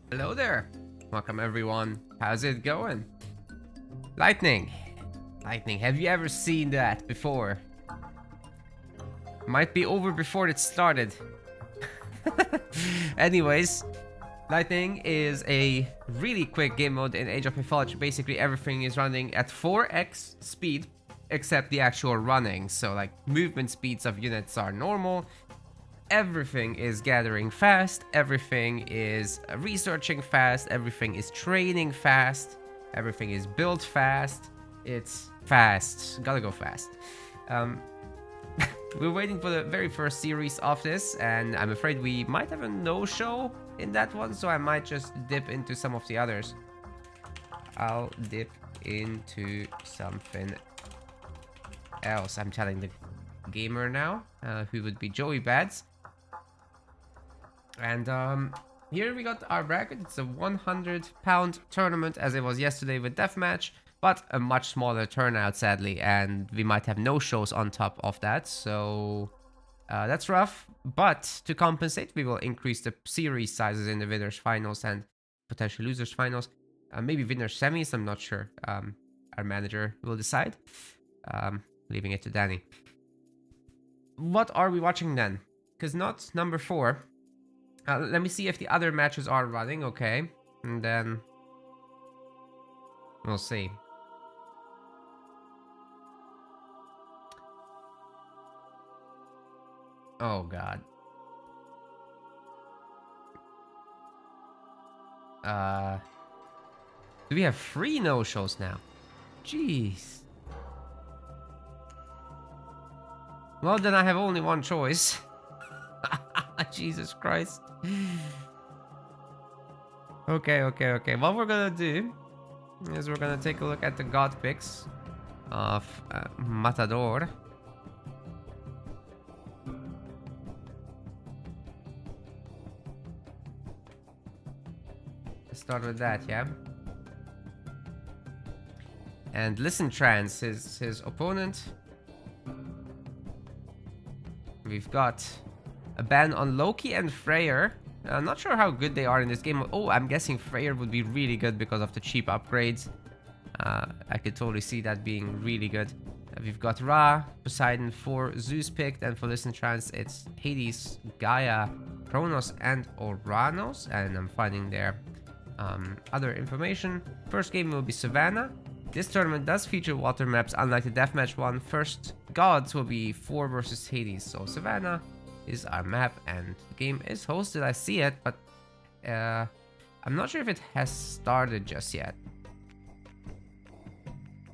Hello there. Welcome everyone. How's it going? Lightning. Lightning, have you ever seen that before? Might be over before it started. Anyways, Lightning is a really quick game mode in Age of Mythology. Basically everything is running at 4x speed except the actual running. So like movement speeds of units are normal. Everything is gathering fast, everything is researching fast, everything is training fast, everything is built fast. It's fast, gotta go fast. We're waiting for the very first series of this, and I'm afraid we might have a no-show in that one, so I might just dip into some of the others. I'll dip into something else. I'm telling the gamer now, who would be Joey Bads. And here we got our bracket. It's a 100-pound tournament as it was yesterday with Deathmatch, but a much smaller turnout sadly, and we might have no shows on top of that, so that's rough. But to compensate, we will increase the series sizes in the winners finals and potential losers finals, maybe winners semis, I'm not sure. Our manager will decide, leaving it to Danny. What are we watching then? Because not number 4. Let me see if the other matches are running, okay? And then we'll see. Oh god. Do we have 3 no-shows now? Jeez. Well, then I have only one choice. Jesus Christ. Okay. What we're gonna do is we're gonna take a look at the god picks of Matador. Let's start with that, yeah? And Listen Trance, his opponent. We've got a ban on Loki and Freyr. I'm not sure how good they are in this game. Oh, I'm guessing Freyr would be really good because of the cheap upgrades. I could totally see that being really good. We've got Ra, Poseidon for Zeus picked, and for Listen Trance, it's Hades, Gaia, Kronos, and Oranos. And I'm finding their other information. First game will be Savannah. This tournament does feature water maps, unlike the deathmatch one. First gods will be 4 versus Hades, so Savannah is our map, and the game is hosted. I see it, but I'm not sure if it has started just yet.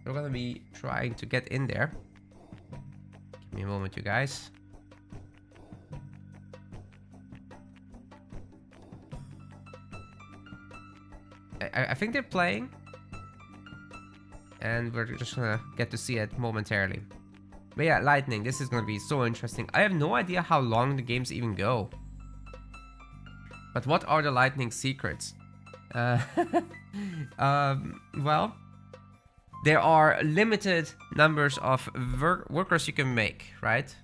We're gonna be trying to get in there. Give me a moment, you guys. I think they're playing, and we're just gonna get to see it momentarily. But yeah, Lightning, this is gonna be so interesting. I have no idea how long the games even go. But what are the Lightning secrets? Well, there are limited numbers of workers you can make, right?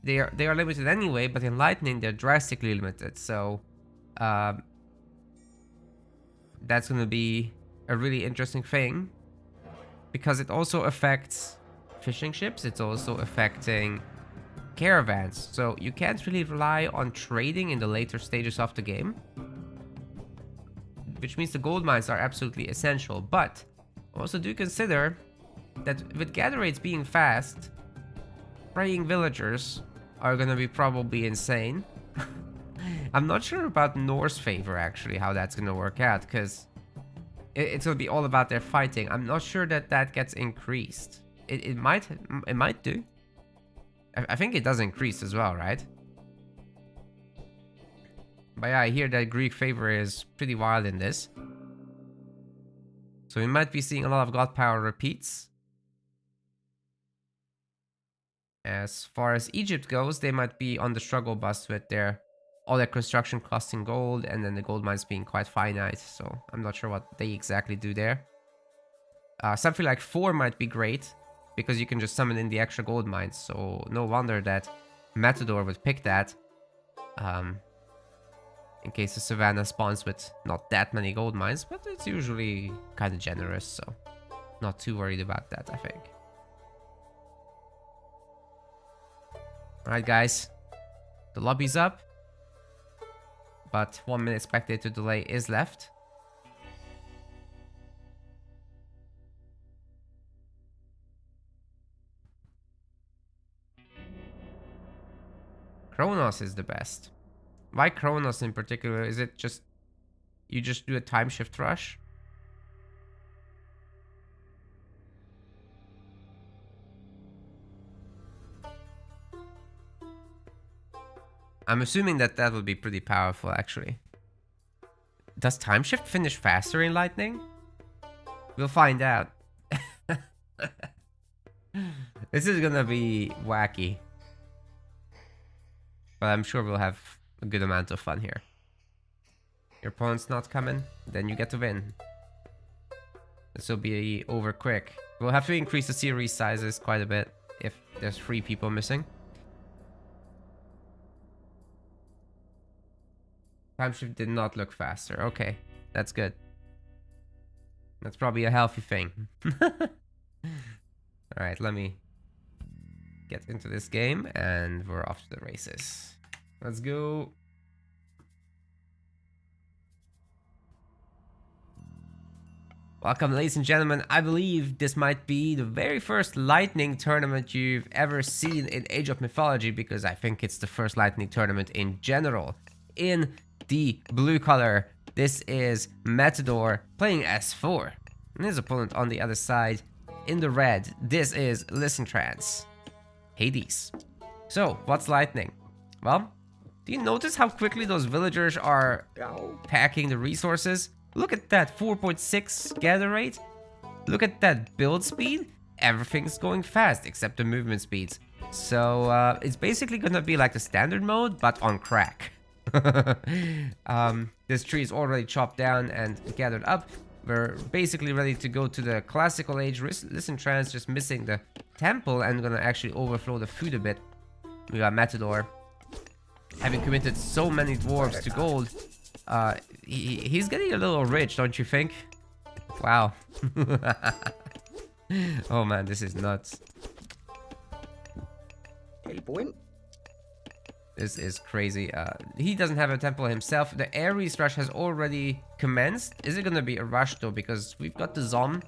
They are limited anyway, but in Lightning they're drastically limited. So that's gonna be a really interesting thing, because it also affects fishing ships. It's also affecting caravans, so you can't really rely on trading in the later stages of the game, which means the gold mines are absolutely essential. But also do consider that with gather rates being fast, praying villagers are gonna be probably insane. I'm not sure about Norse favor actually, how that's gonna work out, because it's gonna be all about their fighting. I'm not sure that that gets increased. It might do. I think it does increase as well, right? But yeah, I hear that Greek favor is pretty wild in this. So we might be seeing a lot of god power repeats. As far as Egypt goes, they might be on the struggle bus with all their construction costing gold, and then the gold mines being quite finite. So I'm not sure what they exactly do there. Something like 4 might be great, because you can just summon in the extra gold mines, so no wonder that Matador would pick that. in case the savannah spawns with not that many gold mines, but it's usually kind of generous, so not too worried about that, I think. Alright guys, the lobby's up, but 1 minute spectator delay is left. Kronos is the best. Why Kronos in particular? Is it just you just do a time shift rush? I'm assuming that that would be pretty powerful, actually. Does time shift finish faster in Lightning? We'll find out. This is gonna be wacky. But I'm sure we'll have a good amount of fun here. Your opponent's not coming, then you get to win. This will be over quick. We'll have to increase the series sizes quite a bit if there's 3 people missing. Time shift did not look faster. Okay, that's good. That's probably a healthy thing. Alright, let me get into this game and we're off to the races. Let's go. Welcome, ladies and gentlemen. I believe this might be the very first Lightning tournament you've ever seen in Age of Mythology, because I think it's the first Lightning tournament in general. In the blue color, this is Matador playing S4. And his opponent on the other side, in the red, this is Licentrance. Hades. So, what's Lightning? Well, do you notice how quickly those villagers are packing the resources? Look at that 4.6 gather rate. Look at that build speed. Everything's going fast except the movement speeds. So it's basically gonna be like the standard mode, but on crack. This tree is already chopped down and gathered up. We're basically ready to go to the classical age. Licentrance just missing the temple and gonna actually overflow the food a bit. We got Matador having committed so many dwarves to gold. He's getting a little rich, don't you think? Wow. Oh man, this is nuts. This is crazy. He doesn't have a temple himself. The Ares rush has already commenced. Is it gonna be a rush though? Because we've got the Zom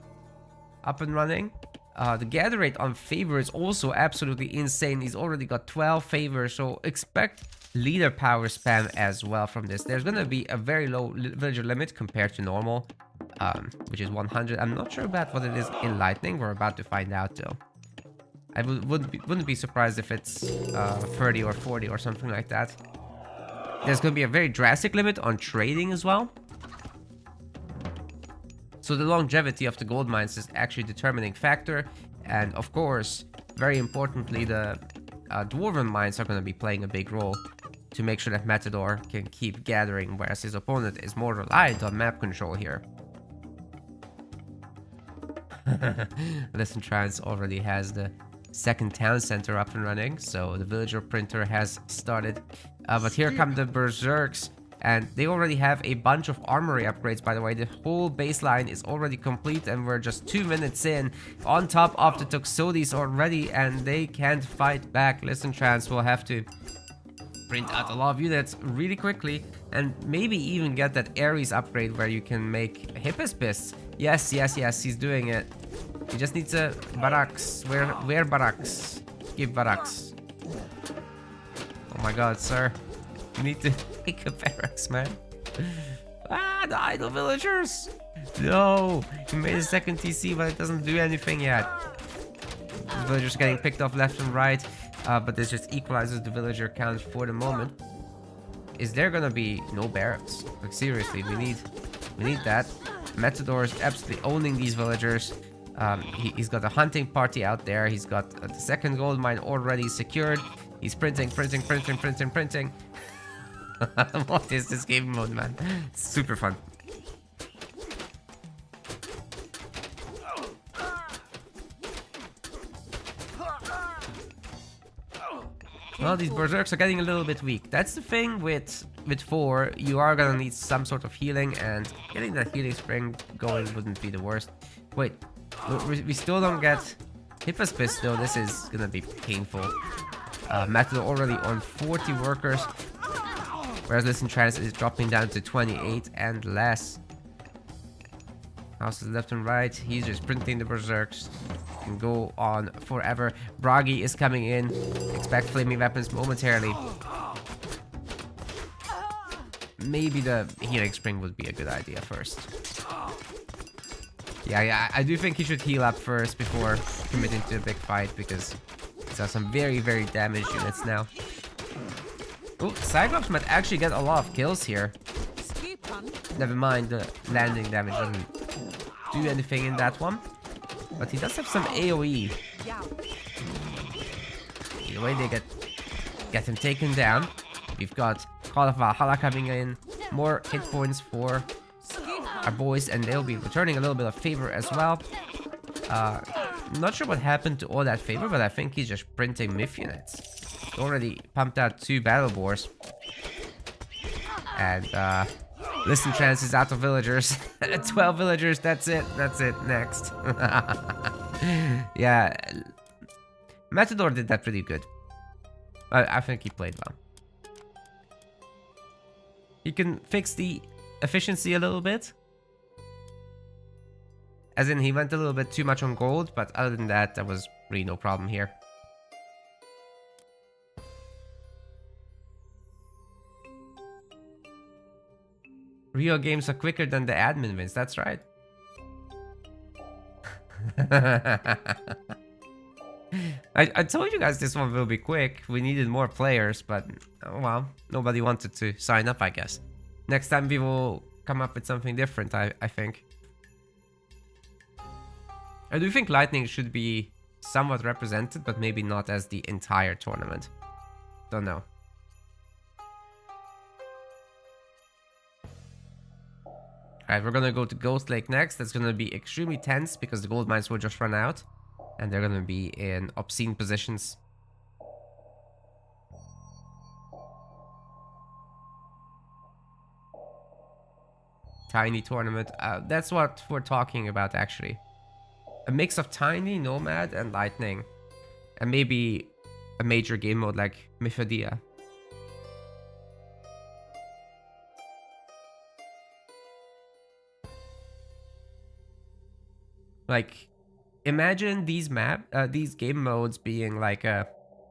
up and running. The gather rate on favor is also absolutely insane. He's already got 12 favors, so expect leader power spam as well from this. There's gonna be a very low villager limit compared to normal, which is 100. I'm not sure about what it is in Lightning. We're about to find out though. I wouldn't be surprised if it's 30 or 40 or something like that. There's going to be a very drastic limit on trading as well. So the longevity of the gold mines is actually a determining factor. And of course, very importantly, the dwarven mines are going to be playing a big role to make sure that Matador can keep gathering, whereas his opponent is more reliant on map control here. Licentrance already has the second town center up and running, so the villager printer has started. But here come the berserks, and they already have a bunch of armory upgrades. By the way, the whole baseline is already complete, and we're just 2 minutes in on top of the Toxotes already, and they can't fight back. Licentrance will have to print out a lot of units really quickly, and maybe even get that Ares upgrade where you can make Hippospis. Yes, he's doing it. He just needs a barracks. Where barracks? Give barracks. Oh my god, sir. You need to make a barracks, man. Ah, the idle villagers! No! He made a second TC, but it doesn't do anything yet. The villagers getting picked off left and right, but this just equalizes the villager count for the moment. Is there gonna be no barracks? Like seriously, we need that. Matador is absolutely owning these villagers. He's got a hunting party out there. He's got the second gold mine already secured. He's printing. What is this game mode, man? It's super fun. Well, these berserks are getting a little bit weak. That's the thing with 4. You are gonna need some sort of healing, and getting that healing spring going wouldn't be the worst. Wait, we still don't get Hippospis though. This is gonna be painful. Matador already on 40 workers, whereas Listen Trance is dropping down to 28 and less. Houses left and right. He's just printing the berserks. Can go on forever. Bragi is coming in. Expect flaming weapons momentarily. Maybe the healing spring would be a good idea first. Yeah, I do think he should heal up first before committing to a big fight, because these are some very, very damaged units now. Oh, Cyclops might actually get a lot of kills here. Never mind, the landing damage doesn't do anything in that one. But he does have some AoE. Either way, they get him taken down. We've got Call of Valhalla coming in. More hit points for our boys, and they'll be returning a little bit of favor as well. Not sure what happened to all that favor, but I think he's just printing myth units. He already pumped out 2 battle boars. And Listen Trance is out of villagers. 12 villagers, that's it. That's it. Next. Yeah. Matador did that pretty good. I think he played well. He can fix the efficiency a little bit. As in, he went a little bit too much on gold, but other than that, there was really no problem here. Real games are quicker than the admin wins, that's right. I told you guys this one will be quick. We needed more players, but oh well, nobody wanted to sign up, I guess. Next time we will come up with something different, I think. I do think Lightning should be somewhat represented, but maybe not as the entire tournament. Don't know. Alright, we're gonna go to Ghost Lake next. That's gonna be extremely tense because the gold mines will just run out. And they're gonna be in obscene positions. Tiny tournament. That's what we're talking about, actually. A mix of Tiny, Nomad, and Lightning. And maybe a major game mode like Mythodia. Like, imagine these game modes being like a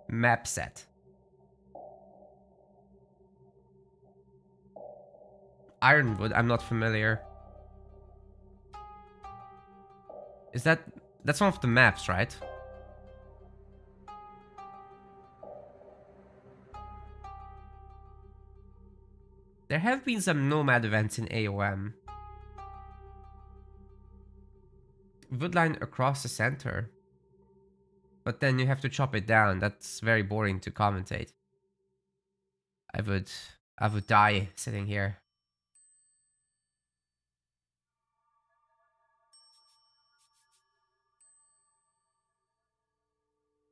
map set. Ironwood, I'm not familiar. Is that's one of the maps, right? There have been some Nomad events in AOM. Woodline across the center. But then you have to chop it down. That's very boring to commentate. I would die sitting here.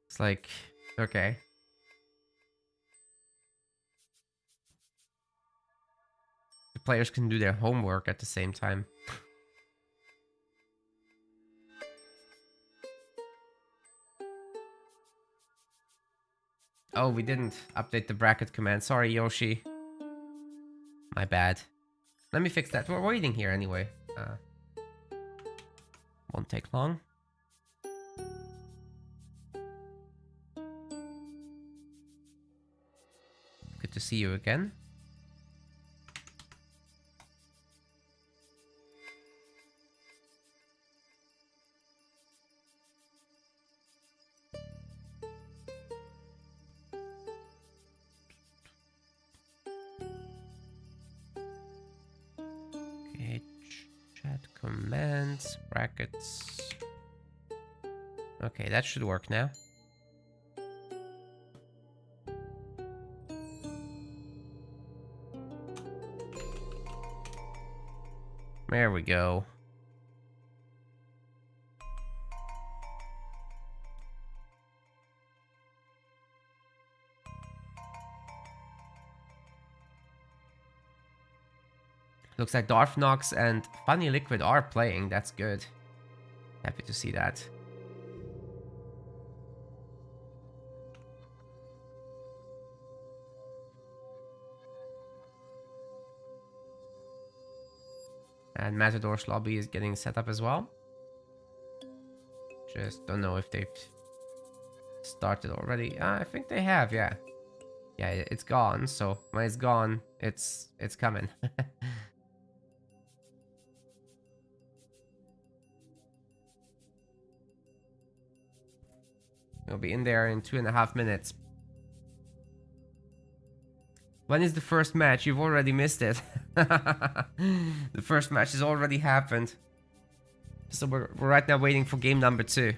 It's like, okay. The players can do their homework at the same time. Oh, we didn't update the bracket command. Sorry, Yoshi. My bad. Let me fix that. We're waiting here anyway. Won't take long. Good to see you again. Okay, chat commands, brackets. Okay, that should work now. There we go. Looks like Darfnox and Funny Liquid are playing. That's good. Happy to see that. And Matador's lobby is getting set up as well. Just don't know if they've started already. I think they have, yeah. Yeah, it's gone, so when it's gone, it's coming. We'll be in there in 2.5 minutes. When is the first match? You've already missed it. The first match has already happened. So we're right now waiting for game number 2.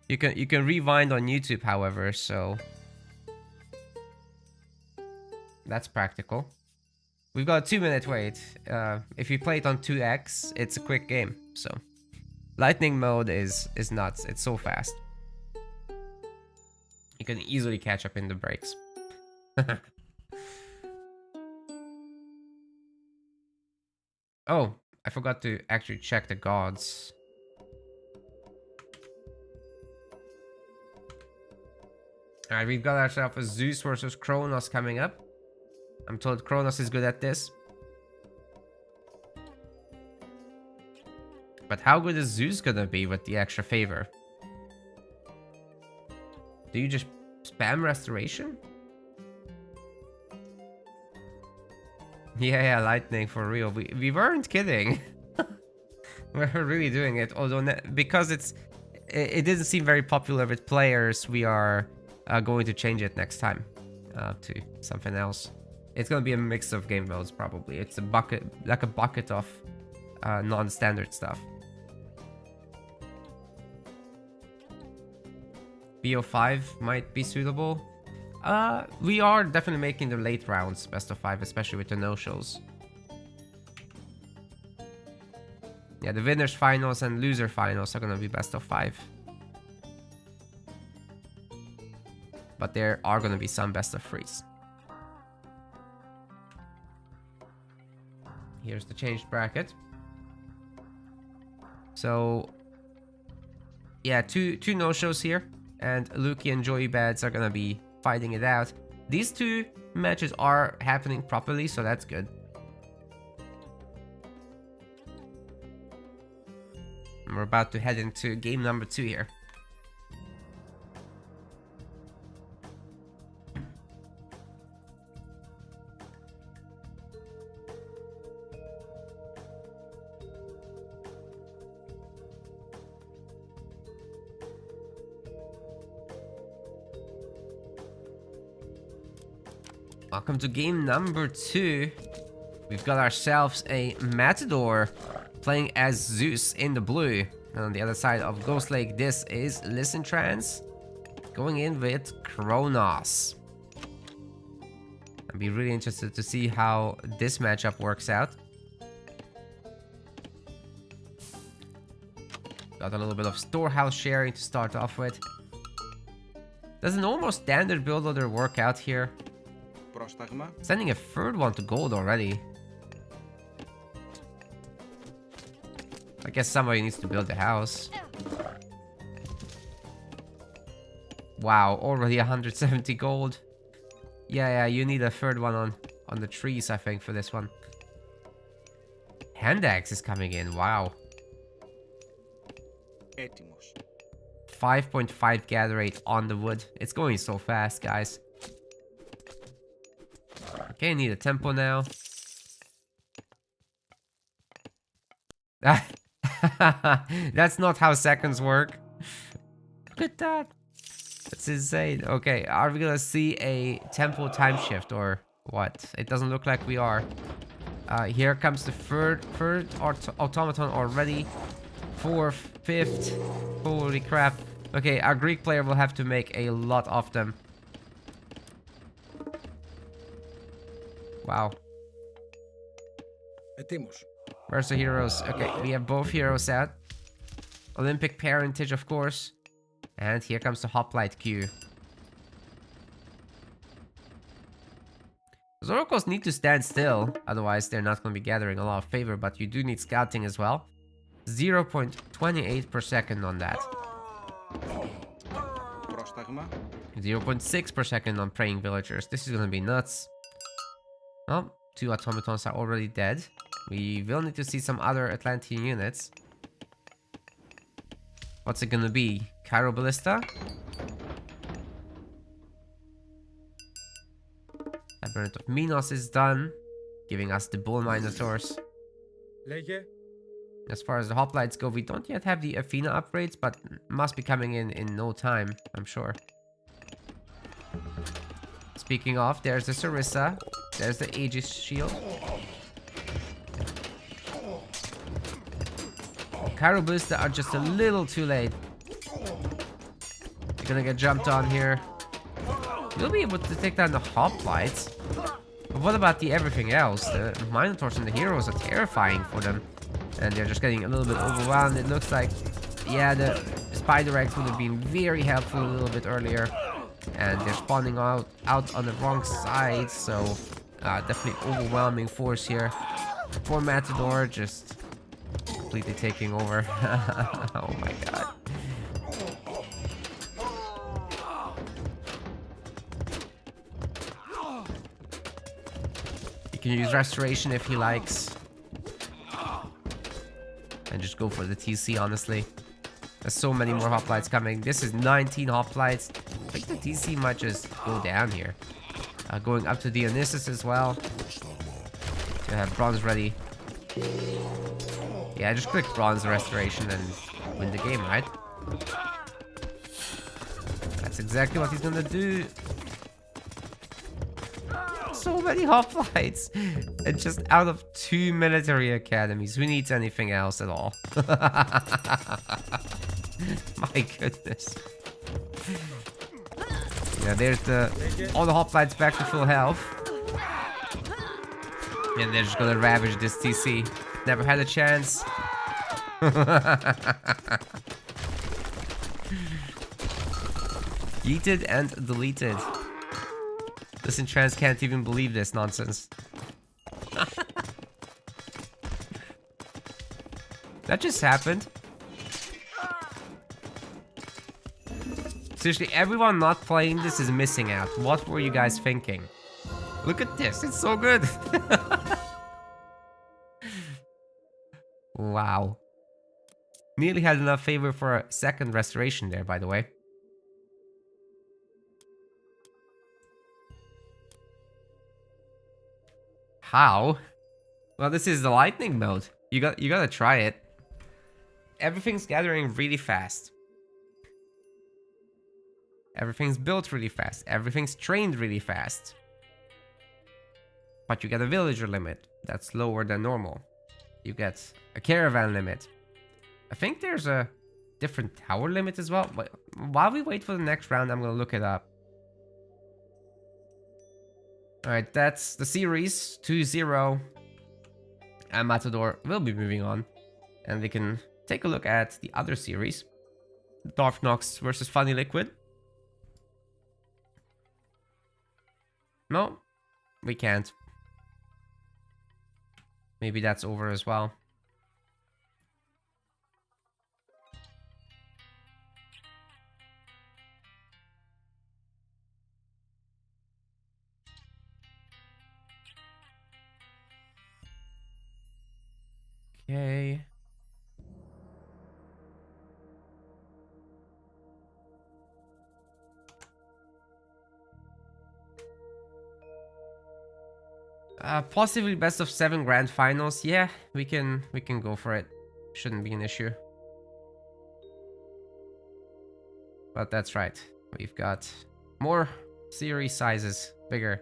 You can rewind on YouTube, however, so that's practical. We've got a 2-minute wait. If you play it on 2x, it's a quick game. So lightning mode is nuts. It's so fast. You can easily catch up in the breaks. Oh, I forgot to actually check the gods. Alright, we've got ourselves a Zeus versus Kronos coming up. I'm told Kronos is good at this. But how good is Zeus gonna be with the extra favor? Do you just spam restoration? Yeah, lightning for real. We weren't kidding. We're really doing it. Although because it didn't seem very popular with players, we are going to change it next time to something else. It's gonna be a mix of game modes probably. It's a bucket, like a bucket of non-standard stuff. BO5 might be suitable. We are definitely making the late rounds best of 5, especially with the no-shows. Yeah, the winners finals and loser finals are gonna be best of 5. But there are gonna be some best of 3s. Here's the changed bracket. So yeah, two no-shows here, and Luki and Joey Bads are gonna be fighting it out. These 2 matches are happening properly, so that's good. And we're about to head into game number 2 here. Welcome to game number 2. We've got ourselves a Matador playing as Zeus in the blue. And on the other side of Ghost Lake, this is Listen Trance going in with Kronos. I'd be really interested to see how this matchup works out. Got a little bit of storehouse sharing to start off with. Does an almost standard build loader work out here? Sending a 3rd one to gold already. I guess somebody needs to build a house. Wow, already 170 gold. Yeah, you need a 3rd one on the trees, I think, for this one. Hand axe is coming in, wow. 5.5 gather rate on the wood. It's going so fast, guys. Okay, need a tempo now. That's not how seconds work. Look at that. That's insane. Okay, are we gonna see a tempo time shift or what? It doesn't look like we are. Here comes the third automaton already. 4th, 5th. Holy crap. Okay, our Greek player will have to make a lot of them. Wow. Where's the heroes? Okay, we have both heroes out. Olympic parentage, of course. And here comes the hoplite queue. Zorkos need to stand still, otherwise they're not going to be gathering a lot of favor, but you do need scouting as well. 0.28 per second on that. 0.6 per second on praying villagers. This is going to be nuts. Oh, 2 automatons are already dead. We will need to see some other Atlantean units. What's it going to be? Cairo Ballista? Labyrinth of Minos is done, giving us the Bull Minotaurs. As far as the hoplites go, we don't yet have the Athena upgrades, but must be coming in no time, I'm sure. Speaking of, there's the Sarissa. There's the Aegis shield. Cairo Ballista are just a little too late. You're gonna get jumped on here. You'll be able to take down the hoplites. But what about the everything else? The Minotaurs and the heroes are terrifying for them. And they're just getting a little bit overwhelmed. It looks like, yeah, the Spider Eggs would have been very helpful a little bit earlier. And they're spawning out on the wrong side. So, definitely overwhelming force here. For Matador, just completely taking over. Oh my god. He can use Restoration if he likes. And just go for the TC, honestly. There's so many more hoplites coming. This is 19 hoplites. I think the TC might just go down here. Going up to Dionysus as well. To have bronze ready. Yeah, just click bronze restoration and win the game, right? That's exactly what he's gonna do. So many hoplites. And just out of 2 military academies. Who needs anything else at all? My goodness. Yeah, there's all the hoplites back to full health. And they're just gonna ravage this TC. Never had a chance. Yeeted and deleted. This entrance can't even believe this nonsense. That just happened. Seriously, everyone not playing this is missing out. What were you guys thinking? Look at this, it's so good. Wow. Nearly had enough favor for a second restoration there, by the way. How? Well, this is the lightning mode. You gotta try it. Everything's gathering really fast. Everything's built really fast. Everything's trained really fast. But you get a villager limit that's lower than normal. You get a caravan limit. I think there's a different tower limit as well. But while we wait for the next round, I'm gonna look it up. Alright, that's the series 2-0. And Matador will be moving on. And we can take a look at the other series. Darth Nox versus Funny Liquid. No, we can't. Maybe that's over as well. Okay. Possibly best of 7 grand finals. Yeah, we can go for it. Shouldn't be an issue. But that's right. We've got more series sizes, bigger.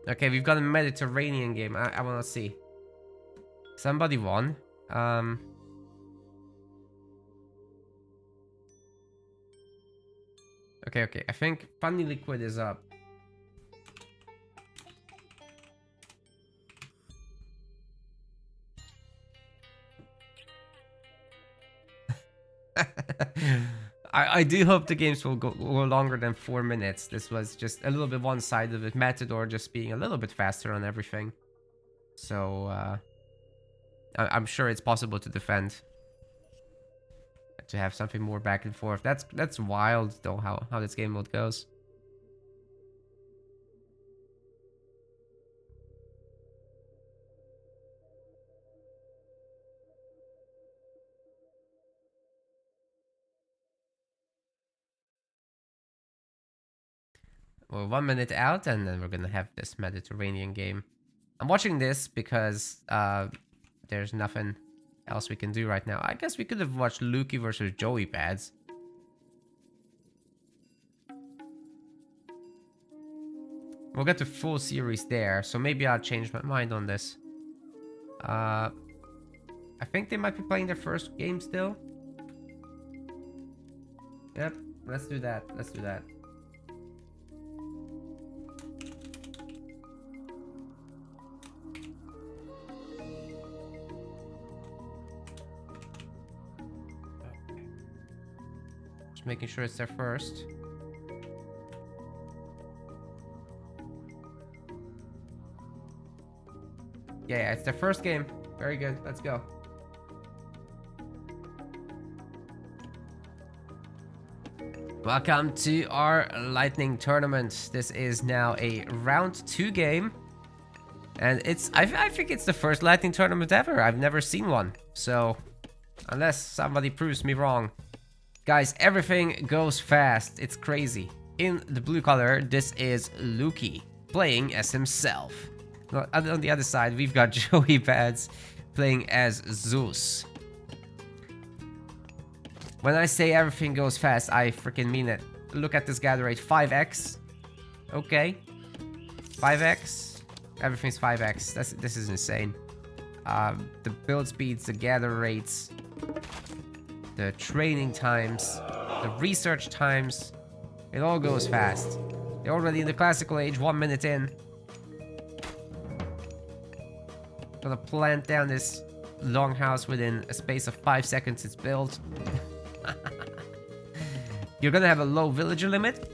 Okay, we've got a Mediterranean game. I wanna see. Somebody won. Okay. I think Funny Liquid is up. I do hope the games will go longer than 4 minutes. This was just a little bit one-sided with Matador just being a little bit faster on everything. So, I'm sure it's possible to defend. To have something more back and forth. That's wild, though, how this game mode goes. We're 1 minute out, and then we're gonna have this Mediterranean game. I'm watching this because there's nothing else we can do right now. I guess we could have watched Lukey versus Joey Pads. We'll get the full series there, so maybe I'll change my mind on this. I think they might be playing their first game still. Yep, let's do that. Let's do that. Just making sure it's their first. Yeah, it's their first game. Very good. Let's go. Welcome to our Lightning Tournament. This is now a round 2 game. And I think it's the first Lightning Tournament ever. I've never seen one. So, unless somebody proves me wrong. Guys, everything goes fast. It's crazy. In the blue color, this is Lukey playing as himself. On the other side, we've got Joey Pads playing as Zeus. When I say everything goes fast, I freaking mean it. Look at this gather rate, 5x. Okay. 5x. Everything's 5x. This is insane. The build speeds, the gather rates, the training times, the research times. It all goes fast. They're already in the classical age, 1 minute in. Gonna plant down this longhouse within a space of 5 seconds it's built. You're gonna have a low villager limit.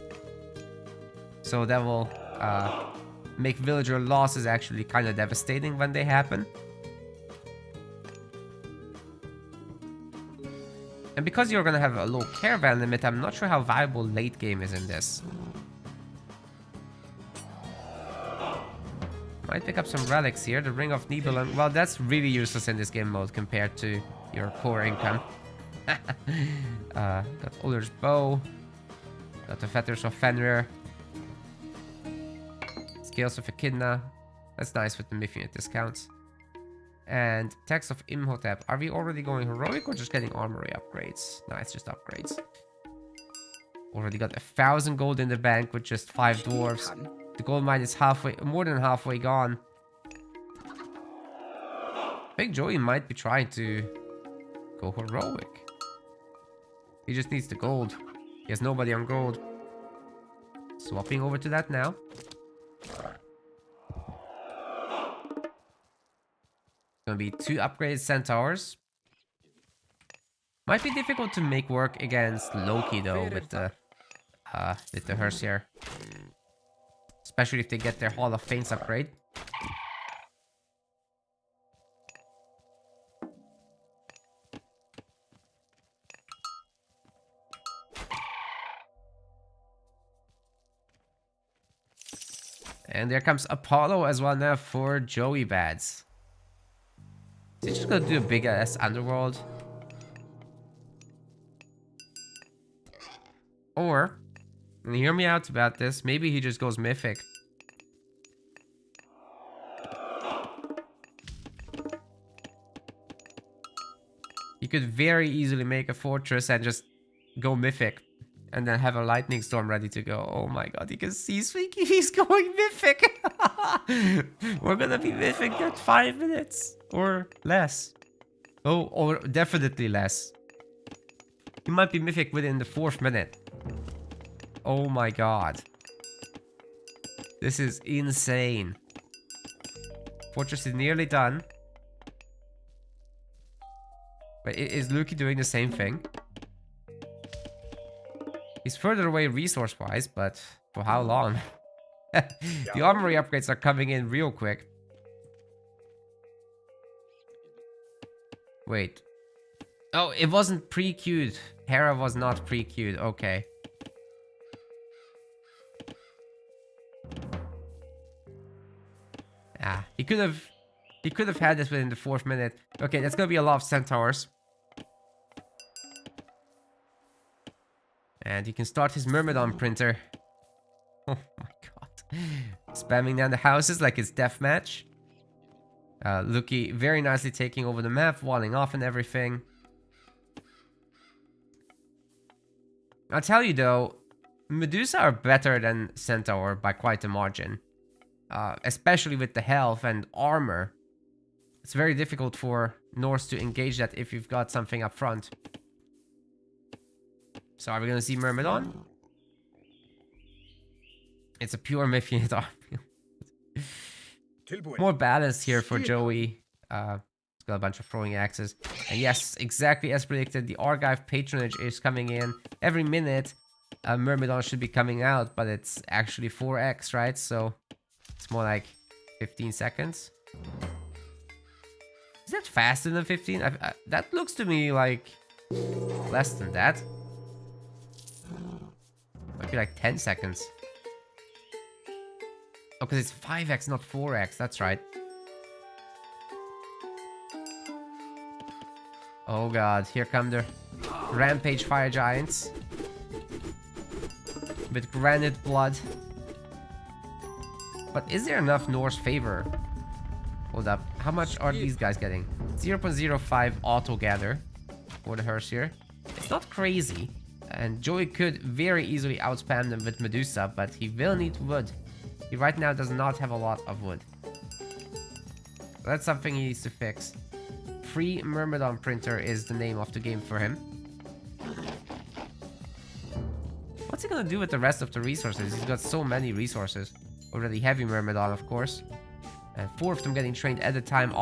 So that will make villager losses actually kind of devastating when they happen. And because you're gonna have a low caravan limit, I'm not sure how viable late game is in this. Might pick up some relics here. The Ring of Nibelung. Well, that's really useless in this game mode compared to your core income. Got Ulr's Bow. Got the Fetters of Fenrir. Scales of Echidna. That's nice with the Mythian discounts. And Text of Imhotep. Are we already going heroic or just getting armory upgrades? No, it's just upgrades. Already got 1,000 gold in the bank with just 5 dwarves. The gold mine is more than halfway gone. I think Joey might be trying to go heroic. He just needs the gold. He has nobody on gold. Swapping over to that now. Gonna be 2 upgraded centaurs. Might be difficult to make work against Loki though with the hearse here. Especially if they get their Hall of Fames upgrade. And there comes Apollo as well now for Joey Pads. Is he just gonna do a big ass underworld? Or, and hear me out about this, maybe he just goes mythic. You could very easily make a fortress and just go mythic. And then have a lightning storm ready to go. Oh my god, you can see Sweeky, he's going mythic. We're gonna be mythic in 5 minutes. Or less. Oh, or definitely less. He might be mythic within the 4th minute. Oh my god. This is insane. Fortress is nearly done. But is Lukey doing the same thing? He's further away resource-wise, but for how long? The armory upgrades are coming in real quick. Wait. Oh, it wasn't pre-queued. Hera was not pre-queued. Okay. Ah, he could have had this within the 4th minute. Okay, that's gonna be a lot of centaurs. And he can start his Myrmidon printer. Oh my god. Spamming down the houses like it's deathmatch. Luki very nicely taking over the map, walling off and everything. I'll tell you though, Medusa are better than Centaur by quite a margin. Especially with the health and armor. It's very difficult for Norse to engage that if you've got something up front. So are we gonna see Myrmidon? It's a pure myth unit army. More balance here for Joey. He's got a bunch of throwing axes. And yes, exactly as predicted, the Argive patronage is coming in. Every minute, Myrmidon should be coming out, but it's actually 4x, right? So it's more like 15 seconds. Is that faster than 15? That looks to me like less than that. Might be like 10 seconds. Oh, because it's 5x, not 4x. That's right. Oh god, here come the Rampage Fire Giants. With granite blood. But is there enough Norse favor? Hold up. How much are these guys getting? 0.05 auto gather for the Hersier. It's not crazy. And Joey could very easily outspam them with Medusa, but he will need wood. He right now does not have a lot of wood. That's something he needs to fix. Free Myrmidon Printer is the name of the game for him. What's he gonna do with the rest of the resources? He's got so many resources. Already heavy Myrmidon, of course. And 4 of them getting trained at a time.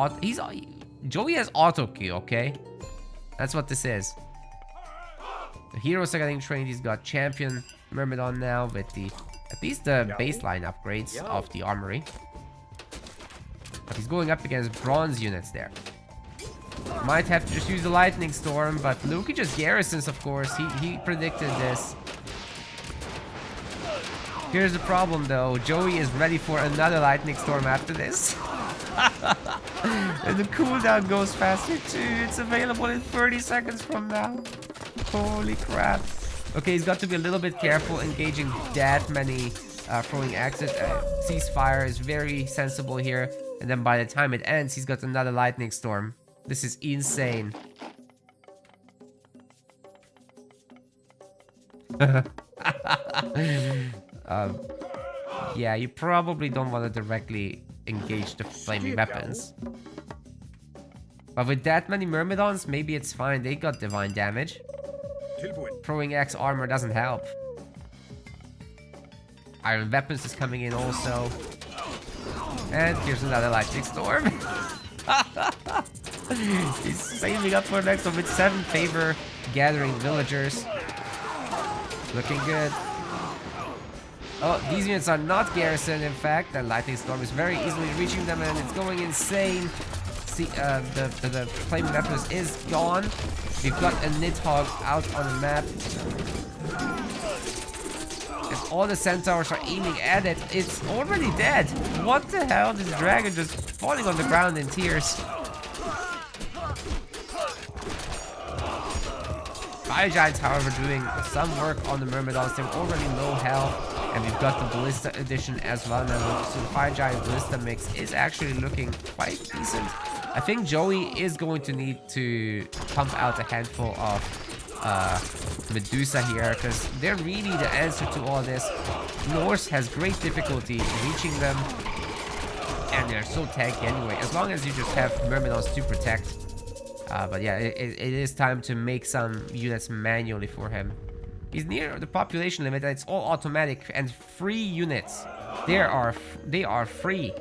Joey has auto queue, okay? That's what this is. The heroes are getting trained. He's got champion Myrmidon now with the at least the baseline upgrades of the armory. But he's going up against bronze units there. Might have to just use the lightning storm, but Luki just garrisons, of course. He predicted this. Here's the problem though. Joey is ready for another lightning storm after this. And the cooldown goes faster too. It's available in 30 seconds from now. Holy crap. Okay, he's got to be a little bit careful engaging that many throwing axes. Ceasefire is very sensible here. And then by the time it ends, he's got another lightning storm. This is insane. Yeah, you probably don't want to directly engage the flaming weapons. But with that many Myrmidons, maybe it's fine. They got divine damage. Throwing axe armor doesn't help. Iron weapons is coming in also. And here's another lightning storm. He's saving up for the next one with 7 favor gathering villagers. Looking good. Oh, these units are not garrisoned, in fact. The lightning storm is very easily reaching them and it's going insane. See, the flaming weapons is gone. We've got a Nidhogg out on the map. And all the centaurs are aiming at it. It's already dead. What the hell? This dragon just falling on the ground in tears. Fire Giants, however, doing some work on the Myrmidons. They're already low health. And we've got the Ballista edition as well now. So the Fire Giant Ballista mix is actually looking quite decent. I think Joey is going to need to pump out a handful of Medusa here, because they're really the answer to all this. Norse has great difficulty reaching them, and they're so tanky anyway, as long as you just have Myrmidons to protect. But yeah, it is time to make some units manually for him. He's near the population limit, and it's all automatic and free units. They are free.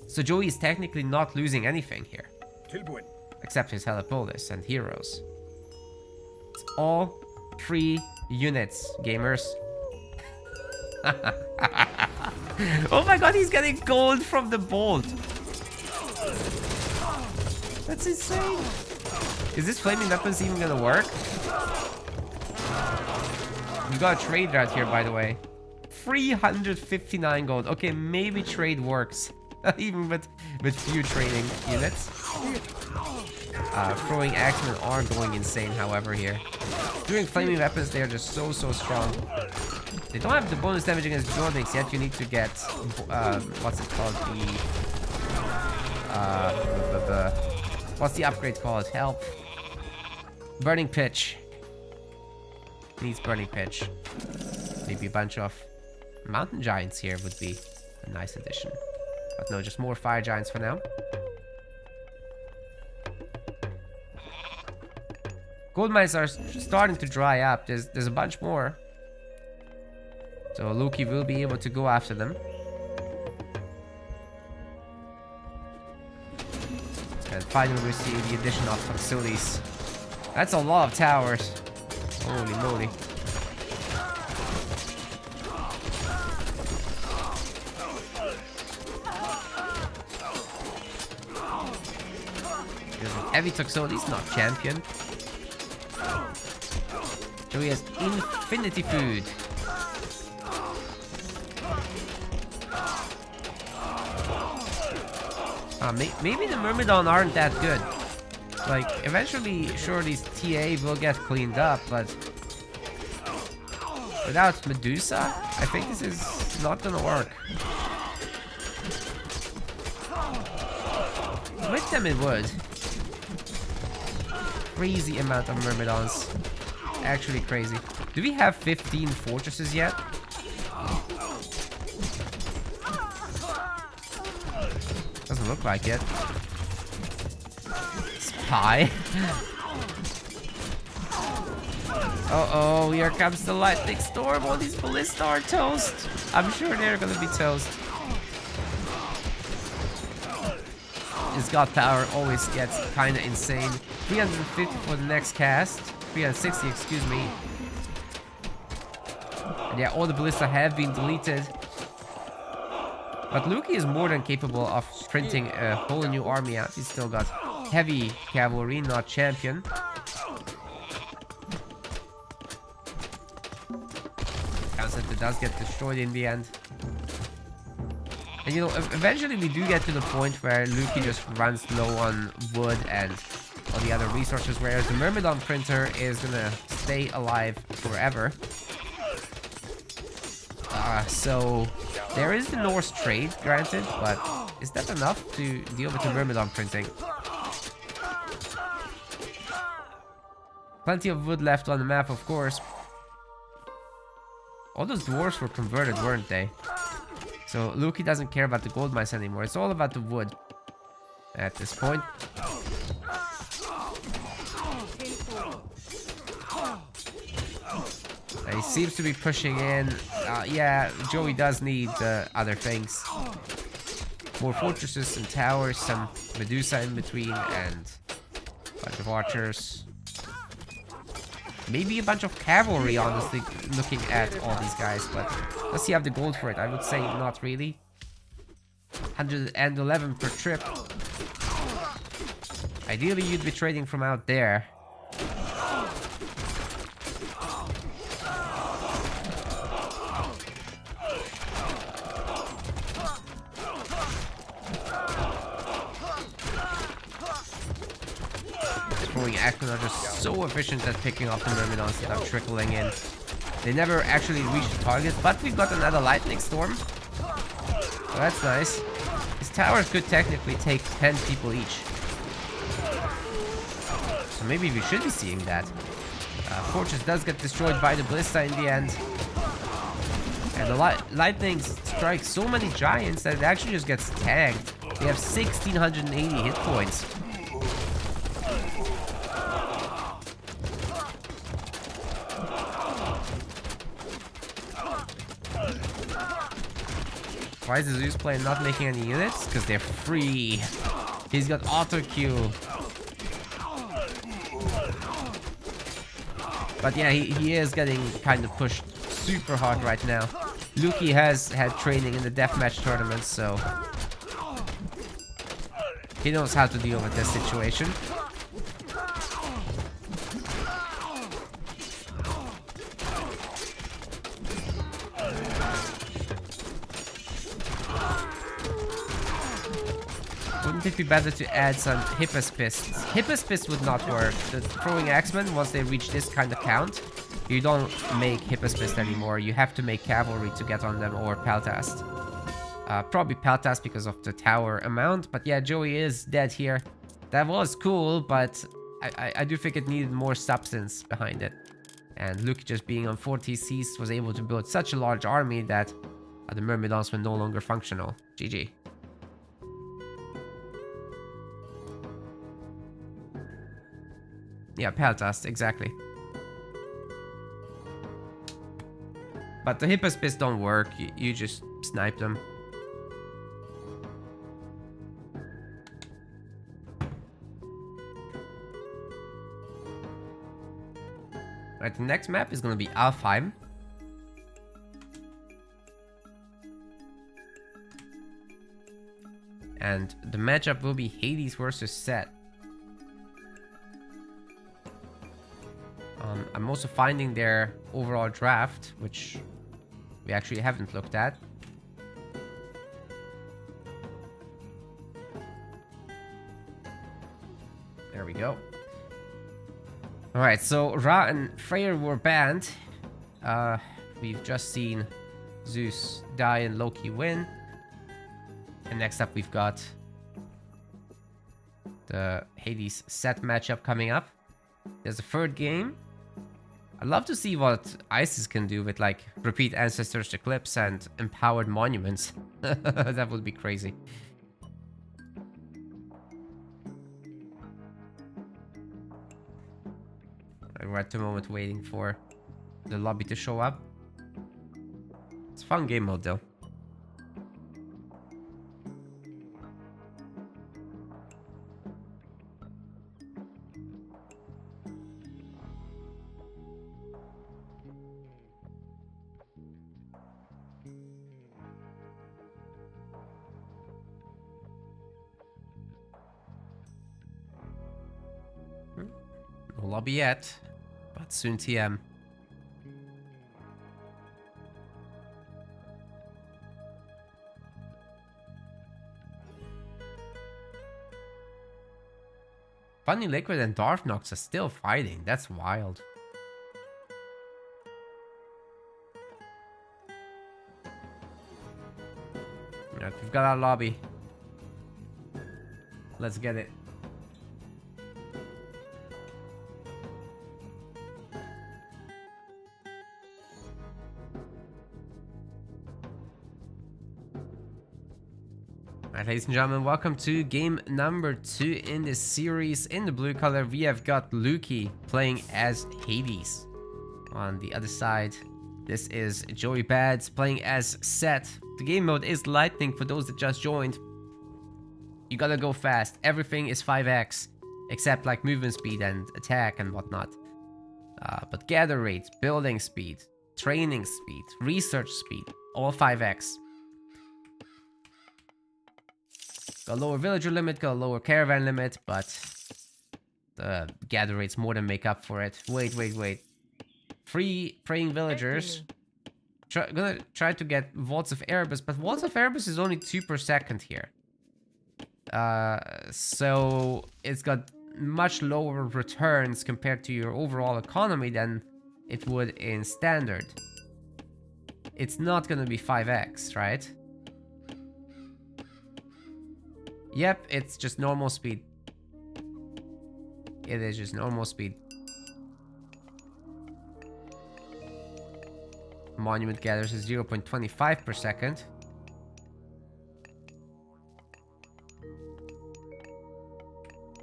So Joey is technically not losing anything here. Except his Helipolis and heroes. It's all free units, gamers. Oh my god, he's getting gold from the bolt. That's insane. Is this flaming weapons even gonna work? We got a trade right here, by the way. 359 gold. Okay, maybe trade works. Even with few trading units. Throwing axemen are going insane, however, here. Doing flaming weapons, they are just so strong. They don't have the bonus damage against Jordics yet. You need to get what's it called? What's the upgrade called? Help. Burning pitch. Needs burning pitch. Maybe a bunch of mountain giants here would be a nice addition. But no, just more fire giants for now. Gold mines are starting to dry up. There's a bunch more. So Loki will be able to go after them. And finally we see the addition of facilities. That's a lot of towers. Holy moly. Heavy Toxotes, not champion. So he has infinity food. Maybe the Myrmidon aren't that good. Like, eventually, sure, these TA will get cleaned up, but without Medusa, I think this is not gonna work. With them, it would. Crazy amount of Myrmidons. Actually crazy. Do we have 15 fortresses yet? Doesn't look like it. Spy. Uh-oh, here comes the lightning storm. All these ballista are toast. I'm sure they're gonna be toast. His god power always gets kinda insane. 350 for the next cast. 360, excuse me. And yeah, all the ballista have been deleted. But Loki is more than capable of sprinting a whole new army out. He's still got heavy cavalry, not champion. Town center does get destroyed in the end. And you know, eventually we do get to the point where Loki just runs low on wood and all the other resources, whereas the Myrmidon printer is gonna stay alive forever. So there is the Norse trade, granted, but is that enough to deal with the Myrmidon printing? Plenty of wood left on the map, of course. All those dwarves were converted, weren't they? So Loki doesn't care about the gold mines anymore. It's all about the wood at this point. He seems to be pushing in. Yeah, Joey does need other things. More fortresses and towers, some Medusa in between, and a bunch of archers. Maybe a bunch of cavalry, honestly, looking at all these guys, but does he have the gold for it? I would say not really. 111 per trip. Ideally, you'd be trading from out there. Axemen are just so efficient at picking off the Myrmidons that are trickling in. They never actually reach the target, but we've got another lightning storm. So that's nice. These towers could technically take 10 people each. So maybe we should be seeing that. Fortress does get destroyed by the ballista in the end. And the lightning strikes so many giants that it actually just gets tagged. They have 1680 hit points. Why is the Zeus player not making any units? Because they're free. He's got auto queue. But yeah, he is getting kind of pushed super hard right now. Luki has had training in the deathmatch tournaments, so he knows how to deal with this situation. Wouldn't it be better to add some Hippos Pists? Hippos Pists would not work. The throwing Axemen, once they reach this kind of count, you don't make Hippos Pist anymore. You have to make Cavalry to get on them, or Peltast. Probably Peltast because of the tower amount, but yeah, Joey is dead here. That was cool, but I do think it needed more substance behind it. And Luke, just being on 4 TCs, was able to build such a large army that the Myrmidons were no longer functional. GG. Yeah, Peltast, exactly. But the Hippos Pists don't work, you just snipe them. Right, the next map is gonna be Alfheim. And the matchup will be Hades versus Set. I'm also finding their overall draft, which we actually haven't looked at. There we go. Alright, so Ra and Freyr were banned. We've just seen Zeus die and Loki win. And next up we've got the Hades Set matchup coming up. There's a third game. I'd love to see what Isis can do with like repeat ancestors eclipse and empowered monuments. That would be crazy. We're at the moment waiting for the lobby to show up. It's a fun game mode though. No lobby yet, but soon TM. Funny Liquid and Darfnox are still fighting. That's wild. Alright, we've got our lobby. Let's get it. Alright, ladies and gentlemen, welcome to game number 2 in this series. In the blue color, we have got Luki playing as Hades. On the other side, this is Joey Bads playing as Set. The game mode is Lightning for those that just joined. You gotta go fast. Everything is 5x, except like movement speed and attack and whatnot. But gather rate, building speed, training speed, research speed, all 5x. Got a lower villager limit, got a lower caravan limit, but the gather rates more than make up for it. Wait. 3 praying villagers. Gonna try to get Vaults of Erebus, but Vaults of Erebus is only 2 per second here. So it's got much lower returns compared to your overall economy than it would in standard. It's not gonna be 5x, right? Yep, it's just normal speed. It is just normal speed. Monument gathers is 0.25 per second.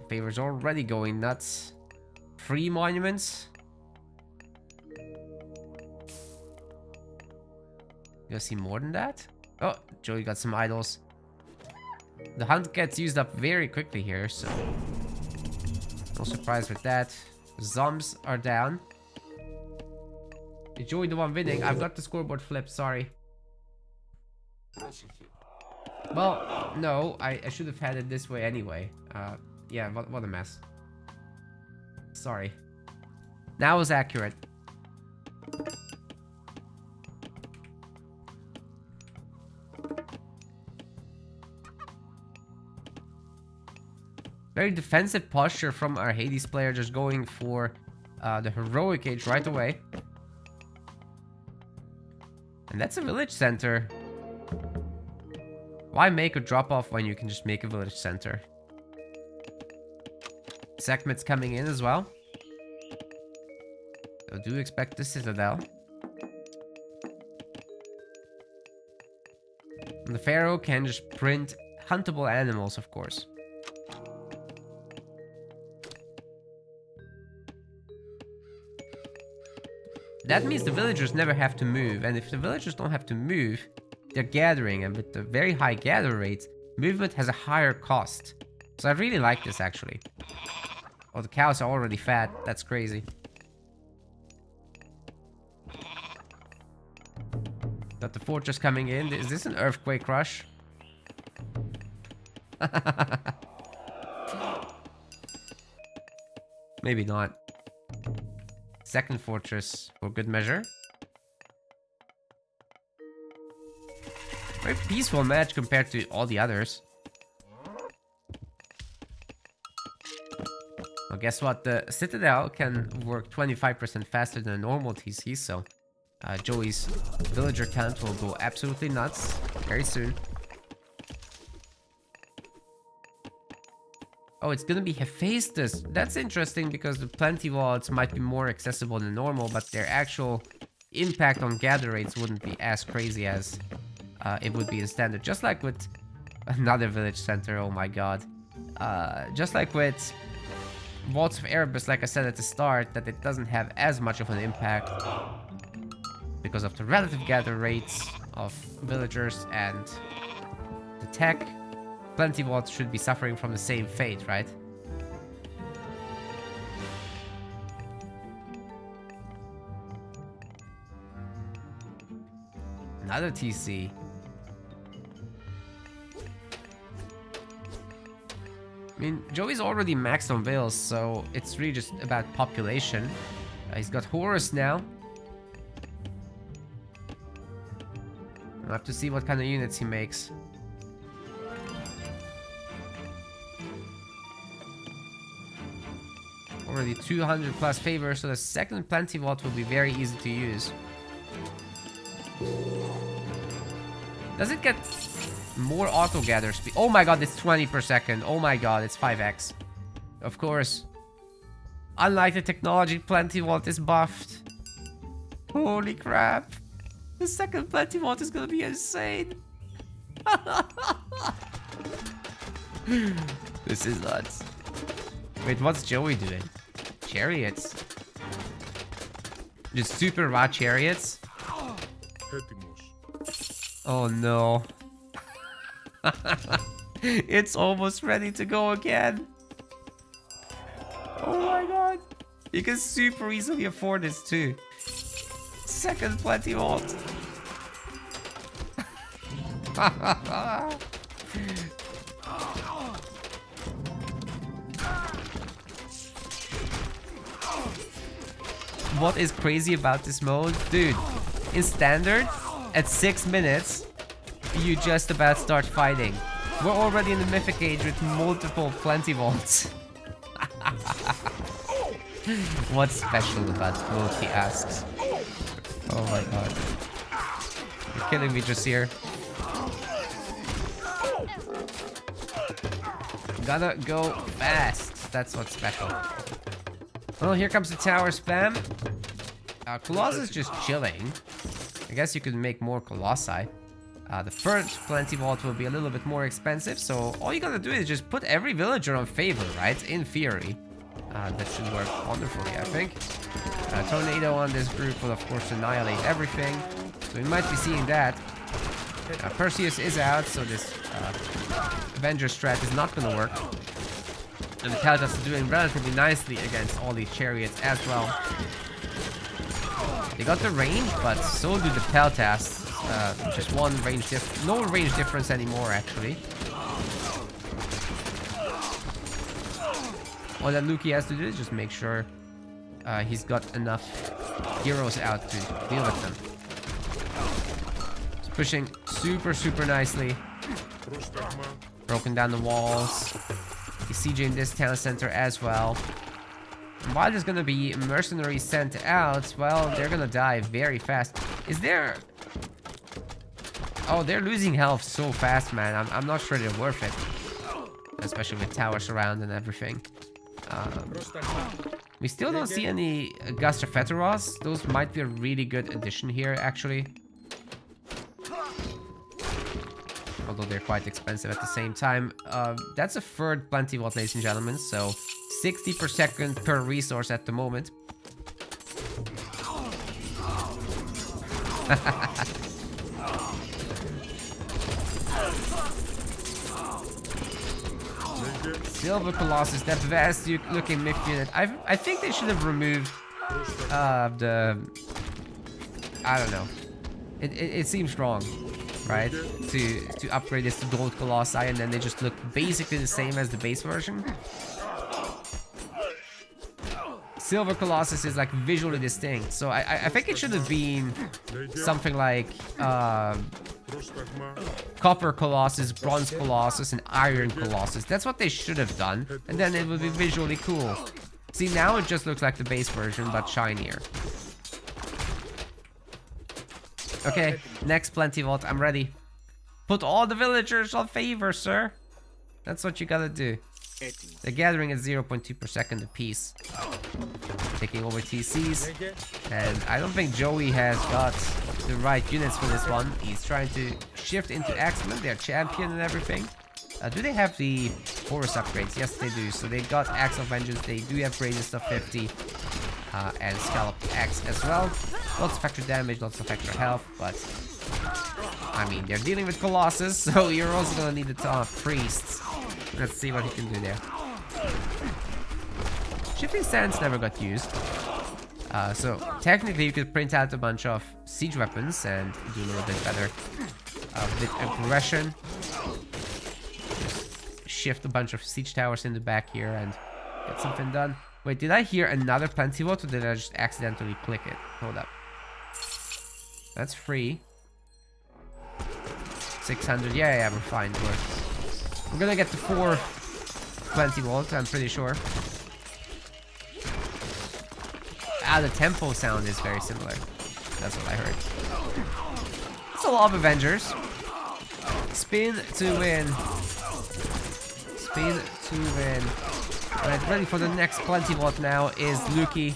Favor's already going nuts. 3 monuments. You gonna see more than that? Oh, Joey got some idols. The hunt gets used up very quickly here, so no surprise with that. Zombs are down. Is Joey the one winning? I've got the scoreboard flipped, sorry. Well, no, I should have had it this way anyway. Yeah, what a mess. Sorry. That was accurate. Very defensive posture from our Hades player, just going for the heroic age right away. And that's a village center. Why make a drop off when you can just make a village center? Sekhmet's coming in as well. So do expect the citadel. And the pharaoh can just print huntable animals, of course. That means the villagers never have to move, and if the villagers don't have to move, they're gathering, and with the very high gather rates, movement has a higher cost. So I really like this, actually. Oh, the cows are already fat. That's crazy. Got the fortress coming in. Is this an earthquake rush? Maybe not. Second fortress for good measure. Very peaceful match compared to all the others. Well, guess what? The Citadel can work 25% faster than a normal TC, so Joey's villager count will go absolutely nuts very soon. Oh, it's gonna be Hephaestus. That's interesting because the plenty vaults might be more accessible than normal, but their actual impact on gather rates wouldn't be as crazy as it would be in standard. Just like with another village center, oh my god. Just like with Vaults of Erebus, like I said at the start, that it doesn't have as much of an impact because of the relative gather rates of villagers and the tech. Plenty vaults should be suffering from the same fate, right? Another TC. I mean, Joey's already maxed on Veils, so it's really just about population. He's got Horus now. We'll have to see what kind of units he makes. Already 200 plus favor, so the second Plenty Vault will be very easy to use. Does it get more auto gather speed? Oh my god, it's 20 per second. Oh my god, it's 5x. Of course. Unlike the technology, Plenty Vault is buffed. Holy crap. The second Plenty Vault is gonna be insane. This is nuts. Wait, what's Joey doing? Chariots. Just super raw chariots? Oh no. It's almost ready to go again. Oh my god. You can super easily afford this too. Second Plenty Vault. What is crazy about this mode? Dude, in standard, at 6 minutes, you just about start fighting. We're already in the mythic age with multiple Plenty Vaults. What's special about this mode, he asks. Oh my god. You're killing me just here. Gotta go fast. That's what's special. Well, here comes the tower spam. Colossus is just chilling. I guess you could make more Colossi. The first Plenty Vault will be a little bit more expensive, so all you gotta do is just put every villager on favor, right? In theory. That should work wonderfully, I think. Tornado on this group will, of course, annihilate everything. So we might be seeing that. Perseus is out, so this Avenger strat is not gonna work. And the Vitalitas is doing relatively nicely against all these chariots as well. They got the range, but so do the Peltas. Just one range no range difference anymore, actually. All that Luki has to do is just make sure he's got enough heroes out to deal with them. He's pushing super nicely. Broken down the walls. He's sieging this town center as well. And while there's gonna be mercenaries sent out, well, they're gonna die very fast. Is there... Oh, they're losing health so fast, man. I'm not sure they're worth it. Especially with towers around and everything. We still don't see any Gastrofeteros. Those might be a really good addition here, actually. Although they're quite expensive at the same time. That's a third plenty vault, ladies and gentlemen. So 60 per second per resource at the moment. Silver Colossus, that vast looking myth unit. I think they should have removed the... I don't know. It seems wrong, right? To upgrade this to Gold Colossi, and then they just look basically the same as the base version. Silver Colossus is like visually distinct, so I think it should have been something like Copper Colossus, Bronze Colossus, and Iron Colossus. That's what they should have done, and then it would be visually cool. See, now it just looks like the base version, but shinier. Okay, next Plenty Vault, I'm ready. Put all the villagers on favor, sir. That's what you gotta do. They're gathering at 0.2 per second apiece. Taking over TCs. And I don't think Joey has got the right units for this one. He's trying to shift into Axeman, their champion and everything. Do they have the Horus upgrades? Yes, they do. So they got Axe of Vengeance. They do have Radius of 50. And Scalloped Axe as well. Lots of extra damage, lots of extra health. But, I mean, they're dealing with Colossus. So you're also going to need a ton of Priests. Let's see what he can do there. Shifting Sands never got used. So technically you could print out a bunch of siege weapons and do a little bit better with aggression. Just shift a bunch of siege towers in the back here and get something done. Wait, did I hear another Plenty Vault or did I just accidentally click it? Hold up. That's free. 600. Yeah, we're fine. We're gonna get to 4 Plenty Vault, I'm pretty sure. Ah, the tempo sound is very similar. That's what I heard. It's a lot of Avengers. Spin to win. Spin to win. Alright, ready for the next Plenty Vault now is Luki.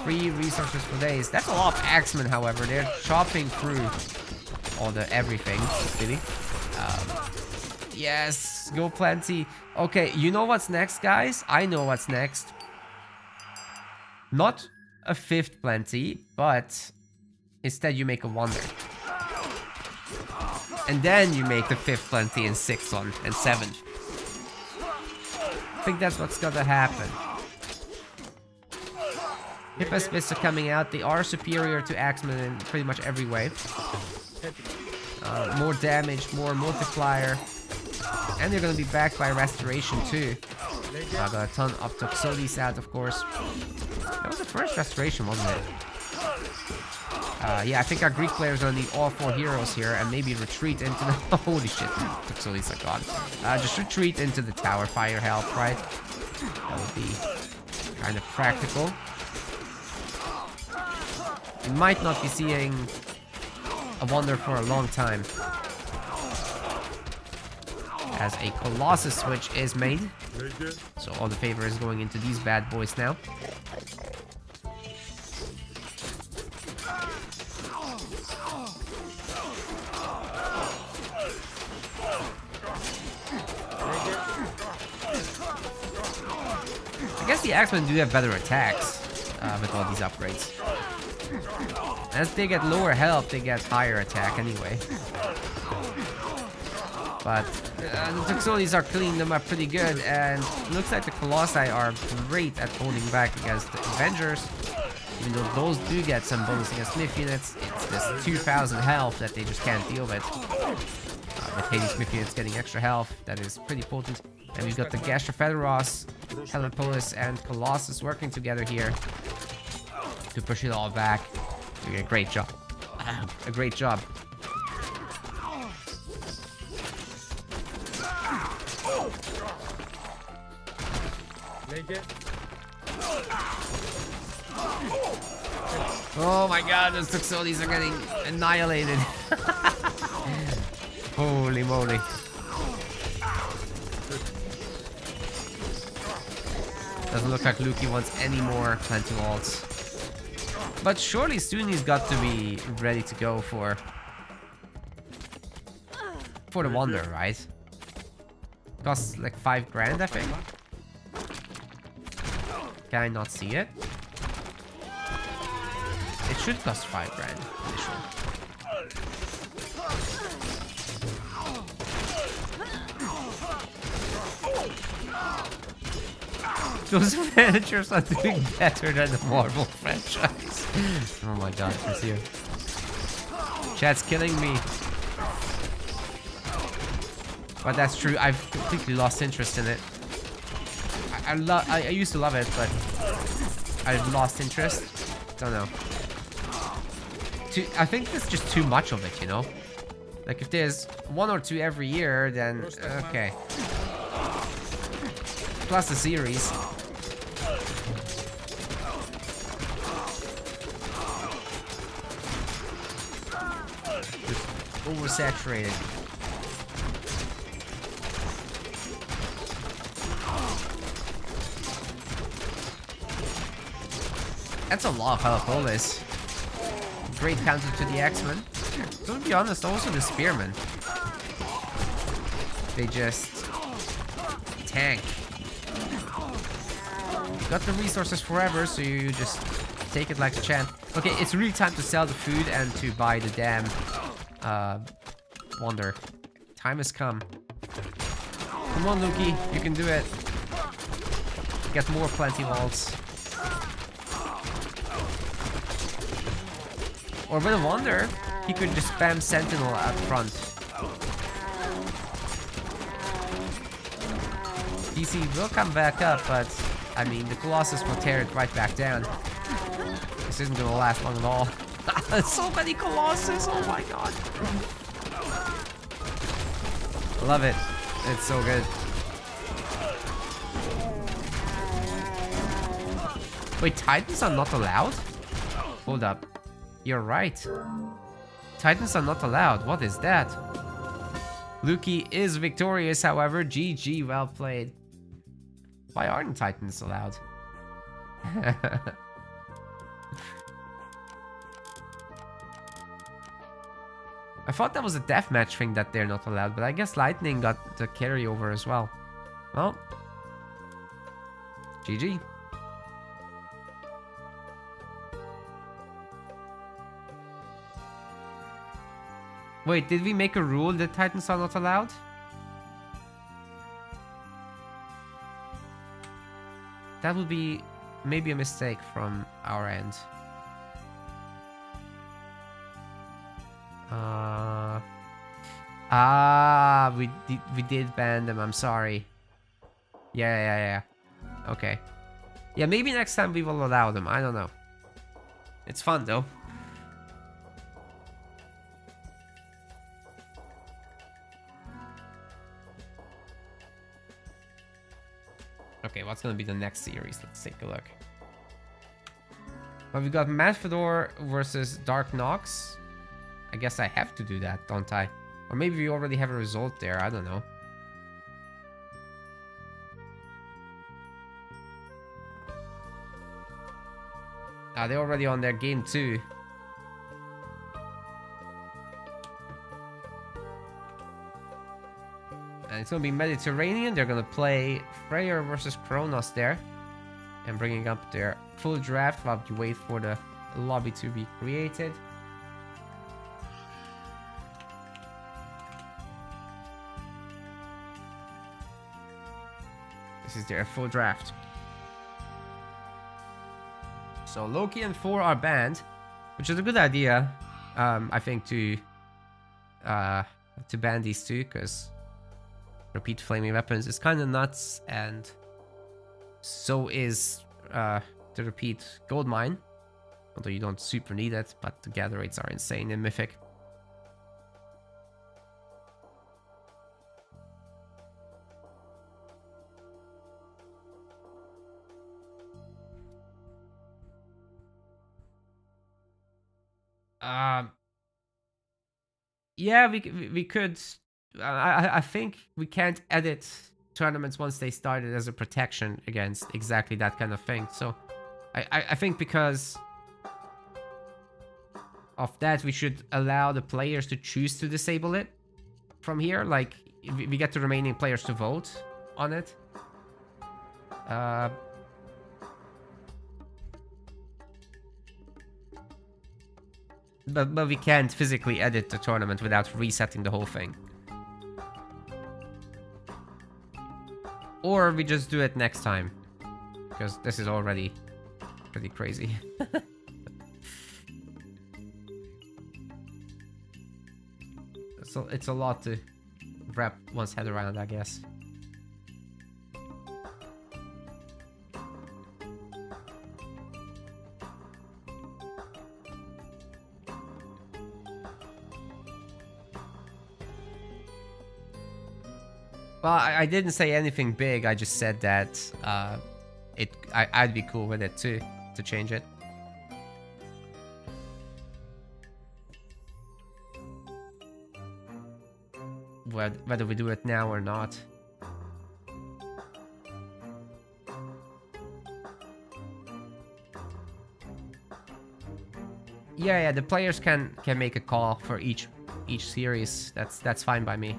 3 resources for days. That's a lot of Axemen, however. They're chopping through all the everything, really. Yes, go Plenty. Okay, you know what's next, guys? I know what's next. Not a 5th Plenty, but instead you make a Wonder. And then you make the 5th Plenty and 6th one and 7th. I think that's what's gonna happen. Hippospiths are coming out. They are superior to Axemen in pretty much every way. More damage, more multiplier. And they're gonna be backed by Restoration too. Got a ton of Toxotes out, of course. That was the first Restoration, wasn't it? Yeah, I think our Greek players are gonna need all 4 heroes here and maybe retreat into the... Holy shit, Toxotes are gone. Just retreat into the tower, fire help, right? That would be kind of practical. We might not be seeing a Wonder for a long time. As a Colossus switch is made. So all the favor is going into these bad boys now. I guess the Axemen do have better attacks with all these upgrades. As they get lower health, they get higher attack anyway. But the Toxotes are cleaning them up pretty good, and it looks like the Colossi are great at holding back against the Avengers. Even though those do get some bonus against Smith units, it's this 2000 health that they just can't deal with. With Hades Smith units getting extra health, that is pretty potent. And we've got the Gastrophederos, Helepolis, and Colossus working together here to push it all back. Doing a great job. A great job. Oh my god, those Tuxodis are getting annihilated. Holy moly. Doesn't look like Luki wants any more Plenty Waltz. But surely soon he's got to be ready to go for the Wonder, right? Costs like 5 grand, I think. Can I not see it? It should cost 5 grand. Those managers are doing better than the Marvel franchise. Oh my god, it's here. Chat's killing me. But that's true, I've completely lost interest in it. I used to love it, but I've lost interest. Don't know. I think there's just too much of it, you know? Like if there's 1 or 2 every year, then okay. Plus the series. Just oversaturated. That's a lot of Helepolis. Great counter to the X-Men. To be honest, also the Spearmen. They just tank. Got the resources forever, so you just take it like a champ. Okay, it's really time to sell the food and to buy the damn Wonder. Time has come. Come on, Luki, you can do it. Get more Plenty Waltz. Or with a Wonder, he could just spam Sentinel up front. DC will come back up, but I mean, the Colossus will tear it right back down. This isn't gonna last long at all. So many Colossus, oh my god. Love it. It's so good. Wait, Titans are not allowed? Hold up. You're right. Titans are not allowed. What is that? Luki is victorious, however. GG, well played. Why aren't Titans allowed? I thought that was a deathmatch thing that they're not allowed, but I guess Lightning got the carryover as well. Well, GG. Wait, did we make a rule that Titans are not allowed? That would be maybe a mistake from our end. We did ban them. I'm sorry. Yeah. Okay. Yeah, maybe next time we will allow them. I don't know. It's fun though. Okay, what's gonna be the next series? Let's take a look. Well, we've got Mad Fedor versus Dark Nox. I guess I have to do that, don't I? Or maybe we already have a result there, I don't know. Ah, they're already on their game 2. And it's gonna be Mediterranean. They're gonna play Freyr versus Kronos there. And bringing up their full draft while you wait for the lobby to be created. This is their full draft. So Loki and Thor are banned, which is a good idea, I think, to ban these two, because repeat flaming weapons is kind of nuts, and so is the repeat gold mine, although you don't super need it, but the gather rates are insane in Mythic. Yeah, we could. I think we can't edit tournaments once they started as a protection against exactly that kind of thing. So I think because of that, we should allow the players to choose to disable it from here. Like, we get the remaining players to vote on it. But we can't physically edit the tournament without resetting the whole thing. Or we just do it next time, because this is already pretty crazy. So it's a lot to wrap one's head around, I guess. Well, I didn't say anything big. I just said that I'd be cool with it too, to change it. Whether we do it now or not. Yeah, the players can make a call for each series. That's fine by me.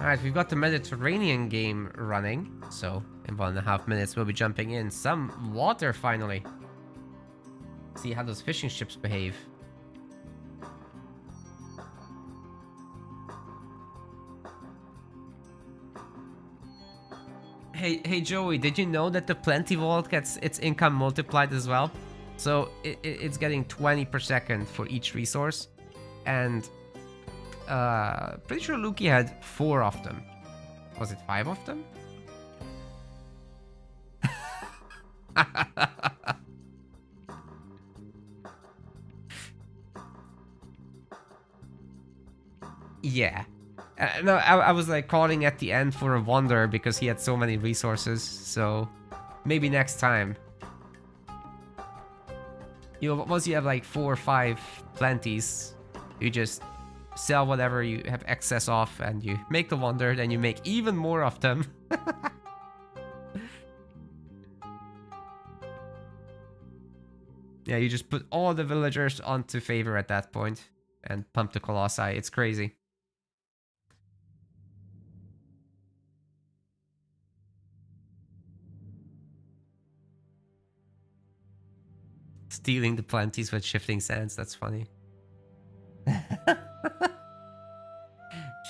Alright, we've got the Mediterranean game running, so in 1.5 minutes we'll be jumping in. Some water, finally. See how those fishing ships behave. Hey Joey, did you know that the Plenty Vault gets its income multiplied as well? So it's getting 20 per second for each resource, and pretty sure Luki had 4 of them. Was it 5 of them? Yeah. No, I was like calling at the end for a wonder because he had so many resources. So maybe next time. You know, once you have like 4 or 5 plenties, you just sell whatever you have excess of and you make the wonder, then you make even more of them. Yeah, you just put all the villagers onto favor at that point and pump the colossi. It's crazy. Stealing the plenties with shifting sands, that's funny.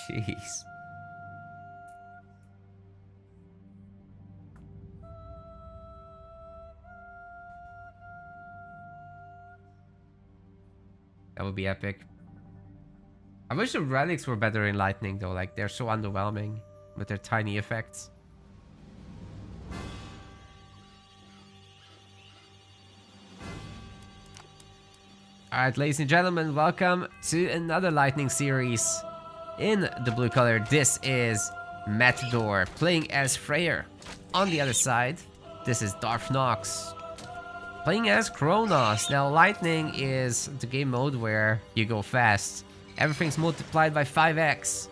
Jeez. That would be epic. I wish the relics were better in lightning though, like they're so underwhelming with their tiny effects. Alright, ladies and gentlemen, welcome to another lightning series. In the blue color, this is Matador playing as Freyr. On the other side, this is Darth Nox playing as Kronos. Now, lightning is the game mode where you go fast. Everything's multiplied by 5x.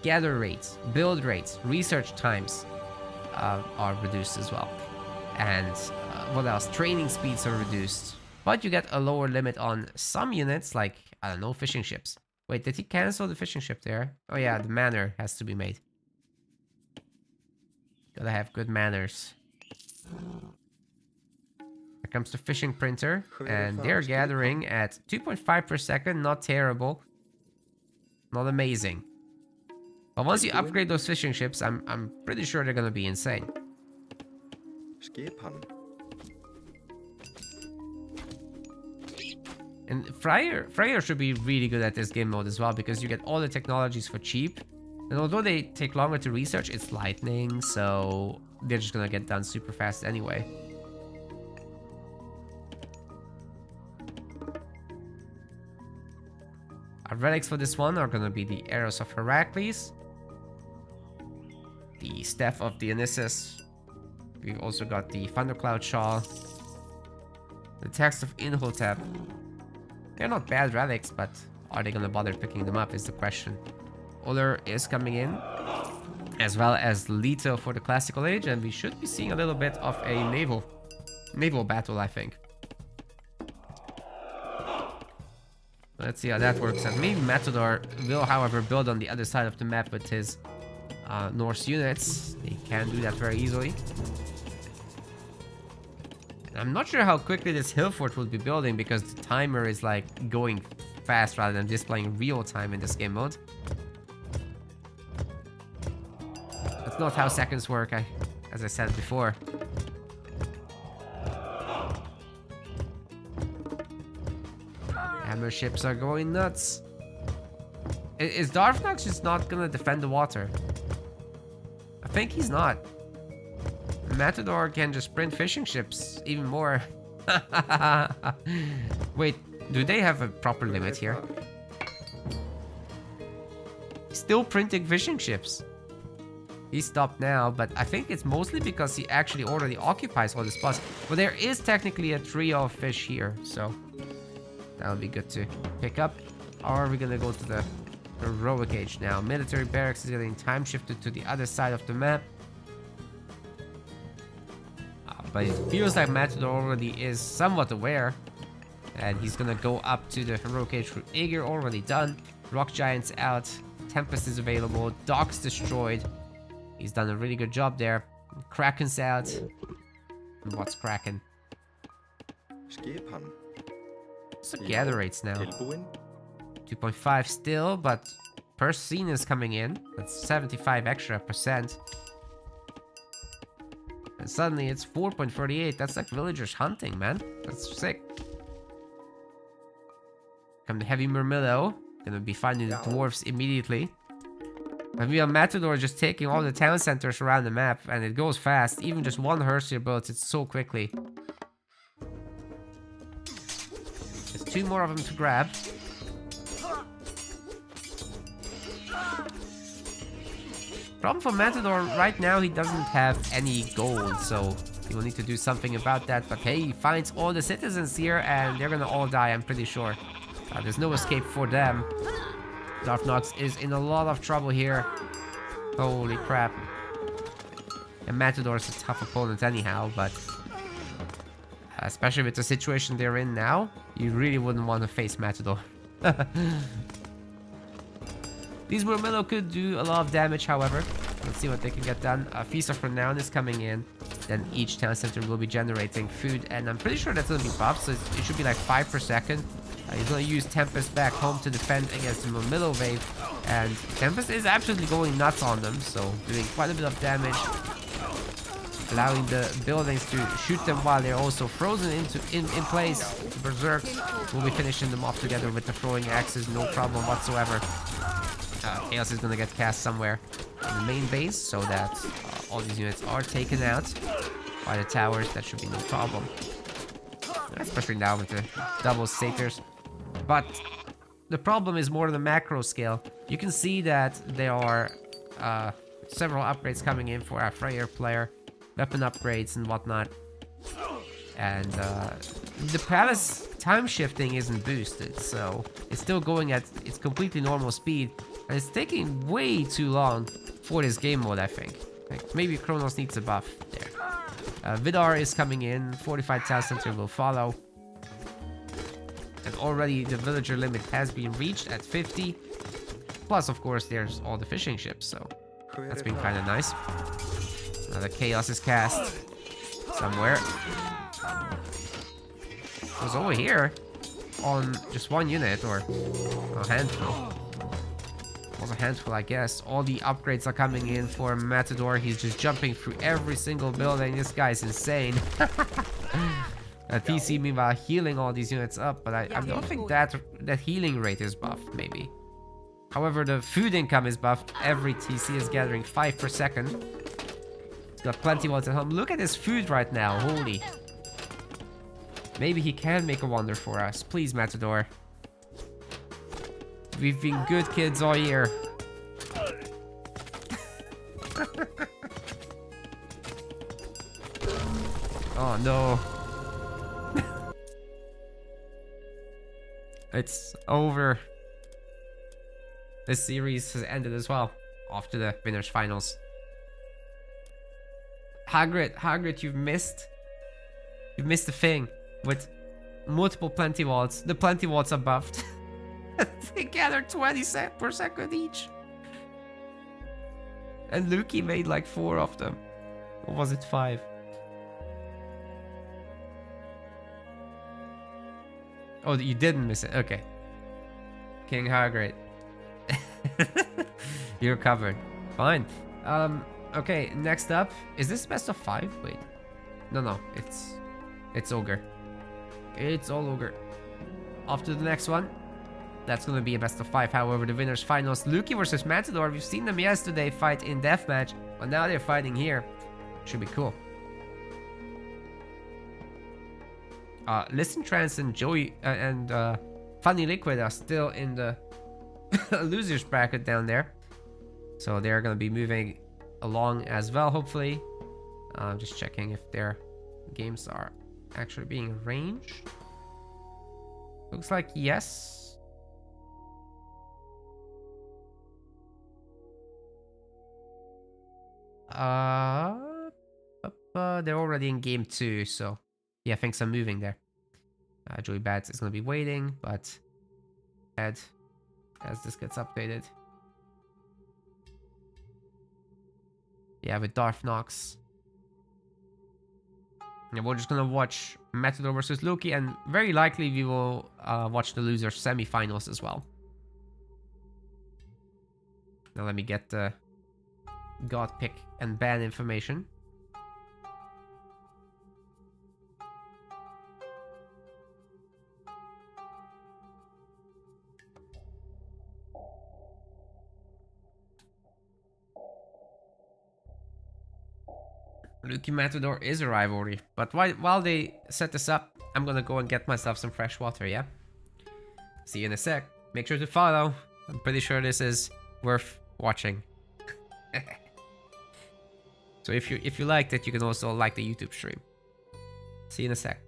Gather rates, build rates, research times are reduced as well. And what else? Training speeds are reduced. But you get a lower limit on some units, like, I don't know, fishing ships. Wait, did he cancel the fishing ship there? Oh yeah, the manor has to be made. Gotta have good manners. Here comes the fishing printer, and they're gathering at 2.5 per second. Not terrible. Not amazing. But once you upgrade those fishing ships, I'm pretty sure they're gonna be insane. And Freyr should be really good at this game mode as well, because you get all the technologies for cheap. And although they take longer to research, it's lightning, so they're just gonna get done super fast anyway. Our relics for this one are gonna be the arrows of Heracles, the staff of Dionysus. We've also got the thundercloud shawl, the text of Inhotep. They're not bad relics, but are they gonna bother picking them up is the question. Uller is coming in, as well as Leto for the classical age, and we should be seeing a little bit of a naval battle, I think. Let's see how that works out. Maybe Matador will, however, build on the other side of the map with his Norse units. They can do that very easily. I'm not sure how quickly this hill fort will be building, because the timer is like going fast rather than displaying real time in this game mode. That's not how seconds work, as I said before. Hammer ships are going nuts. Is Darfnox just not gonna defend the water? I think he's not. Matador can just sprint fishing ships even more. Wait, do they have a proper limit here? Still printing fishing ships. He stopped now, but I think it's mostly because he actually already occupies all the spots. But there is technically a trio of fish here, so that would be good to pick up. Or are we gonna go to the heroic age now? Military barracks is getting time shifted to the other side of the map. But it feels like Matador already is somewhat aware. And he's gonna go up to the heroic age for Aegir, already done. Rock Giant's out. Tempest is available. Docks destroyed. He's done a really good job there. Kraken's out. And what's Kraken? So gather rates now. 2.5 still, but per scene is coming in. That's 75 extra %. And suddenly it's 4.38. That's like villagers hunting, man. That's sick. Come the heavy Murmillo. Gonna be finding the dwarves immediately. And we have Matador just taking all the town centers around the map, and it goes fast. Even just one Hersier builds it so quickly. There's 2 more of them to grab. Problem for Matador right now, he doesn't have any gold, so he will need to do something about that. But hey, he finds all the citizens here, and they're gonna all die, I'm pretty sure. There's no escape for them. Darfnox is in a lot of trouble here. Holy crap. And Matador is a tough opponent anyhow, but especially with the situation they're in now, you really wouldn't want to face Matador. These Murmillo could do a lot of damage, however. Let's see what they can get done. A Feast of Renown is coming in. Then each town center will be generating food, and I'm pretty sure that's going to be buffed, so it should be like 5 per second. He's going to use Tempest back home to defend against the Murmillo wave, and Tempest is absolutely going nuts on them, so doing quite a bit of damage, allowing the buildings to shoot them while they're also frozen in place. The Berserks will be finishing them off together with the throwing axes, no problem whatsoever. Chaos is going to get cast somewhere in the main base, so that all these units are taken out by the towers. That should be no problem, especially now with the double satyrs. But the problem is more on the macro scale. You can see that there are several upgrades coming in for our Freyr player, weapon upgrades and whatnot. And the palace time shifting isn't boosted, so it's still going at its completely normal speed, and it's taking way too long for this game mode, I think. Like, maybe Kronos needs a buff there. Vidar is coming in, 45 town center will follow. And already the villager limit has been reached at 50. Plus, of course, there's all the fishing ships, so that's been kind of nice. Now the chaos is cast somewhere. was over here on just one unit or a handful. It was a handful, I guess. All the upgrades are coming in for Matador. He's just jumping through every single building. This guy's insane. TC meanwhile healing all these units up, but I don't think that healing rate is buffed, maybe. However, the food income is buffed. Every TC is gathering 5 per second. He's got plenty of at home. Look at his food right now. Holy. Maybe he can make a wonder for us. Please, Matador. We've been good kids all year. Oh no. It's over. This series has ended as well. Off to the winners finals. Hagrid, you've missed the thing with multiple plenty vaults. The plenty vaults are buffed. They gather 20 per second each. And Lukey made like 4 of them. Or was it 5? Oh, you didn't miss it. Okay. King Hagrid. You're covered. Fine. Okay, next up. Is this best of 5? Wait. No. It's Ogre. It's all Ogre. Off to the next one. That's gonna be a best of 5. However, the winners finals, Lukey versus Matador. We've seen them yesterday fight in deathmatch, but now they're fighting here. Should be cool. Listen Trance and Joey and Funny Liquid are still in the losers bracket down there, so they're gonna be moving along as well. Hopefully, just checking if their games are actually being arranged. Looks like yes. They're already in game 2, so yeah, things are moving there. Joey Bats is gonna be waiting, but as this gets updated. Yeah, with Darth Nox. Yeah, we're just gonna watch Matador versus Loki, and very likely we will watch the losers semi-finals as well. Now let me get the God pick and ban information. Lucky Matador is a rivalry, but while they set this up, I'm gonna go and get myself some fresh water, yeah? See you in a sec. Make sure to follow. I'm pretty sure this is worth watching. So if you liked it, you can also like the YouTube stream. See you in a sec.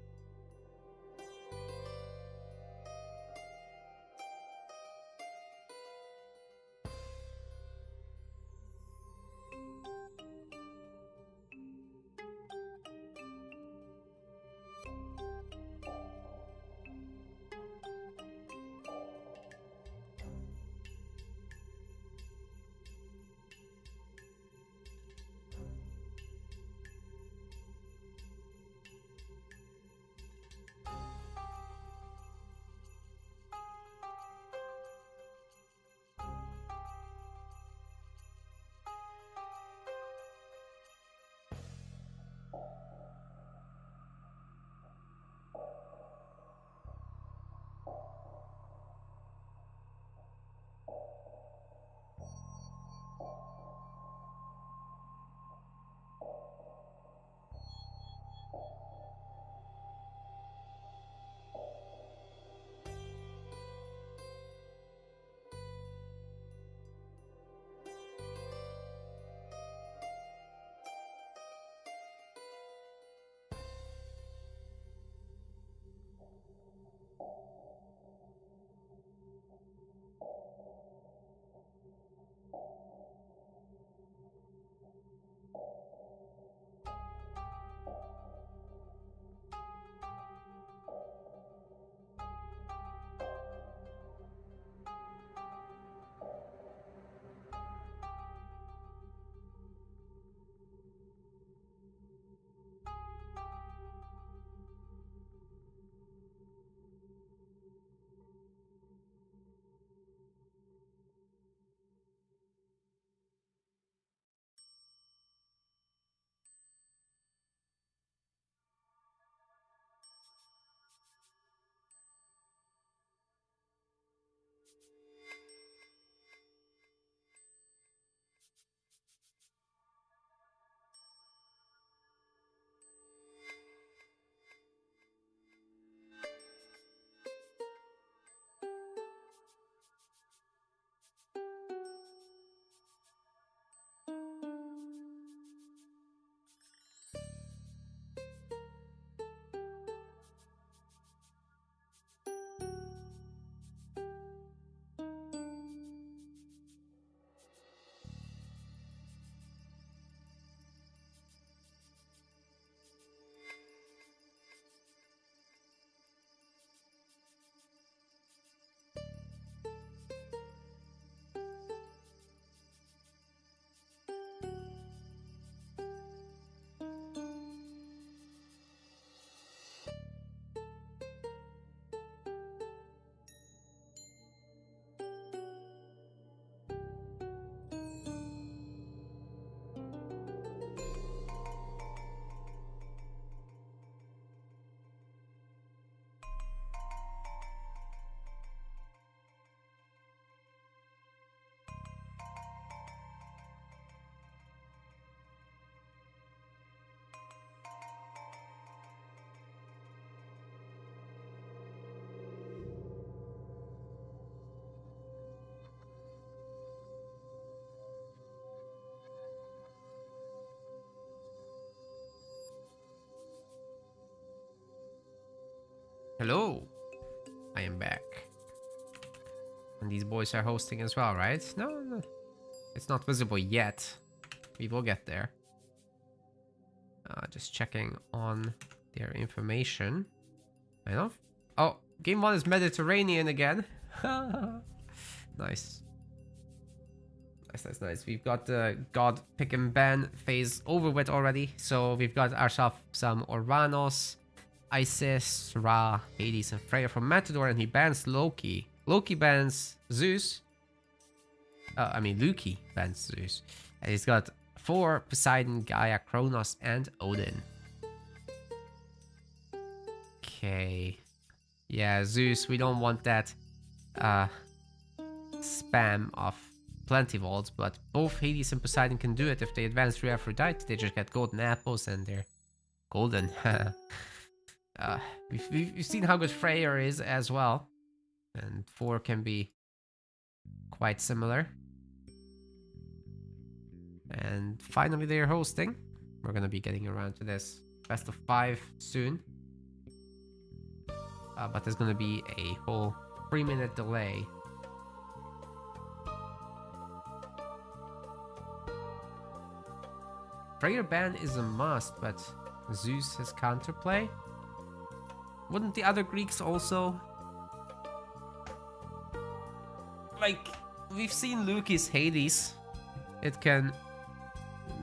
Hello, I am back. And these boys are hosting as well, right? No, it's not visible yet. We will get there. Just checking on their information. I know. Oh, game 1 is Mediterranean again. Nice. Nice. We've got the God pick and ban phase over with already. So we've got ourselves some Oranos, Isis, Ra, Hades, and Freya from Matador, and he bans Loki. Loki bans Zeus. Loki bans Zeus. And he's got 4 Poseidon, Gaia, Kronos, and Odin. Okay. Yeah, Zeus, we don't want that spam of plenty vaults, but both Hades and Poseidon can do it if they advance through Aphrodite. They just get golden apples and they're golden. We've seen how good Freyr is as well, and 4 can be quite similar. And finally they're hosting. We're gonna be getting around to this best of 5 soon, but there's gonna be a whole 3-minute delay. Freyr ban is a must, but Zeus has counterplay. Wouldn't the other Greeks also? Like, we've seen Loki's Hades. It can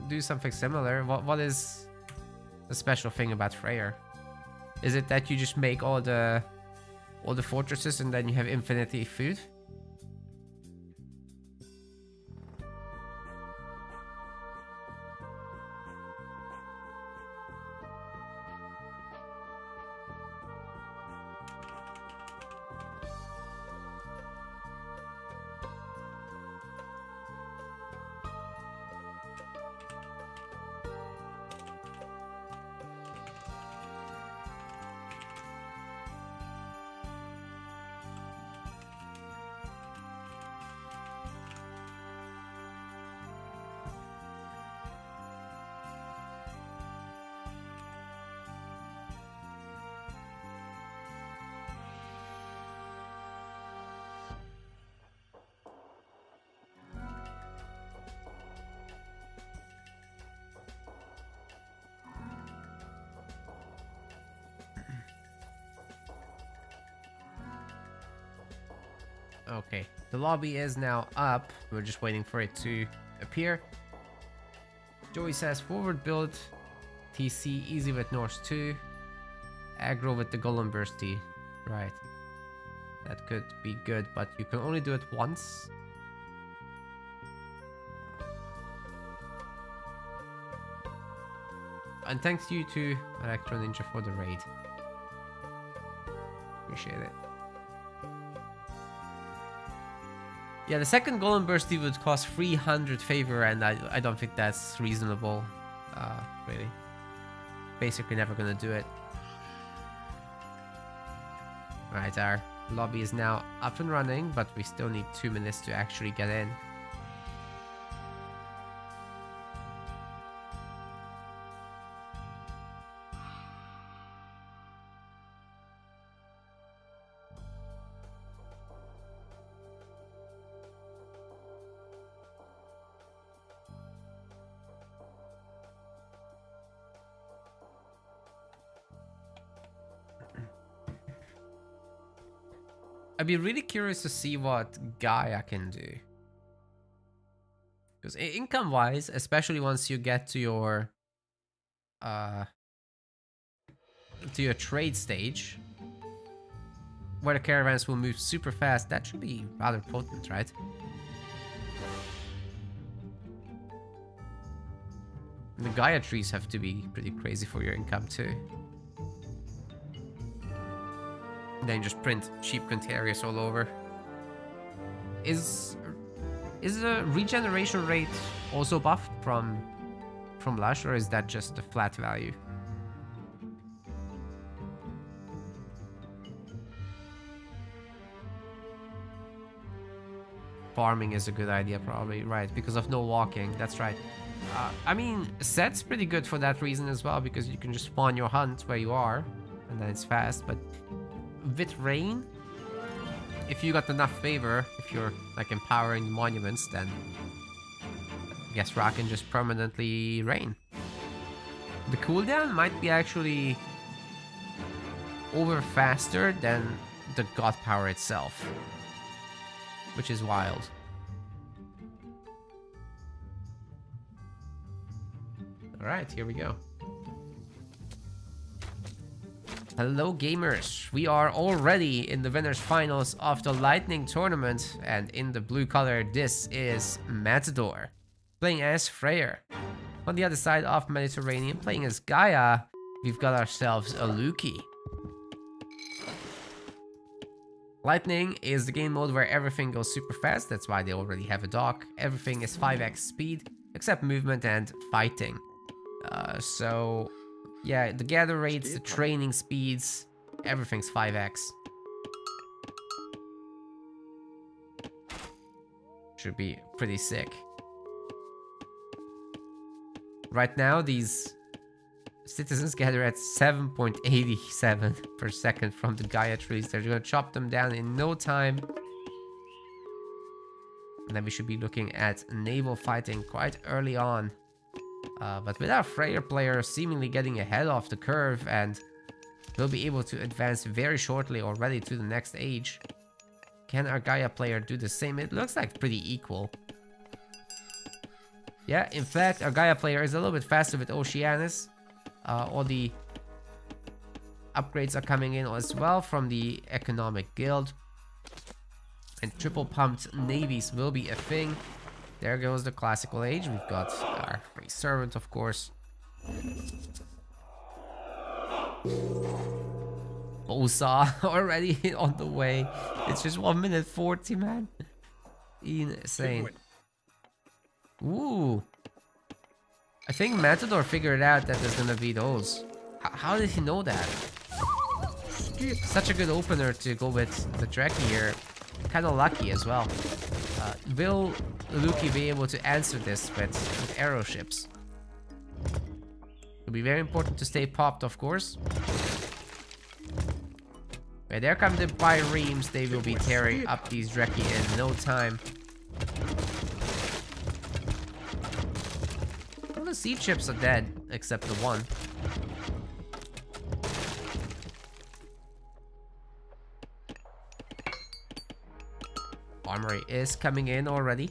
do something similar. What is the special thing about Freyr? Is it that you just make all the fortresses and then you have infinity food? Okay, the lobby is now up. We're just waiting for it to appear. Joey says forward build, TC easy with Norse 2, aggro with the Golem Bursty. Right, that could be good, but you can only do it once. And thanks you to Electro Ninja for the raid. Appreciate it. Yeah, the second Golden Burst would cost 300 favor, and I don't think that's reasonable, really. Basically never gonna do it. Alright, our lobby is now up and running, but we still need 2 minutes to actually get in. I'd be really curious to see what Gaia can do. Because income-wise, especially once you get to your trade stage, where the caravans will move super fast, that should be rather potent, right? And the Gaia trees have to be pretty crazy for your income too. Then just print cheap Quintarius all over. Is the regeneration rate also buffed from Lush, or is that just a flat value? Farming is a good idea, probably, right? Because of no walking, that's right. I mean, set's pretty good for that reason as well, because you can just spawn your hunt where you are, and then it's fast, but with rain, if you got enough favor, if you're like empowering the monuments, then I guess Ra can just permanently rain. The cooldown might be actually over faster than the god power itself, which is wild. Alright, here we go. Hello gamers, we are already in the winners finals of the Lightning tournament, and in the blue color this is Matador, playing as Freyr. On the other side of Mediterranean, playing as Gaia, we've got ourselves a Luki. Lightning is the game mode where everything goes super fast, that's why they already have a dock. Everything is 5x speed, except movement and fighting. So yeah, the gather rates, the training speeds, everything's 5x. Should be pretty sick. Right now, these citizens gather at 7.87 per second from the Gaia trees. They're gonna chop them down in no time. And then we should be looking at naval fighting quite early on. But with our Freyr player seemingly getting ahead of the curve, and we'll be able to advance very shortly already to the next age. Can our Gaia player do the same? It looks like pretty equal. Yeah, in fact, our Gaia player is a little bit faster with Oceanus. All the upgrades are coming in as well from the Economic Guild. And triple pumped navies will be a thing. There goes the classical age. We've got our free servant, of course. Bosa already on the way. It's just 1 minute 40, man. Insane. Ooh. I think Matador figured out that there's gonna be those. How did he know that? Such a good opener to go with the Dreki here. Kind of lucky as well. Will Luki be able to answer this with arrow ships? It'll be very important to stay popped, of course. Okay, there come the Biremes. They will be tearing up these Dreki in no time. All the siege ships are dead, except the one. Armory is coming in already.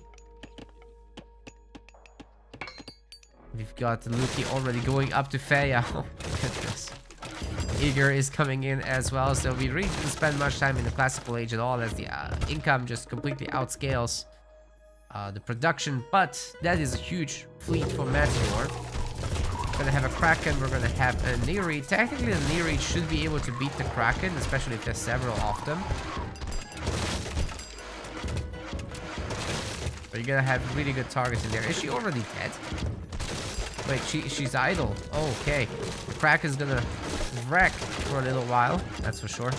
We've got Luki already going up to Feya. Oh my goodness. Eager is coming in as well, so we really didn't spend much time in the classical age at all, as the income just completely outscales the production, but that is a huge fleet for Matador. We're gonna have a Kraken, we're gonna have a Neri. Technically the Neri should be able to beat the Kraken, especially if there's several of them. you're gonna have really good targets in there. Is she already dead? Wait, she's idle. Oh, okay. The Crack is gonna wreck for a little while, that's for sure.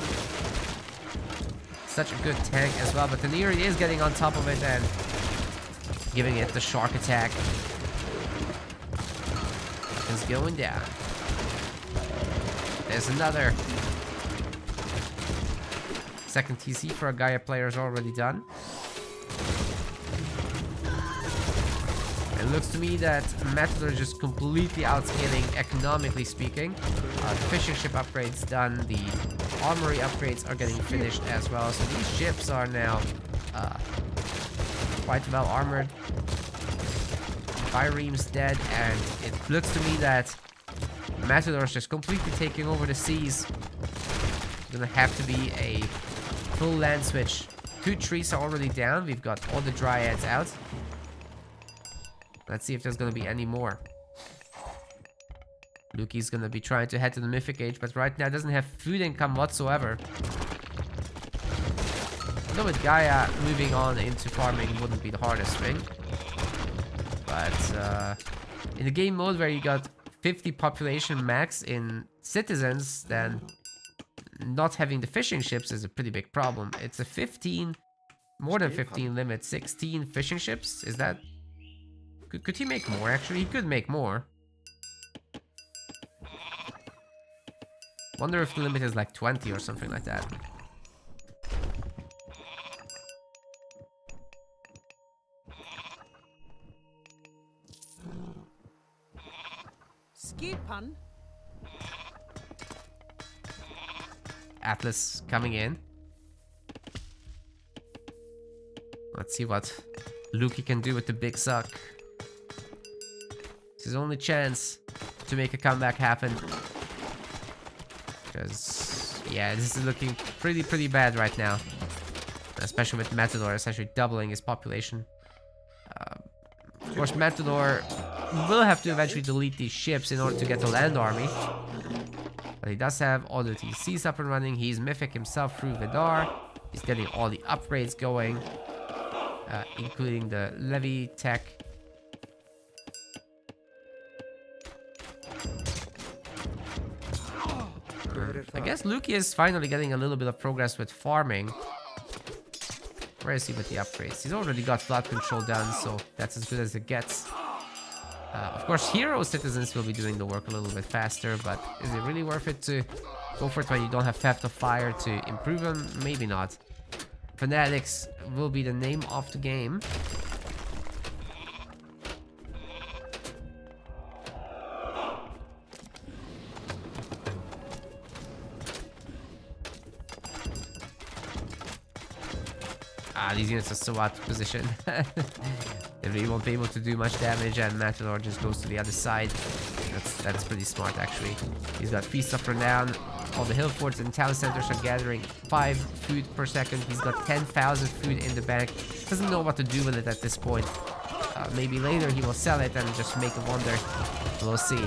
Such a good tank as well, but the Neri is getting on top of it and giving it the shark attack. It's going down. There's another. Second TC for a Gaia player is already done. It looks to me that Matador is just completely outscaling economically speaking. The fishing ship upgrades done, the armory upgrades are getting finished as well. So these ships are now quite well armored. Fireem's dead, and it looks to me that Matador is just completely taking over the seas. It's gonna have to be a full land switch. 2 trees are already down. We've got all the dryads out. Let's see if there's gonna be any more. Luki's gonna be trying to head to the Mythic Age, but right now doesn't have food income whatsoever. Although with Gaia moving on into farming wouldn't be the hardest thing. But in the game mode where you got 50 population max in citizens, then not having the fishing ships is a pretty big problem. It's a 15, more than 15 limit, 16 fishing ships. Is that... Could he make more, actually? He could make more. Wonder if the limit is like 20 or something like that. Skipan. Atlas coming in. Let's see what Luki can do with the big suck. It's his only chance to make a comeback happen. Because, yeah, this is looking pretty bad right now. Especially with Matador essentially doubling his population. Of course, Matador will have to eventually delete these ships in order to get the land army. But he does have all the TCs up and running. He's Mythic himself through Vidar. He's getting all the upgrades going. Including the levy tech. I guess Luki is finally getting a little bit of progress with farming. Where is he with the upgrades? He's already got flood control done, so that's as good as it gets. Of course, hero citizens will be doing the work a little bit faster, but is it really worth it to go for it when you don't have theft of fire to improve them? Maybe not. Fanatics will be the name of the game. These units are so out of position. They really won't be able to do much damage, and Matador just goes to the other side. That's pretty smart, actually. He's got Feast of Renown. All the hill forts and town centers are gathering 5 food per second. He's got 10,000 food in the bank. Doesn't know what to do with it at this point. Maybe later he will sell it and just make a wonder. We'll see.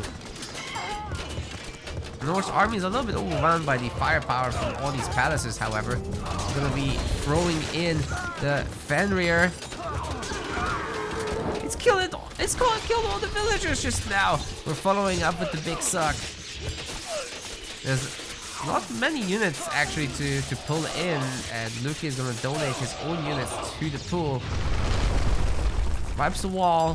The Norse army is a little bit overwhelmed by the firepower from all these palaces, however. He's gonna be throwing in the Fenrir. It's killed all the villagers just now. We're following up with the big suck. There's not many units actually to pull in, and Luki is gonna donate his own units to the pool. Wipes the wall,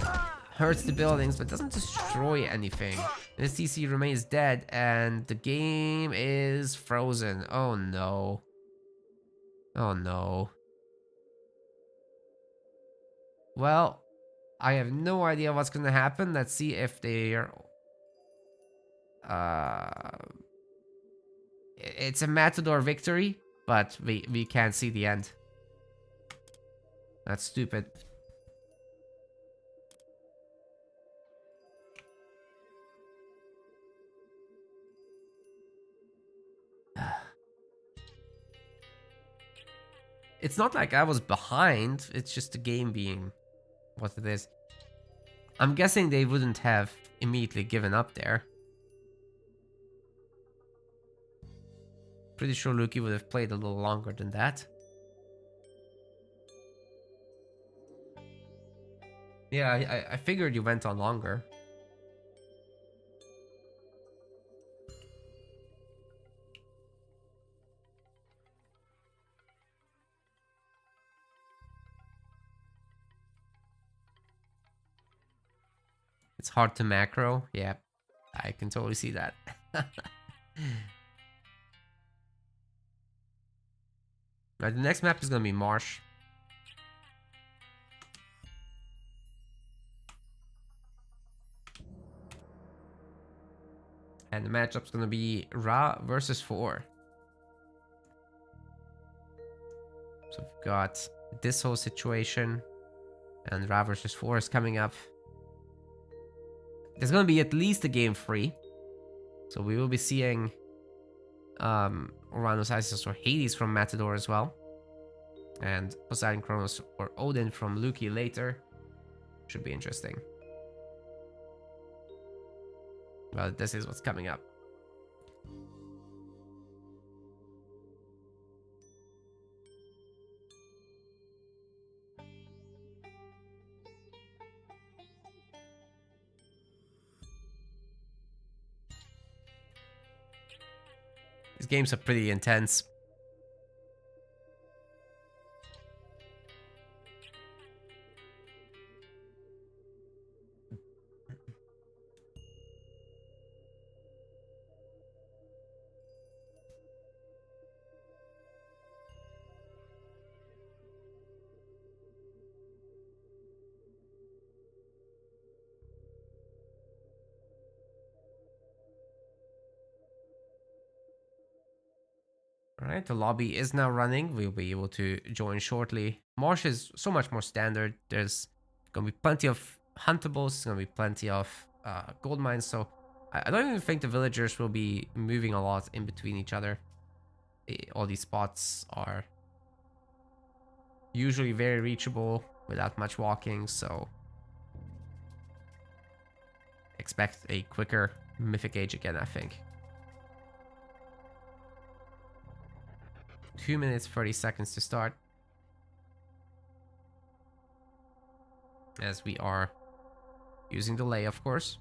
hurts the buildings, but doesn't destroy anything. This TC remains dead, and the game is frozen. Oh no. Oh no. Well, I have no idea what's gonna happen. Let's see if they're... It's a Matador victory, but we can't see the end. That's stupid. It's not like I was behind, it's just the game being what it is. I'm guessing they wouldn't have immediately given up there. Pretty sure Luki would have played a little longer than that. Yeah, I figured you went on longer. It's hard to macro. Yeah, I can totally see that. Right, the next map is gonna be Marsh. And the matchup's gonna be Ra versus 4. So we've got this whole situation, and Ra versus 4 is coming up. There's gonna be at least a game 3. So we will be seeing Uranus, Isis, or Hades from Matador as well. And Poseidon, Kronos, or Odin from Luki later. Should be interesting. Well, this is what's coming up. These games are pretty intense. All right, the lobby is now running. We'll be able to join shortly. Marsh is so much more standard. There's gonna be plenty of huntables. There's gonna be plenty of gold mines. So I don't even think the villagers will be moving a lot in between each other. All these spots are usually very reachable without much walking. So expect a quicker Mythic Age again, I think. 2 minutes, 30 seconds to start. As we are using delay, of course.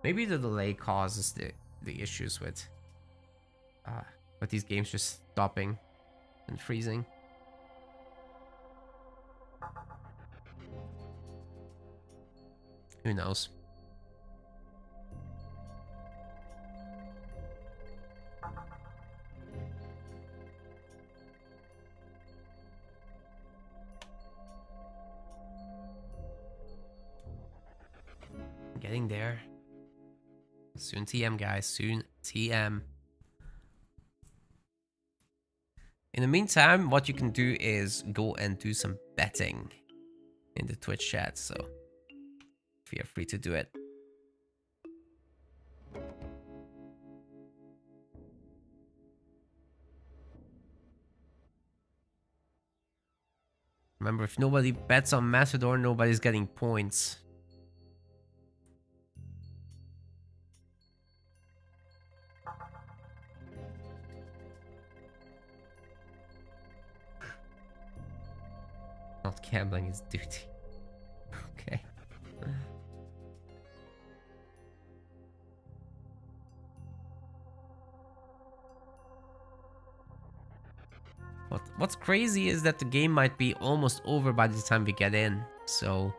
Maybe the delay causes the issues with these games just stopping and freezing. Who knows? Getting there. Soon TM, guys. Soon TM. In the meantime, what you can do is go and do some betting in the Twitch chat, so feel free to do it. Remember, if nobody bets on Macedon, nobody's getting points. Not gambling is duty. Okay. What's crazy is that the game might be almost over by the time we get in. So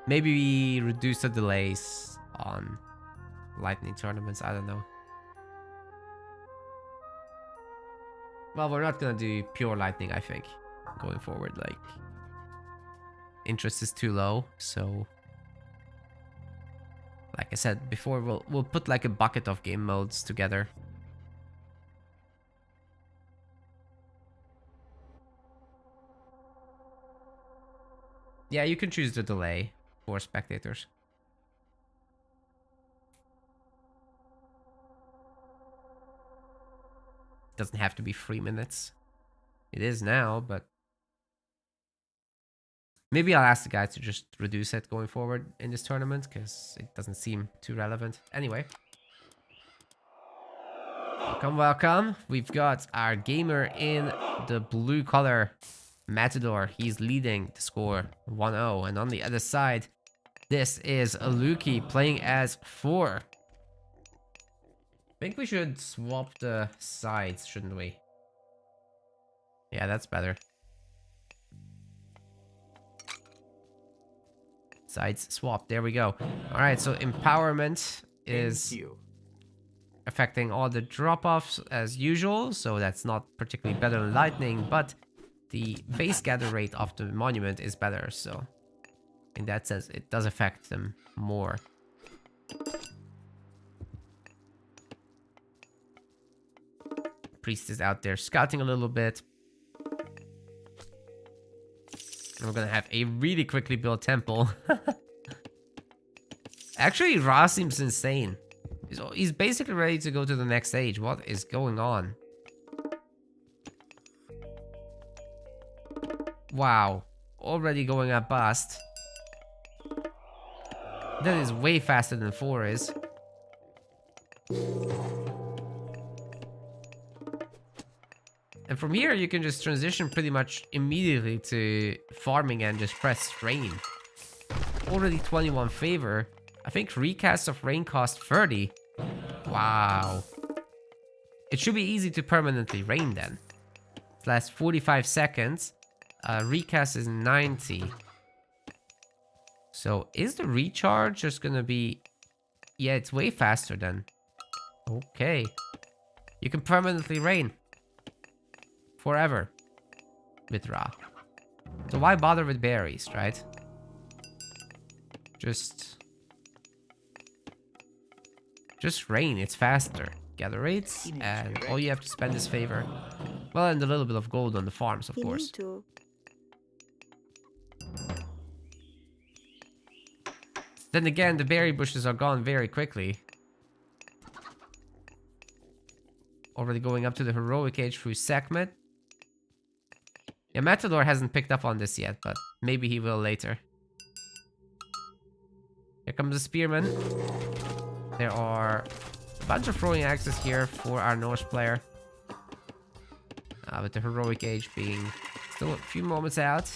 maybe we reduce the delays on lightning tournaments. I don't know. Well, we're not gonna do pure lightning, I think, going forward. Like, interest is too low, so like I said before, we'll put like a bucket of game modes together. Yeah, you can choose the delay for spectators. Doesn't have to be 3 minutes. It is now, but Maybe I'll ask the guys to just reduce it going forward in this tournament, because it doesn't seem too relevant. Anyway. Welcome, welcome. We've got our gamer in the blue color, Matador. He's leading the score 1-0. And on the other side, this is Aluki playing as 4. I think we should swap the sides, shouldn't we? Yeah, that's better. Sides swap. There we go. All right, so empowerment is affecting all the drop-offs as usual, so that's not particularly better than lightning, but the base gather rate of the monument is better, so in that sense it does affect them more. Priest is out there scouting a little bit. We're gonna have a really quickly built temple. Actually, Ra seems insane. He's basically ready to go to the next stage. What is going on? Wow. Already going up bust. That is way faster than 4 is. And from here, you can just transition pretty much immediately to farming and just press rain. Already 21 favor. I think recasts of rain cost 30. Wow. It should be easy to permanently rain then. It lasts 45 seconds. Recast is 90. So is the recharge just gonna be... Yeah, it's way faster then. Okay. You can permanently rain. Forever. With Ra. So why bother with berries, right? Just rain, it's faster. Gather rates, and all you have to spend is favor. Well, and a little bit of gold on the farms, of course. Then again, the berry bushes are gone very quickly. Already going up to the heroic age through Sekhmet. Yeah, Matador hasn't picked up on this yet, but maybe he will later. Here comes the spearman. There are a bunch of throwing axes here for our Norse player. With the heroic age being still a few moments out.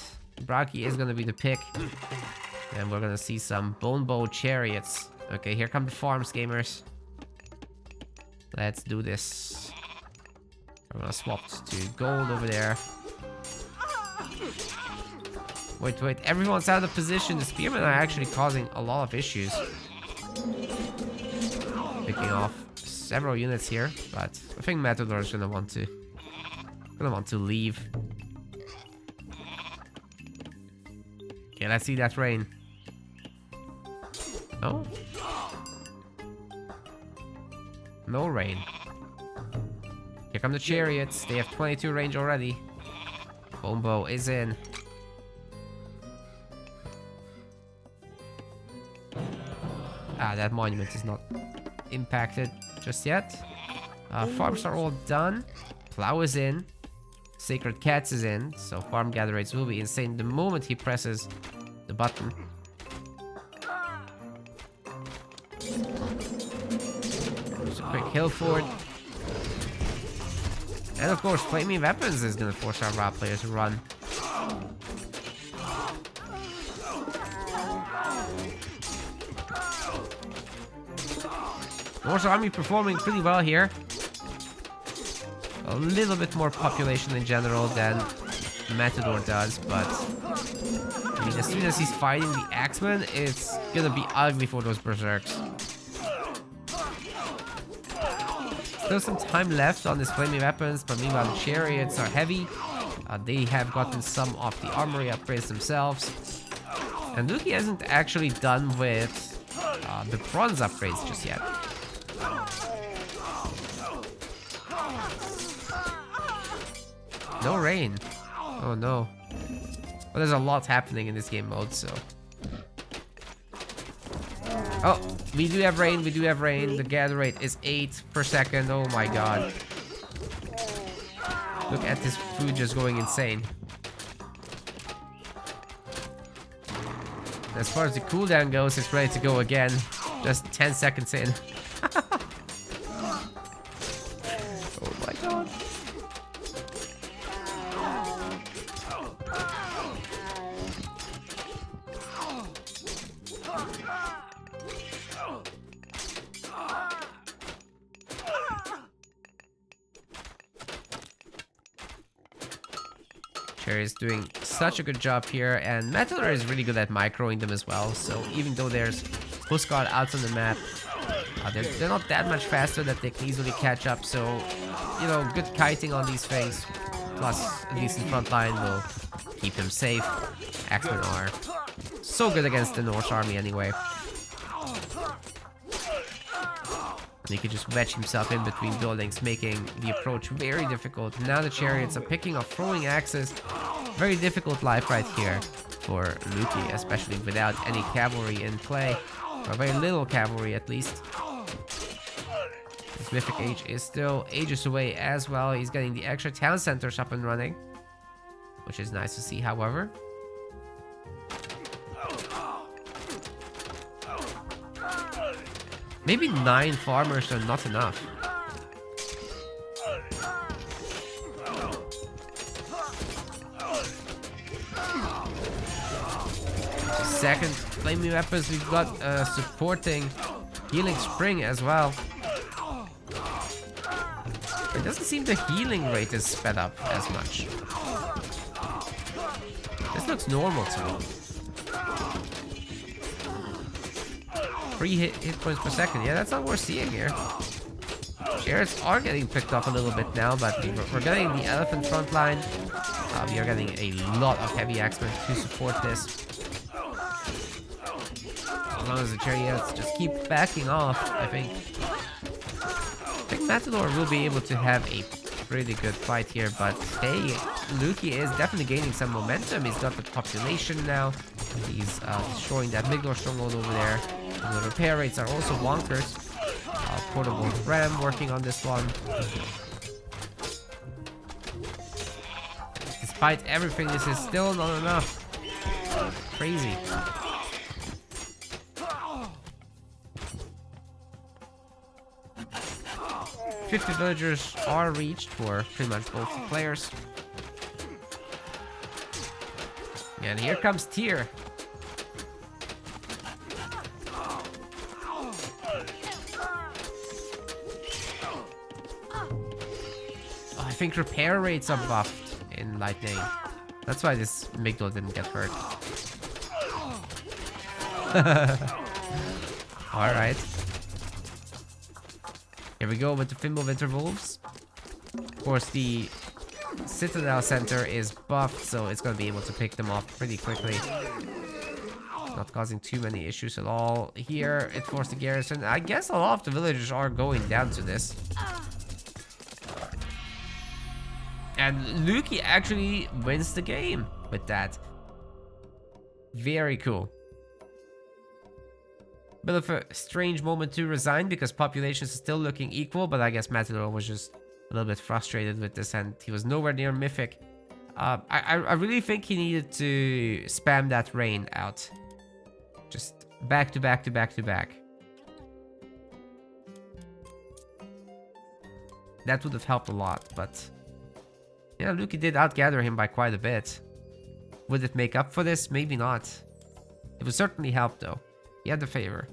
Bragi is going to be the pick. And we're going to see some bone bow chariots. Okay, here come the farms, gamers. Let's do this. We're going to swap to gold over there. Wait, everyone's out of position. The spearmen are actually causing a lot of issues. Picking off several units here, but I think Matador is gonna want to leave. Okay, let's see that rain. No? No rain. Here come the chariots. They have 22 range already. Bombo is in. That monument is not impacted just yet. Farms are all done. Plow is in. Sacred Cats is in. So farm gather rates will be insane the moment he presses the button. There's a quick hill fort. And of course, Flaming Weapons is going to force our Ra players to run. Norse army performing pretty well here. A little bit more population in general than Matador does, but I mean, as soon as he's fighting the Axemen, it's gonna be ugly for those berserks. Still some time left on his flaming weapons, but meanwhile the chariots are heavy. They have gotten some of the armory upgrades themselves. And Luki hasn't actually done with the bronze upgrades just yet. No rain. Oh no. Well, there's a lot happening in this game mode, so... Oh, we do have rain, The gather rate is 8 per second. Oh my god. Look at this food just going insane. As far as the cooldown goes, it's ready to go again. Just 10 seconds in. Oh my god. Cherry is doing such a good job here, and Metalor is really good at microing them as well. So even though there's Puskar out on the map, they're not that much faster that they can easily catch up. So, you know, good kiting on these things, plus a decent front line will keep them safe. Axemen are so good against the Norse army anyway. He could just wedge himself in between buildings, making the approach very difficult. Now the chariots are picking up throwing axes. Very difficult life right here for Luki, especially without any cavalry in play. Or very little cavalry at least. His Mythic Age is still ages away as well. He's getting the extra town centers up and running, which is nice to see, however. Maybe 9 farmers are not enough. Second flaming weapons, we've got supporting healing spring as well. It doesn't seem the healing rate is sped up as much. This looks normal to me. 3 hit points per second. Yeah, that's not what we're seeing here. Chariots are getting picked up a little bit now, but we're getting the elephant front line. We are getting a lot of heavy axemen to support this. As long as the chariots just keep backing off, I think Matador will be able to have a pretty good fight here. But hey, Luki is definitely gaining some momentum. He's got the population now. He's destroying that Migdor stronghold over there. And the repair rates are also bonkers. Portable Ram working on this one. Despite everything, this is still not enough. Crazy. $50 villagers are reached for pretty much both players. And here comes Tyr. I think repair rates are buffed in Lightning. That's why this Migdol didn't get hurt. Alright. Here we go with the Fimbulwinter Wolves. Of course, the Citadel Center is buffed, so it's going to be able to pick them off pretty quickly. Not causing too many issues at all. Here, it forced the garrison. I guess a lot of the villagers are going down to this. And Luki actually wins the game with that. Very cool. Bit of a strange moment to resign because populations are still looking equal, but I guess Matador was just a little bit frustrated with this and he was nowhere near Mythic. I really think he needed to spam that rain out. Just back to back to back to back. That would have helped a lot, but yeah, Luki did outgather him by quite a bit. Would it make up for this? Maybe not. It would certainly help though. He had the favor.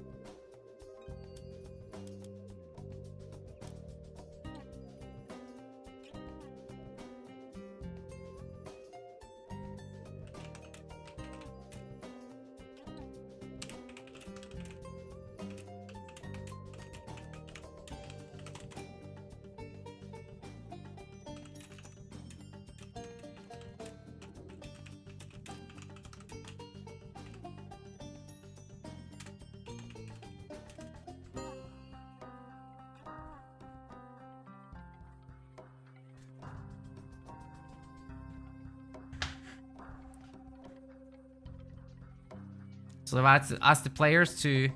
So I've asked the players to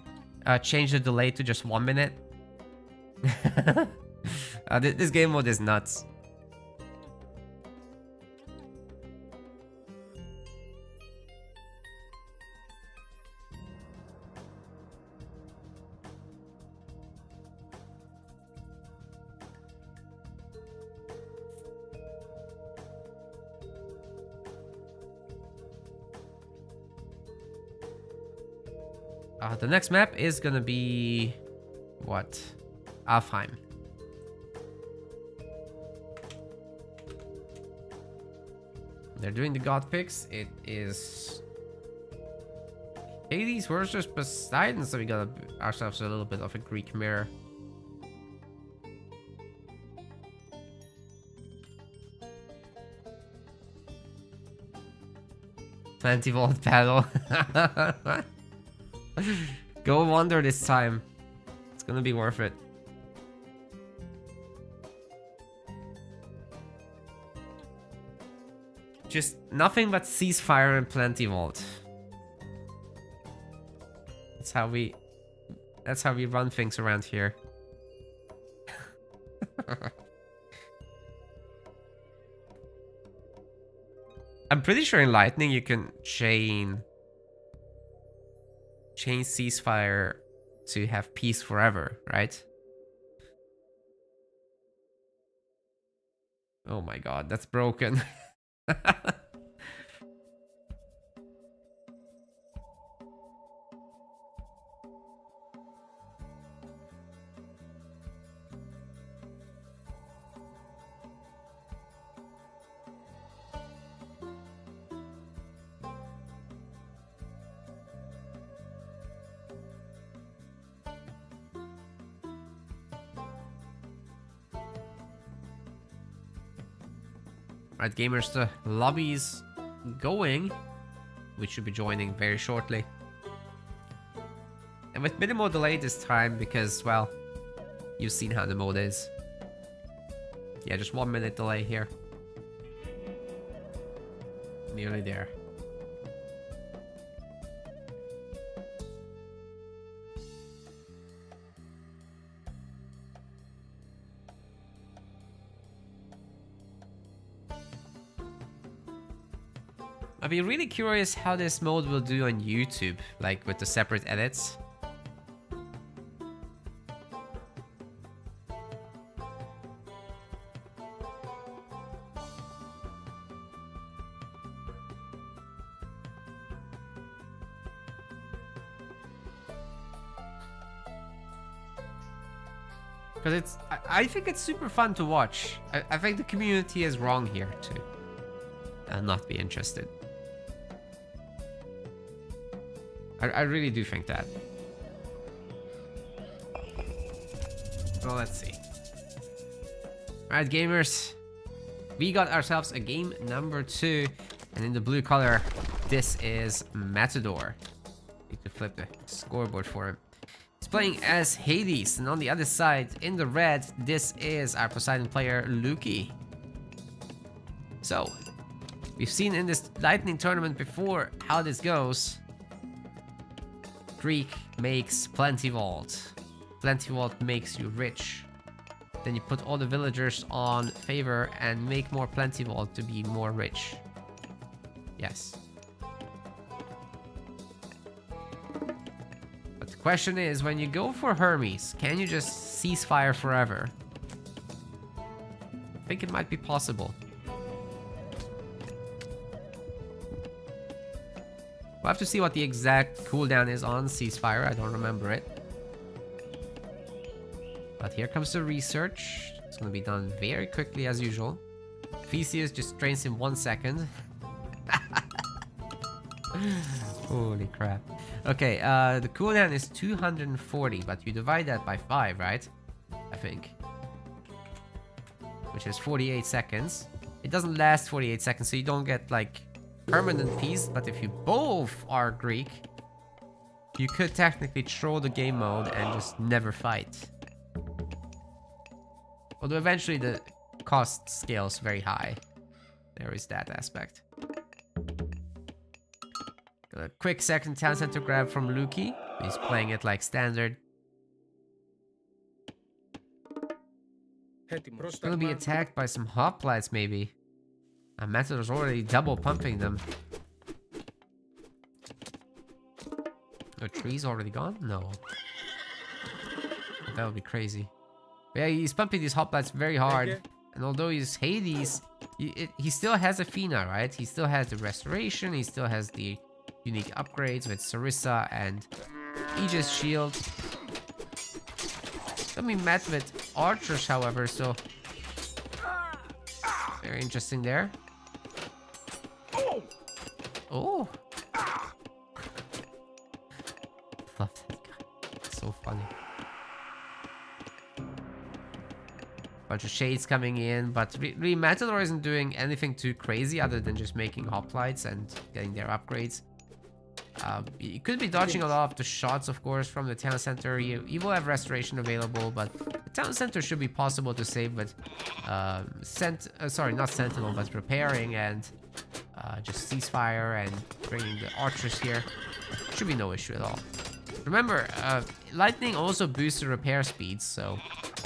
change the delay to just 1 minute. This game mode is nuts. The next map is gonna be... what? Alfheim. They're doing the god picks. It is... Hades versus Poseidon, so we got ourselves a little bit of a Greek mirror. Plenty Vault battle. Go Wonder this time. It's gonna be worth it. Just nothing but ceasefire and Plenty Vault. That's how we run things around here. I'm pretty sure in Lightning you can chain ceasefire to have peace forever, right? Oh my god, that's broken. Right, gamers, the lobby's going. We should be joining very shortly. And with minimal delay this time because, well, you've seen how the mode is. Yeah, just 1 minute delay here. Nearly there. I'd be really curious how this mode will do on YouTube, like with the separate edits. Because I think it's super fun to watch. I think the community is wrong here too. I'll not be interested. I really do think that. Well, let's see. Alright, gamers. We got ourselves a game number 2. And in the blue color, this is Matador. Need to flip the scoreboard for him. He's playing as Hades. And on the other side, in the red, this is our Poseidon player, Luki. So, we've seen in this Lightning tournament before how this goes. Greek makes Plenty Vault. Plenty Vault makes you rich. Then you put all the villagers on favor and make more Plenty Vault to be more rich. Yes. But the question is, when you go for Hermes, can you just ceasefire forever? I think it might be possible. We'll have to see what the exact cooldown is on ceasefire. I don't remember it. But here comes the research. It's going to be done very quickly as usual. Theseus just trains in 1 second. Holy crap. Okay, the cooldown is 240, but you divide that by 5, right? I think. Which is 48 seconds. It doesn't last 48 seconds, so you don't get, like, permanent peace, but if you both are Greek, you could technically throw the game mode and just never fight. Although eventually the cost scales very high. There is that aspect. Got a quick second town center grab from Luki. He's playing it like standard. Gonna be attacked by some hoplites maybe. Matador's already double pumping them. The tree's already gone? No. That would be crazy. But yeah, he's pumping these hoplites very hard. And although he's Hades, he still has Athena, right? He still has the restoration. He still has the unique upgrades with Sarissa and Aegis shield. Gonna be met with archers, however, so very interesting there. Oh, love that guy. It's so funny. Bunch of shades coming in, but really Matador isn't doing anything too crazy other than just making hoplites and getting their upgrades. You could be dodging a lot of the shots, of course, from the town center. You will have restoration available, but the town center should be possible to save with sorry, not sentinel, but repairing and just ceasefire and bringing the archers here. Should be no issue at all. Remember, lightning also boosts the repair speeds, so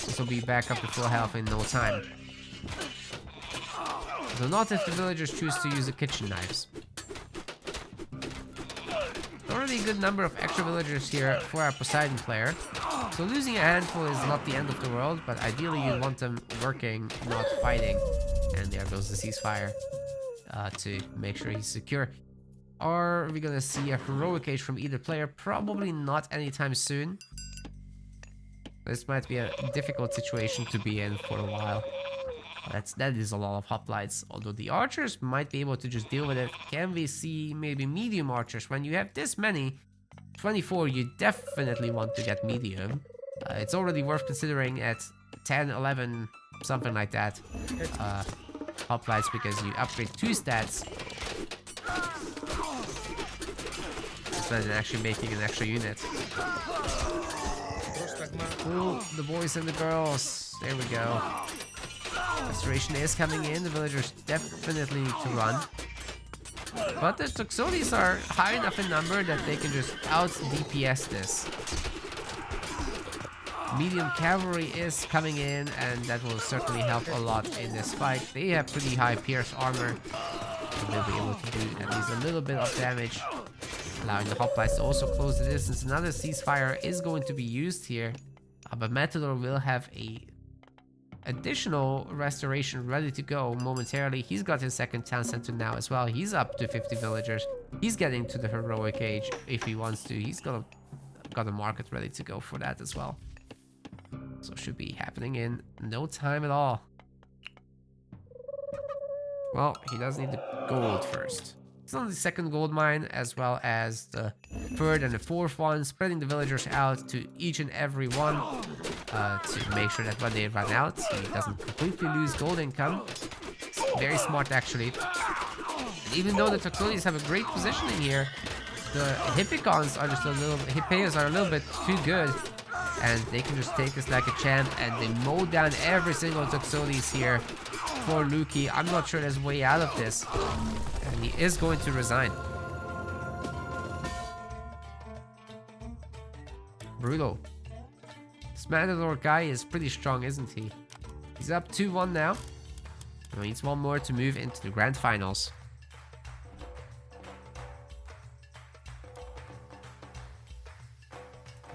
this will be back up to full health in no time. Though not if the villagers choose to use the kitchen knives. Already a good number of extra villagers here for our Poseidon player. So losing a handful is not the end of the world, but ideally you'd want them working, not fighting. And there goes the ceasefire to make sure he's secure. Are we gonna see a heroic age from either player? Probably not anytime soon. This might be a difficult situation to be in for a while. That is a lot of hoplites, although the archers might be able to just deal with it. Can we see maybe medium archers? When you have this many, 24, you definitely want to get medium. It's already worth considering at 10, 11, something like that. Hoplites, because you upgrade 2 stats. Instead of actually making an extra unit. Ooh, the boys and the girls. There we go. Restoration is coming in. The villagers definitely need to run. But the Toxotes are high enough in number that they can just out DPS this. Medium cavalry is coming in, and that will certainly help a lot in this fight. They have pretty high pierce armor, and they'll be able to do at least a little bit of damage, allowing the hoplites to also close the distance. Another ceasefire is going to be used here, but Matador will have a additional restoration ready to go momentarily. He's got his second town center now as well. He's up to 50 villagers. He's getting to the heroic age if he wants to. He's got a market ready to go for that as well. So should be happening in no time at all. Well, he does need the gold first. It's on the second gold mine as well as the third and the fourth one, spreading the villagers out to each and every one to make sure that when they run out, he doesn't completely lose gold income. It's very smart, actually. And even though the Toxotes have a great positioning here, the Hippicons are just a little, Hippeas are a little bit too good, and they can just take this like a champ, and they mow down every single Toxotes here for Luki. I'm not sure there's a way out of this. And he is going to resign. Brutal. This Matador guy is pretty strong, isn't he? He's up 2-1 now. He needs one more to move into the grand finals.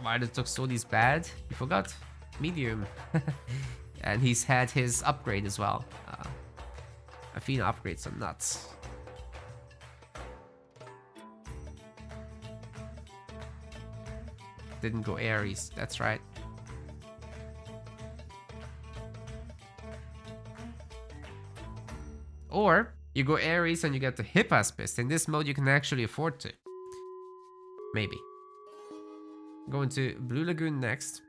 Why the Toxotes bad? You forgot? Medium. And he's had his upgrade as well. Athena upgrades are nuts. Didn't go Ares, that's right. Or you go Ares and you get the Hippaspist. In this mode you can actually afford to. Maybe. Going to Blue Lagoon next.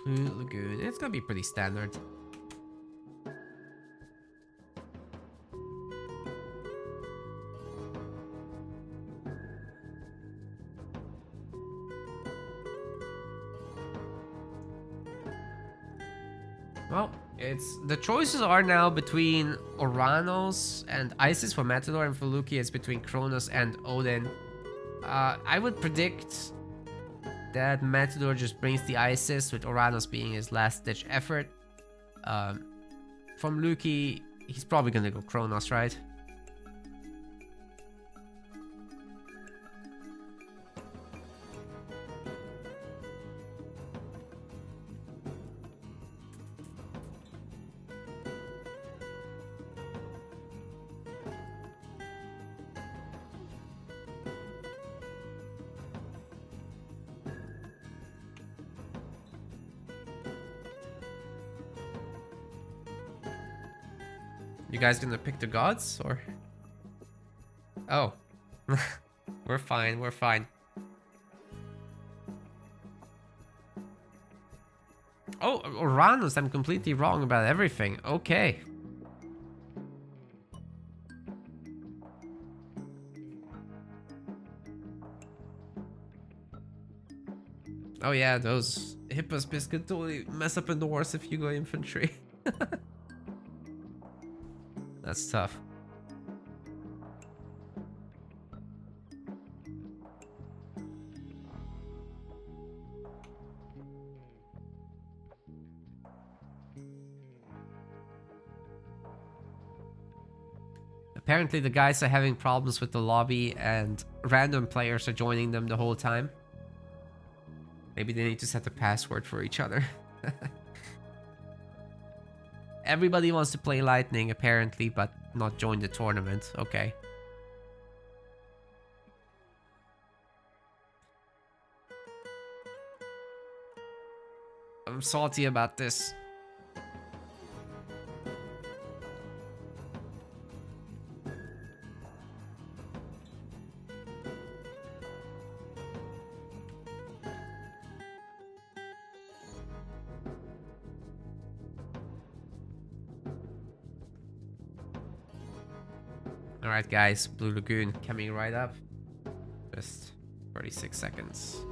Blue Lagoon. It's gonna be pretty standard. Well, the choices are now between Oranos and Isis for Matador, and for Luki it's between Kronos and Odin. I would predict that Matador just brings the Isis, with Oranos being his last-ditch effort. From Luki, he's probably gonna go Kronos, right? You guys gonna pick the gods or? Oh, we're fine. We're fine. Oh, Uranus. I'm completely wrong about everything. Okay. Oh yeah, those Hippospis could totally mess up in the wars if you go infantry. That's tough. Apparently the guys are having problems with the lobby and random players are joining them the whole time. Maybe they need to set a password for each other. Everybody wants to play Lightning apparently, but not join the tournament. Okay. I'm salty about this. Alright guys, Blue Lagoon coming right up. Just 36 seconds.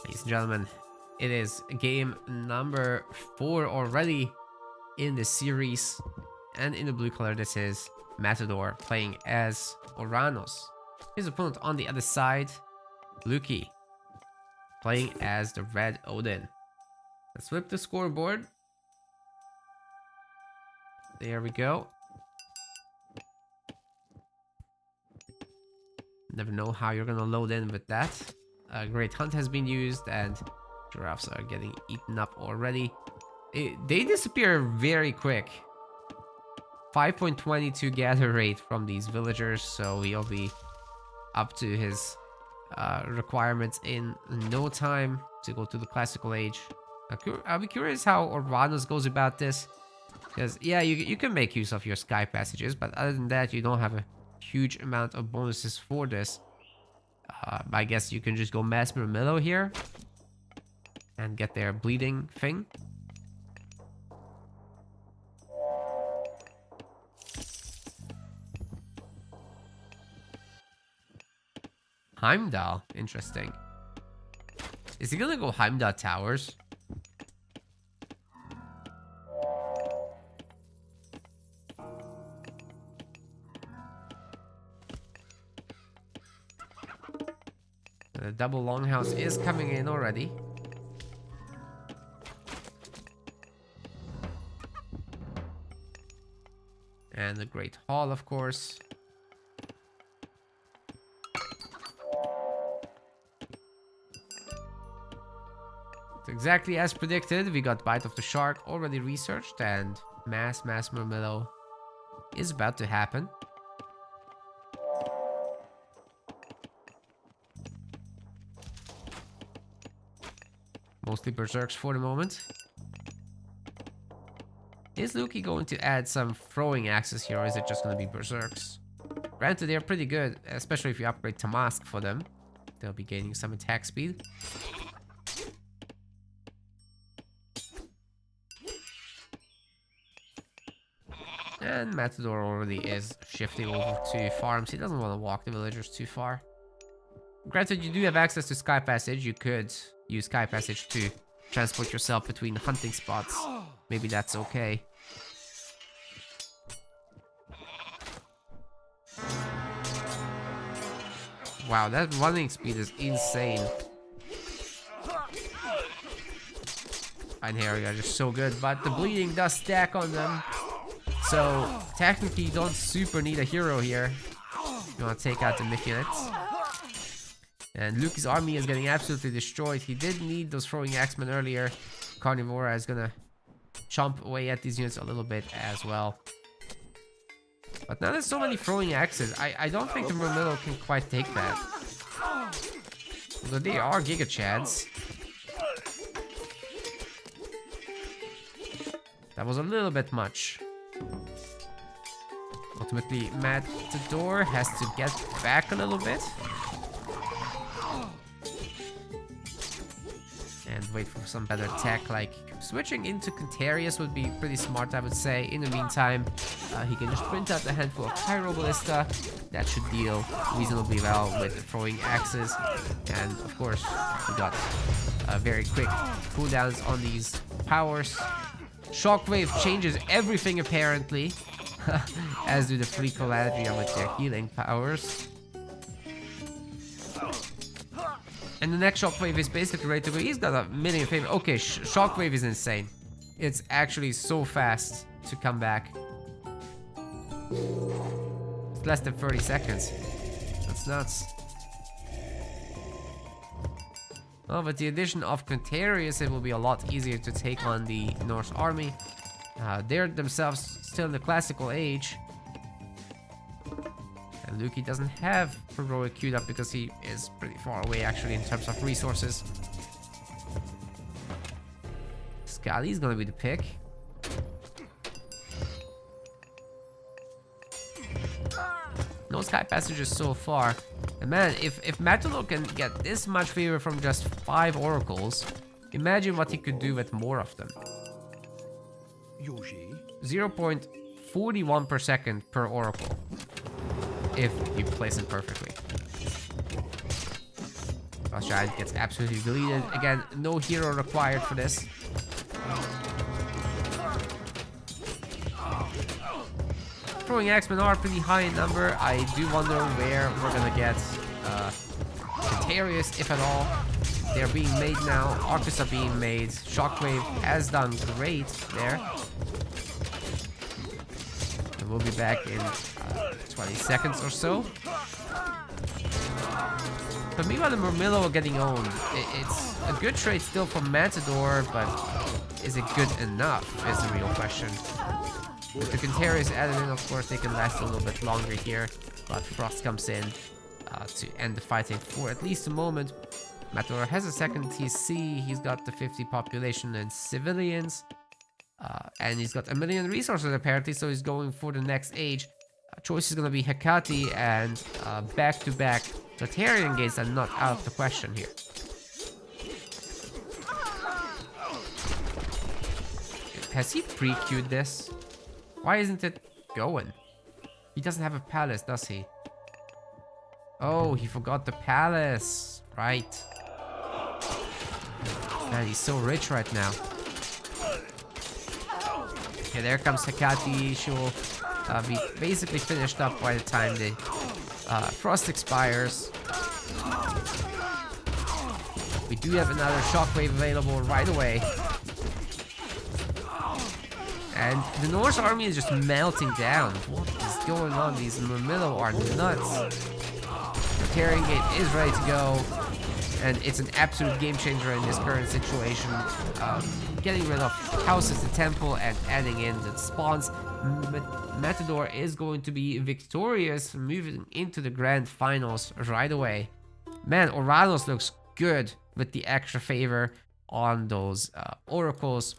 Ladies and gentlemen, it is game number 4 already in the series. And in the blue color, this is Matador playing as Uranus. His opponent on the other side, Luki, playing as the red Odin. Let's flip the scoreboard. There we go. Never know how you're gonna load in with that. Great Hunt has been used and giraffes are getting eaten up already. They disappear very quick. 5.22 gather rate from these villagers, so he'll be up to his requirements in no time to go to the classical age. I'll be curious how Uranus goes about this, because yeah, you can make use of your sky passages, but other than that, you don't have a huge amount of bonuses for this. I guess you can just go Mass Murmillo here and get their bleeding thing. Heimdall, interesting. Is he gonna go Heimdall Towers? The double longhouse is coming in already. And the Great Hall, of course. It's exactly as predicted. We got Bite of the Shark already researched, and Mass Murmillo is about to happen. Mostly berserks for the moment. Is Luki going to add some throwing axes here, or is it just going to be berserks? Granted, they're pretty good, especially if you upgrade Tamask for them. They'll be gaining some attack speed. And Matador already is shifting over to farms. He doesn't want to walk the villagers too far. Granted, you do have access to Sky Passage. You could use Sky Passage to transport yourself between hunting spots. Maybe that's okay. Wow, that running speed is insane. And here we are, just so good. But the bleeding does stack on them. So technically you don't super need a hero here. You want to take out the myth units. And Luke's army is getting absolutely destroyed. He did need those throwing axemen earlier. Carnivora is gonna chomp away at these units a little bit as well. But now there's so many throwing axes. I don't think the Murmillo can quite take that. Although they are Giga Chads. That was a little bit much. Ultimately, Matador has to get back a little bit. And wait for some better tech, like switching into Cantarius would be pretty smart, I would say. In the meantime, he can just print out a handful of Pyro Ballista. That should deal reasonably well with throwing axes. And of course, we got very quick cooldowns on these powers. Shockwave changes everything apparently, as do the Free Caladrium with their healing powers. And the next Shockwave is basically ready to go. He's got a million favor. Okay, Shockwave is insane. It's actually so fast to come back. It's less than 30 seconds. That's nuts. Well, with the addition of Cantarius, it will be a lot easier to take on the Norse army. They're themselves still in the classical age. And Luki doesn't have Heroic queued up because he is pretty far away actually in terms of resources. Scally is gonna be the pick. No Sky Passages so far. And man, if Matador can get this much favor from just 5 oracles, imagine what he could do with more of them. 0.41 per second per oracle. If you place it perfectly. Frost Giant gets absolutely deleted. Again, no hero required for this. Throwing Axemen are pretty high in number. I do wonder where we're gonna get Cantarius, if at all. They're being made now. Arcus are being made. Shockwave has done great there. And we'll be back in 20 seconds or so. But meanwhile, the Murmillo are getting owned. It's a good trade still for Matador, but is it good enough is the real question. With the Cantarius added in, of course, they can last a little bit longer here. But Frost comes in to end the fighting for at least a moment. Matador has a second TC. He's got the 50 population and civilians. And he's got 1 million resources apparently, so he's going for the next age. Choice is going to be Hecate, and back-to-back Tartarian gates are not out of the question here. Has he pre-queued this? Why isn't it going? He doesn't have a palace, does he? Oh, he forgot the palace. Right. Man, he's so rich right now. Okay, there comes Hecate. She will be basically finished up by the time the Frost expires. We do have another Shockwave available right away. And the Norse army is just melting down. What is going on? These Murmillo are nuts. The Carrying Gate is ready to go. And it's an absolute game changer in this current situation. Getting rid of houses, the temple, and adding in the spawns. Matador is going to be victorious, moving into the grand finals right away. Man, Oranos looks good with the extra favor on those oracles,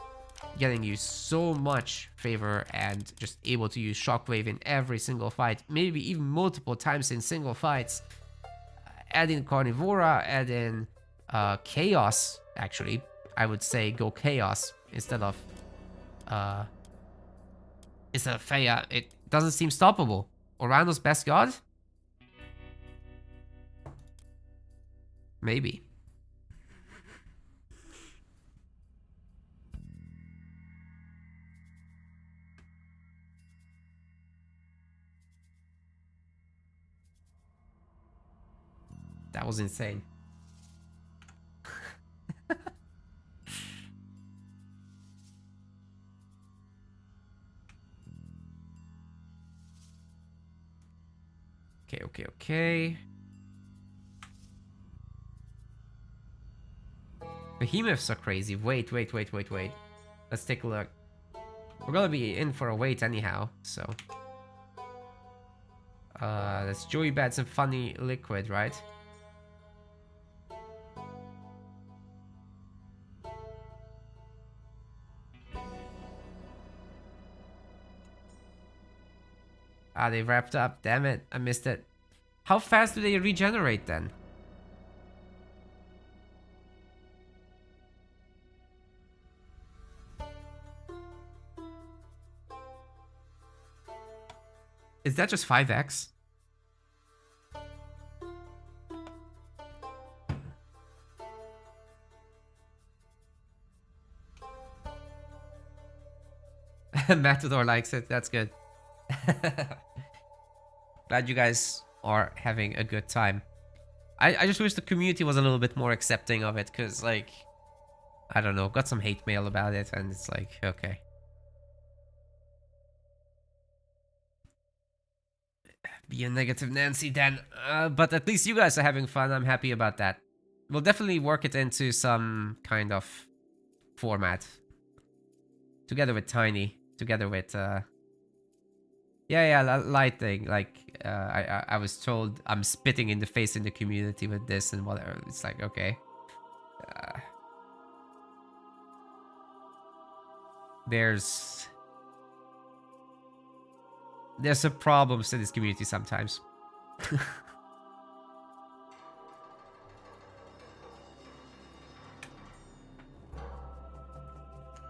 getting you so much favor and just able to use Shockwave in every single fight, maybe even multiple times in single fights. Add in Carnivora, add in Chaos, actually. I would say go Chaos instead of Feya. It doesn't seem stoppable. Oranos best god? Maybe. That was insane. Okay. Behemoths are crazy. Wait. Let's take a look. We're gonna be in for a wait anyhow, so. That's Joey Bats and Funny Liquid, right? Ah, they wrapped up. Damn it, I missed it. How fast do they regenerate then? Is that just 5x? Matador likes it. That's good. Glad you guys are having a good time. I just wish the community was a little bit more accepting of it, because, like, I don't know, got some hate mail about it, and it's like, okay. Be a negative Nancy then. But at least you guys are having fun. I'm happy about that. We'll definitely work it into some kind of format. Together with Tiny. Together with, yeah, lighting. Like, I was told I'm spitting in the face in the community with this and whatever. It's like, okay. There's some problems in this community sometimes.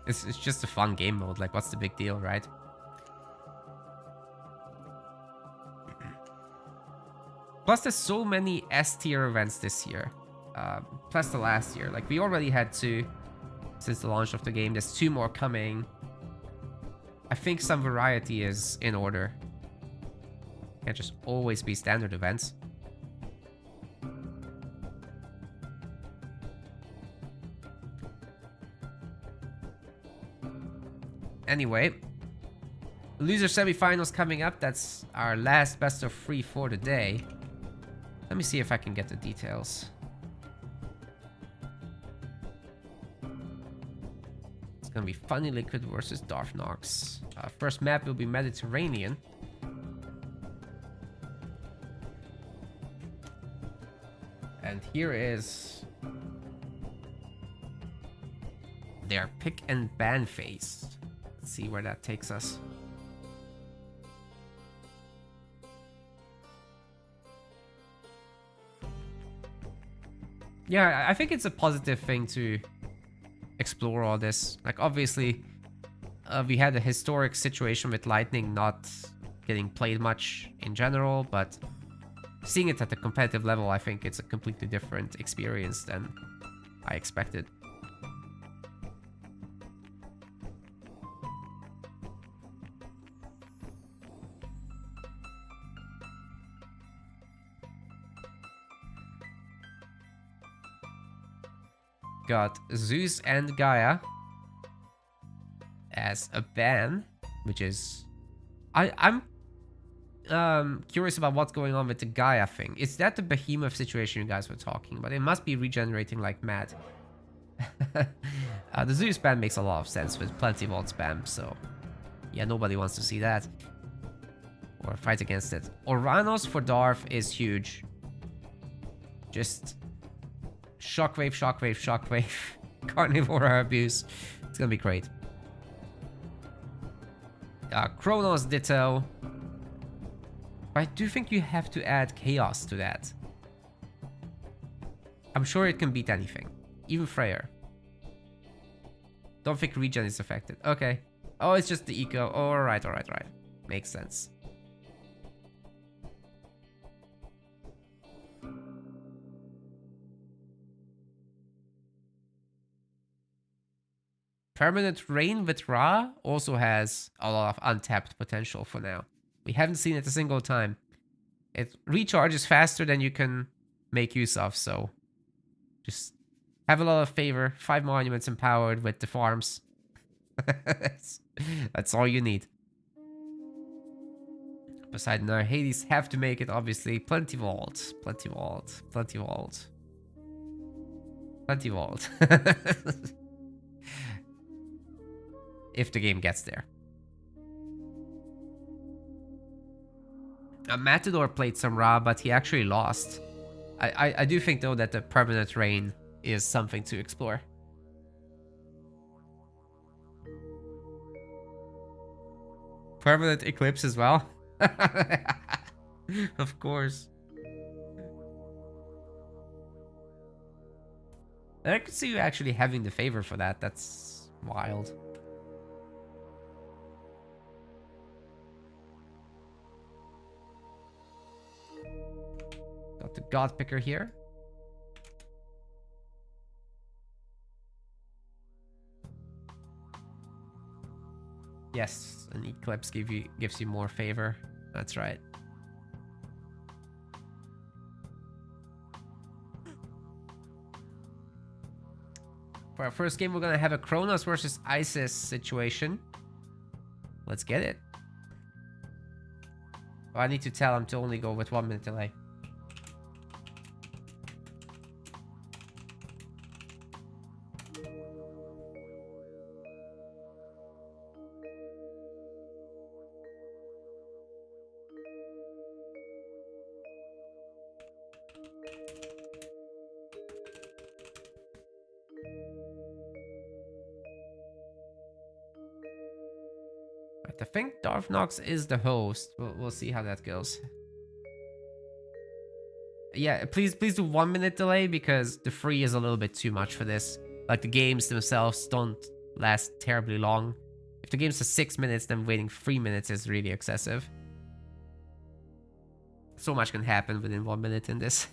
It's just a fun game mode. Like, what's the big deal, right? Plus, there's so many S tier events this year. Plus the last year. Like, we already had 2 since the launch of the game. There's 2 more coming. I think some variety is in order. Can't just always be standard events. Anyway, loser semifinals coming up. That's our last best of 3 for the day. Let me see if I can get the details. It's gonna be Funny Liquid versus Darth Nox. First map will be Mediterranean. And here is their pick and ban phase. Let's see where that takes us. Yeah, I think it's a positive thing to explore all this. Like, obviously, we had a historic situation with Lightning not getting played much in general, but seeing it at the competitive level, I think it's a completely different experience than I expected. Got Zeus and Gaia as a ban, which is... I'm curious about what's going on with the Gaia thing. Is that the behemoth situation you guys were talking about? It must be regenerating like mad. The Zeus ban makes a lot of sense with plenty of old spam, so yeah, nobody wants to see that or fight against it. Oranos for Darth is huge. Just shockwave, shockwave, shockwave. Carnivore abuse. It's gonna be great. Chronos ditto. I do think you have to add chaos to that. I'm sure it can beat anything. Even Freyr. Don't think regen is affected. Okay. Oh, it's just the eco. Alright. Makes sense. Permanent Rain with Ra also has a lot of untapped potential for now. We haven't seen it a single time. It recharges faster than you can make use of. So just have a lot of favor. 5 monuments empowered with the farms. That's all you need. Poseidon or Hades have to make it, obviously. Plenty vault. Plenty vault. Plenty vault. Plenty vault. If the game gets there. Matador played some Ra, but he actually lost. I do think, though, that the permanent rain is something to explore. Permanent eclipse as well. Of course. I could see you actually having the favor for that. That's wild. Got the God Picker here. Yes, an eclipse gives you more favor. That's right. For our first game, we're gonna have a Kronos versus Isis situation. Let's get it. Oh, I need to tell him to only go with 1 minute delay. I think Darth Nox is the host. We'll see how that goes. Yeah, please do 1 minute delay because the free is a little bit too much for this. Like the games themselves don't last terribly long. If the game's for 6 minutes, then waiting 3 minutes is really excessive. So much can happen within 1 minute in this.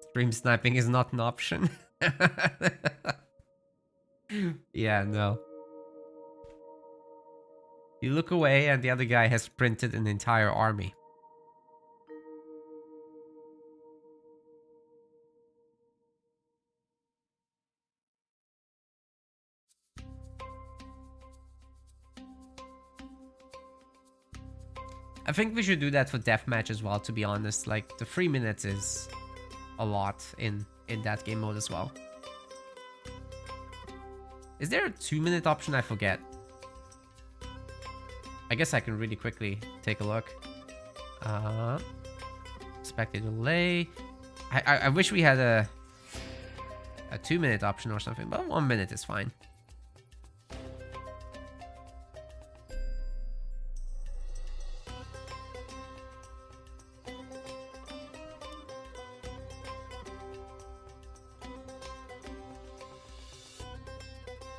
Stream sniping is not an option. Yeah, no. You look away and the other guy has printed an entire army. I think we should do that for deathmatch as well, to be honest. Like, the 3 minutes is a lot in that game mode as well. Is there a 2 minute option? I forget. I guess I can really quickly take a look. Expected delay. I wish we had a 2 minute option or something, but 1 minute is fine.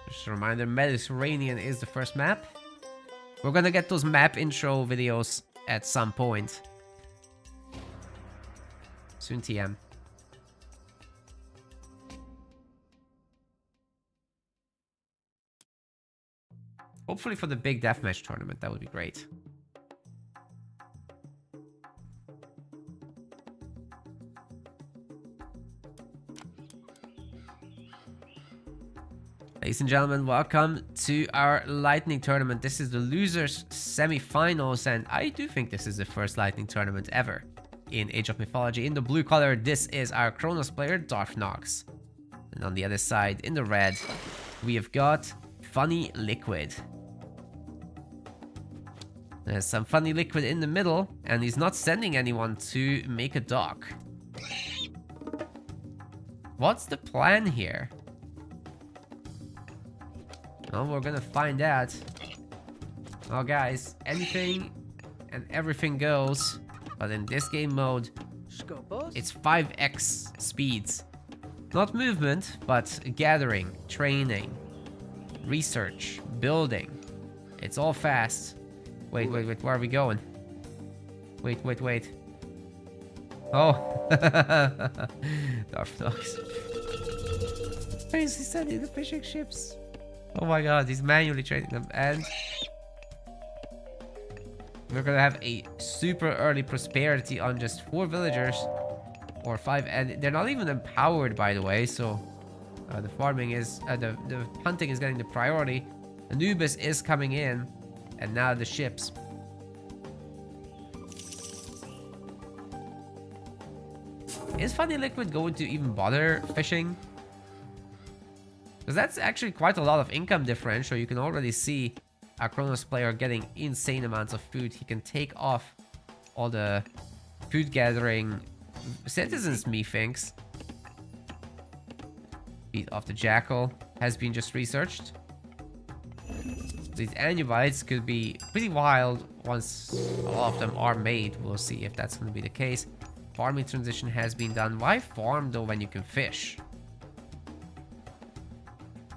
Just a reminder, Mediterranean is the first map. We're gonna get those map intro videos at some point. Soon TM. Hopefully for the big deathmatch tournament, that would be great. Ladies and gentlemen, welcome to our Lightning Tournament. This is the losers semi-finals, and I do think this is the first Lightning Tournament ever in Age of Mythology. In the blue color, this is our Kronos player, Darth Nox. And on the other side, in the red, we have got Funny Liquid. There's some Funny Liquid in the middle, and he's not sending anyone to make a dock. What's the plan here? Well, we're gonna find out. Oh, guys, anything and everything goes. But in this game mode, it's 5x speeds. Not movement, but gathering, training, research, building. It's all fast. Wait, wait, wait, where are we going? Wait, wait, wait. Oh. Darth dogs. Why is he sending the fishing ships? Oh my god, he's manually training them. And we're gonna have a super early prosperity on just 4 villagers. Or 5, and they're not even empowered, by the way, so the farming is, the hunting is getting the priority. Anubis is coming in, and now the ships. Is Funny Liquid going to even bother fishing? Because that's actually quite a lot of income differential. You can already see a Kronos player getting insane amounts of food. He can take off all the food gathering citizens, methinks. Beat off the jackal has been just researched. These Anubites could be pretty wild once a lot of them are made. We'll see if that's going to be the case. Farming transition has been done. Why farm though when you can fish?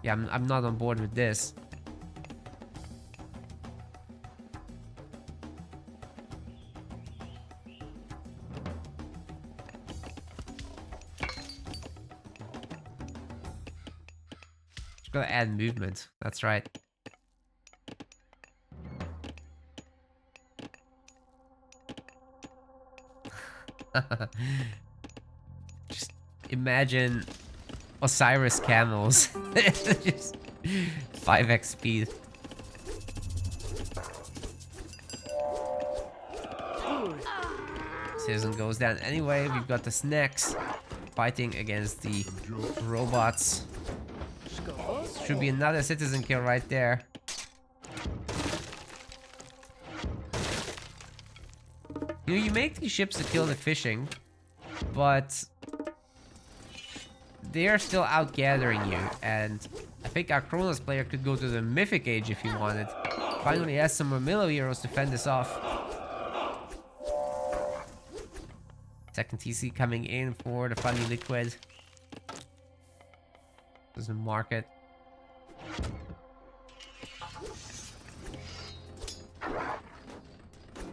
Yeah, I'm not on board with this. Just gotta add movement. That's right. Just imagine Osiris camels. Just 5x speed. Citizen goes down anyway. We've got the snacks fighting against the robots. Should be another citizen kill right there. You know, you make these ships to kill the fishing, but they are still out gathering you, and I think our Kronos player could go to the Mythic Age if he wanted. Finally has some more Milo heroes to fend this off. Second TC coming in for the Funny Liquid. Doesn't mark it.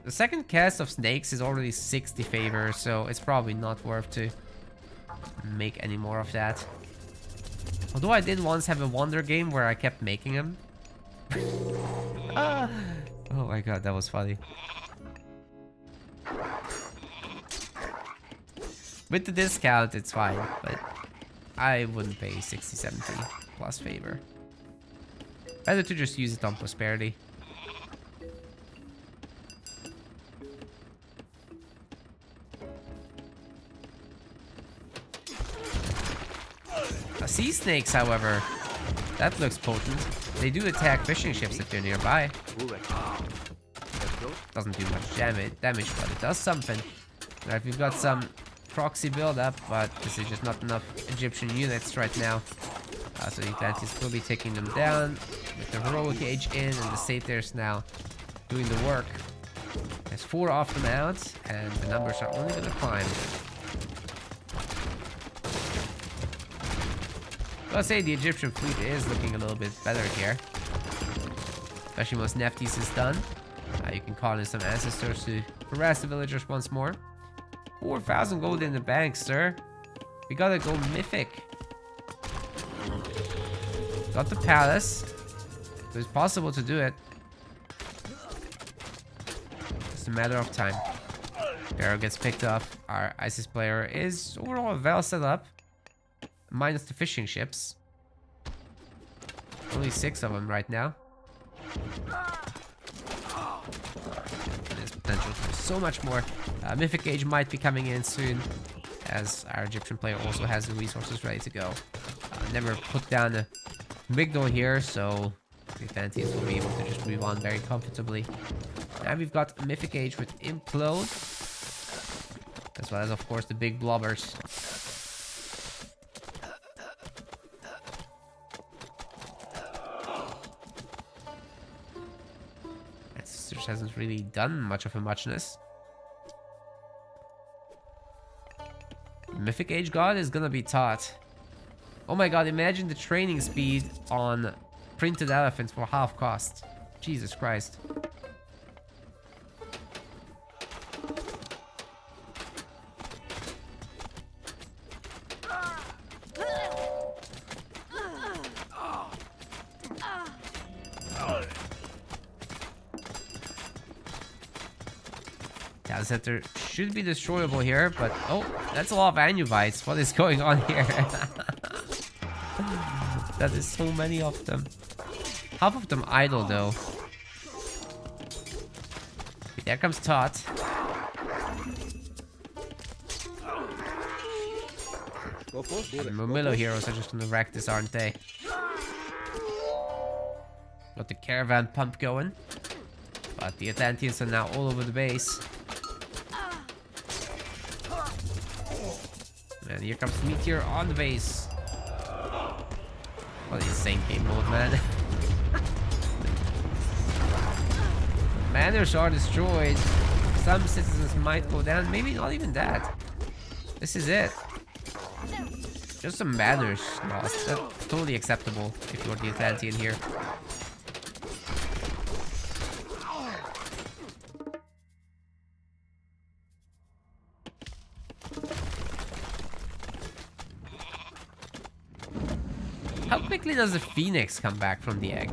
The second cast of snakes is already 60 favor, so it's probably not worth to make any more of that. Although I did once have a wonder game where I kept making them. Oh my god, that was funny. With the discount, it's fine, but I wouldn't pay 60, 70 plus favor. Better to just use it on prosperity. Sea snakes, however, that looks potent. They do attack fishing ships if they're nearby. Doesn't do much damage, but it does something. Alright, we've got some proxy build-up, but this is just not enough Egyptian units right now. So the Atlantis will be taking them down with the heroic age in, and the satyrs now doing the work. There's 4 of them out, and the numbers are only going to climb. I'll say the Egyptian fleet is looking a little bit better here. Especially once Nephthys is done. You can call in some ancestors to harass the villagers once more. 4,000 gold in the bank, sir. We gotta go mythic. Got the palace. So it's possible to do it. It's a matter of time. Pharaoh gets picked up. Our ISIS player is overall well set up. Minus the fishing ships. Only 6 of them right now. There's potential for so much more. Mythic Age might be coming in soon, as our Egyptian player also has the resources ready to go. Never put down a Migdol here, so the Atlanteans will be able to just move on very comfortably. And we've got Mythic Age with Implode, as well as, of course, the big blobbers. Hasn't really done much of a muchness. Mythic Age God is gonna be taught. Oh my god, imagine the training speed on printed elephants for half cost. Jesus Christ. Town center should be destroyable here, but oh, that's a lot of Anubites. What is going on here? That is so many of them. Half of them idle though. There comes Todd. The Murmillo heroes are just gonna wreck this, aren't they? Got the caravan pump going. But the Atlanteans are now all over the base. And here comes Meteor on the base. What insane game mode, man. Manors are destroyed. Some citizens might go down. Maybe not even that. This is it. Just some manors lost. That's totally acceptable if you're the Atlantean here. How quickly does the Phoenix come back from the egg?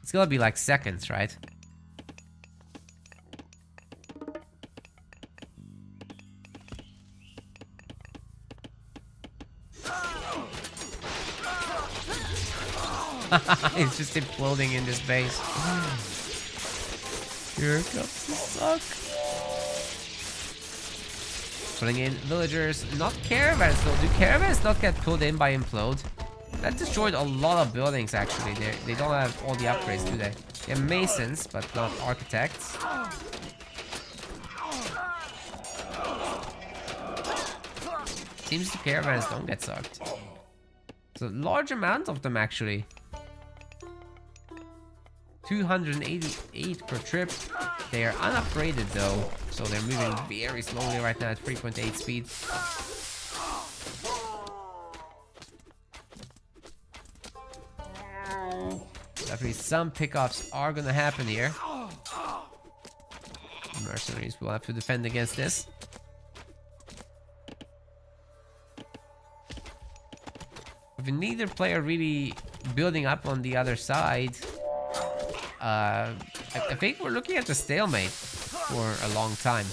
It's gonna be like seconds, right? It's just imploding in this base. Here comes the suck. Putting in villagers, not caravans though. Do caravans not get pulled in by implode? That destroyed a lot of buildings actually. They don't have all the upgrades, do they? They have masons, but not architects. Seems the caravans don't get sucked. So large amount of them actually. 288 per trip. They are unupgraded though, so they're moving very slowly right now at 3.8 speed. Definitely some pickups are gonna happen here. Mercenaries will have to defend against this. With neither player really building up on the other side, I think we're looking at a stalemate for a long time.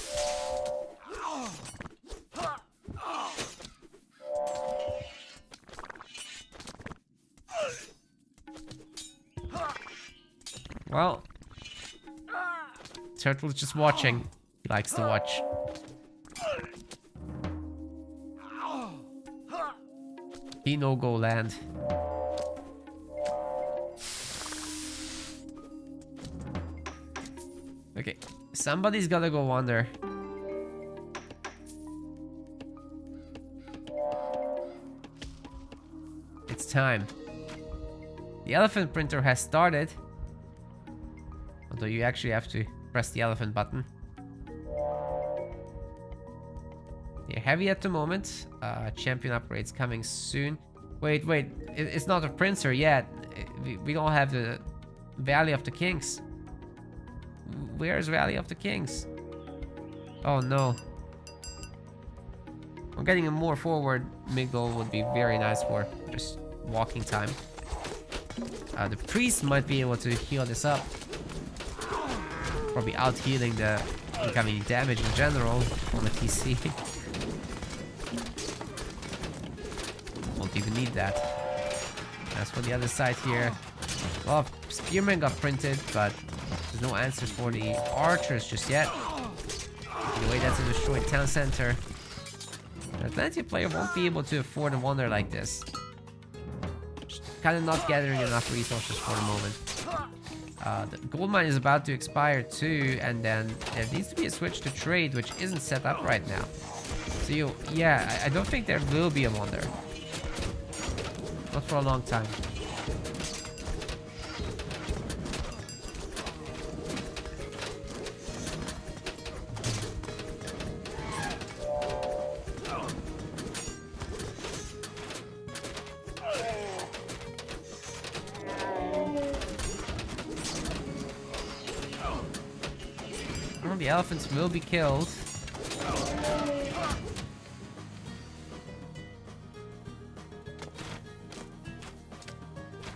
Well, Turtle's just watching. He likes to watch. He no-go land. Okay, somebody's gotta go under. It's time. The elephant printer has started. Although you actually have to press the elephant button. They're heavy at the moment. Champion upgrades coming soon. Wait, it's not a printer yet. We don't have the Valley of the Kings. Where's Valley of the Kings? Oh no. I'm getting a more forward mid-goal would be very nice for just walking time. The priest might be able to heal this up. Probably out healing the incoming damage in general on the TC. Won't even need that. As for the other side here, a lot of spearmen got printed, but there's no answers for the archers just yet. Anyway, that's a destroyed town center. An Atlantean player won't be able to afford a wonder like this. Just kind of not gathering enough resources for the moment. The gold mine is about to expire too, and then there needs to be a switch to trade, which isn't set up right now. So yeah, I don't think there will be a wonder. Not for a long time. down. The elephants will be killed.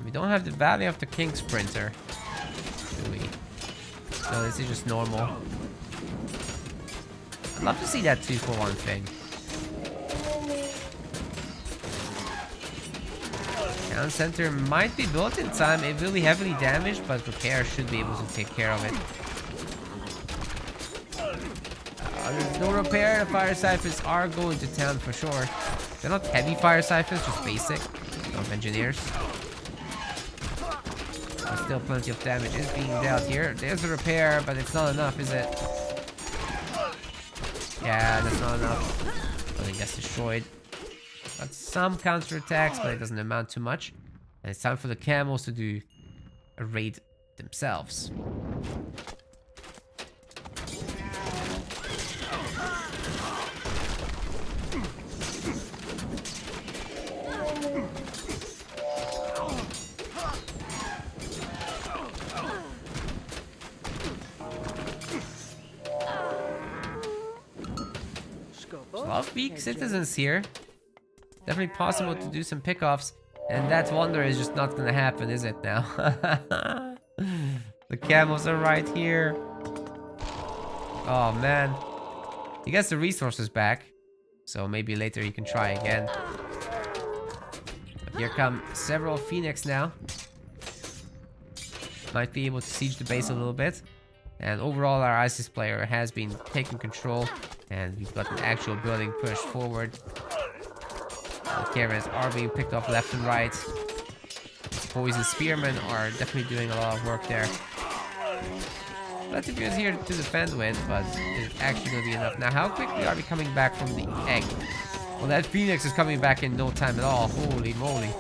We don't have the Valley of the King Sprinter, do we? No, this is just normal. I'd love to see that 2-for-1 thing. Town center might be built in time. It will be heavily damaged, but repair should be able to take care of it. There's no repair. The fire siphons are going to town for sure. They're not heavy fire siphons, just basic. Of engineers. But still plenty of damage is being dealt here. There's a repair, but it's not enough, is it? Yeah, that's not enough. Building gets destroyed. Got some counterattacks, but it doesn't amount to much. And it's time for the camels to do a raid themselves. A lot of weak citizens here. Definitely possible to do some pickoffs. And that wonder is just not gonna happen, is it now? The camels are right here. Oh man. He gets the resources back. So maybe later you can try again. But here come several Phoenix now. Might be able to siege the base a little bit. And overall our ISIS player has been taking control. And we've got an actual building pushed forward. The caravans are being picked off left and right. Poison spearmen are definitely doing a lot of work there. Plenty of units here to defend with, but it's actually going to be enough. Now, how quickly are we coming back from the egg? Well, that Phoenix is coming back in no time at all. Holy moly.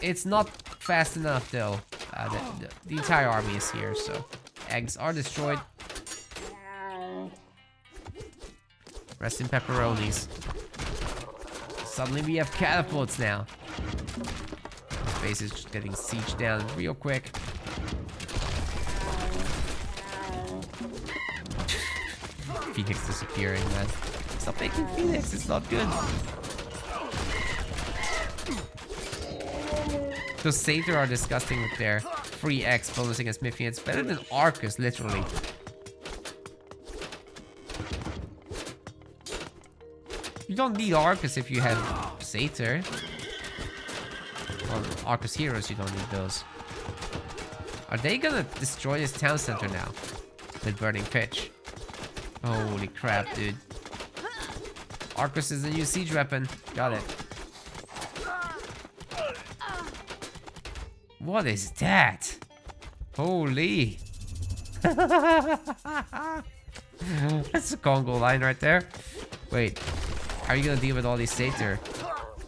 It's not fast enough, though. The entire army is here, so eggs are destroyed. Rest in pepperonis. Suddenly we have catapults now. This base is just getting sieged down real quick. Phoenix disappearing, man. Stop making Phoenix, it's not good. Those Satyr are disgusting with their free X bonus against Miffy. It's better than Arcus, literally. You don't need Arcus if you have Satyr. Well, Arcus heroes, you don't need those. Are they gonna destroy this town center now? With Burning Pitch. Holy crap, dude. Arcus is the new siege weapon. Got it. What is that? Holy. That's a Congo line right there. Wait. How are you gonna deal with all these Satyr?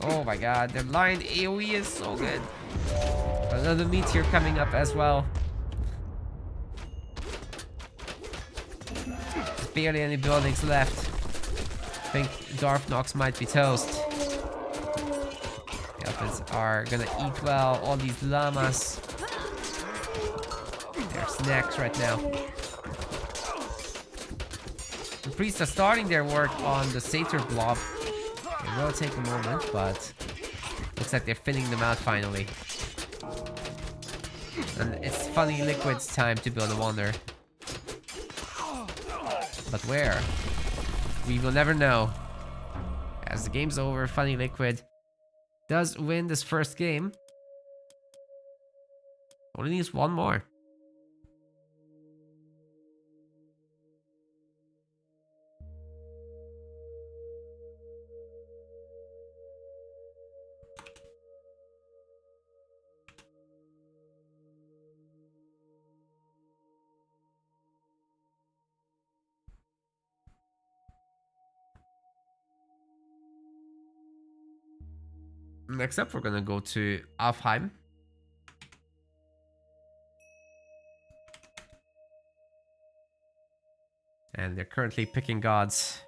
Oh my god, their line AoE is so good. Another meteor coming up as well. There's barely any buildings left. I think Darfnox might be toast. The elephants are gonna eat well. All these llamas. They're snacks right now. The priests are starting their work on the Satyr blob. It will take a moment, but looks like they're thinning them out finally. And it's Funny Liquid's time to build a wonder. But where? We will never know. As the game's over, Funny Liquid does win this first game. Only needs one more. Next up, we're gonna go to Alfheim. And they're currently picking gods.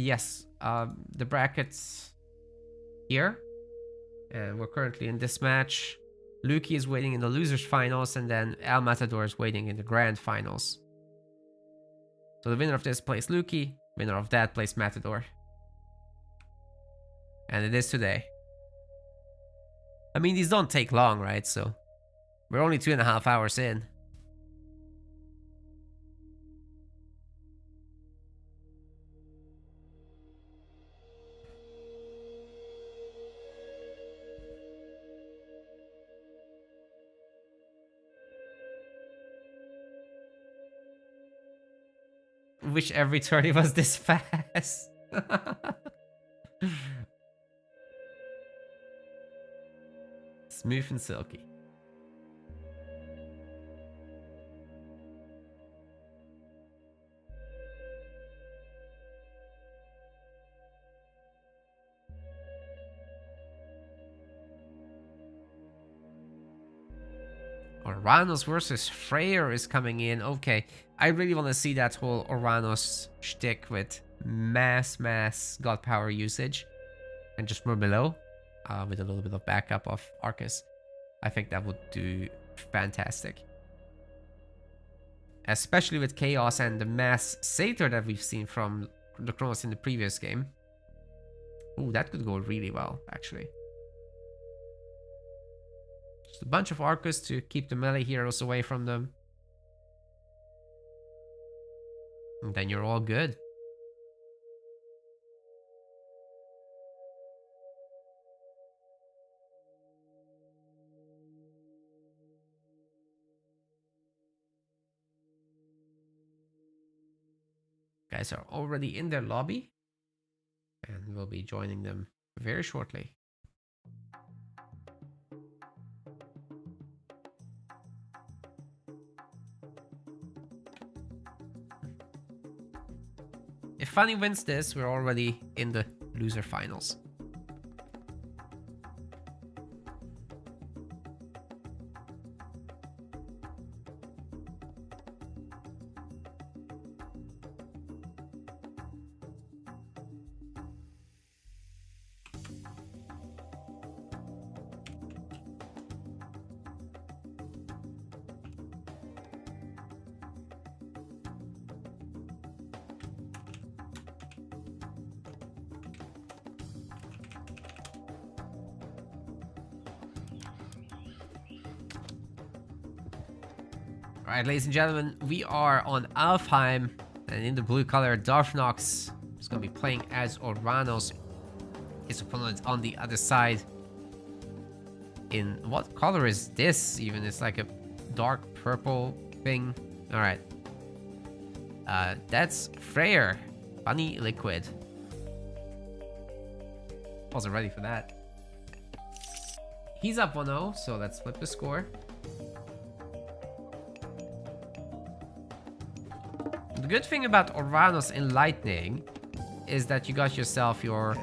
Yes, the brackets here. And we're currently in this match. Luki is waiting in the losers finals, and then El Matador is waiting in the grand finals. So the winner of this plays Luki, winner of that plays Matador. And it is today. I mean, these don't take long, right? So we're only 2.5 hours in. Wish every turn it was this fast. Smooth and silky. Oranos versus Freyr is coming in. Okay, I really want to see that whole Oranos shtick with mass god power usage and just more below with a little bit of backup of Arcus. I think that would do fantastic. Especially with Chaos and the mass Satyr that we've seen from the Kronos in the previous game. Ooh, that could go really well, actually. Just a bunch of Arcus to keep the melee heroes away from them. And then you're all good. Guys are already in their lobby. And we'll be joining them very shortly. If Funny wins this, we're already in the loser finals. Alright, ladies and gentlemen, we are on Alfheim, and in the blue color, Darfnox is going to be playing as Oranos. His opponent on the other side. In what color is this even? It's like a dark purple thing. Alright. That's Freyr. Funny Liquid. Wasn't ready for that. He's up 1-0, so let's flip the score. The good thing about Oranos Enlightening is that you got yourself your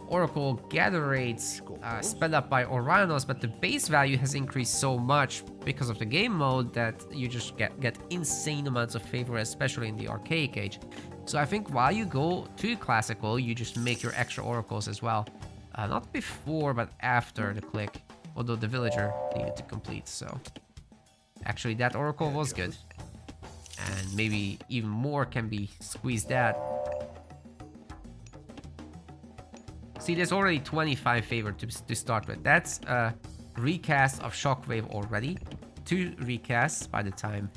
Oracle Gather Rates sped up by Oranos, but the base value has increased so much because of the game mode that you just get insane amounts of favor, especially in the Archaic Age. So I think while you go to Classical, you just make your extra Oracles as well. Not before, but after the click, although the Villager needed to complete, so... Actually, that Oracle was good. And maybe even more can be squeezed out. See, there's already 25 favor to start with. That's a recast of Shockwave already. 2 recasts by the time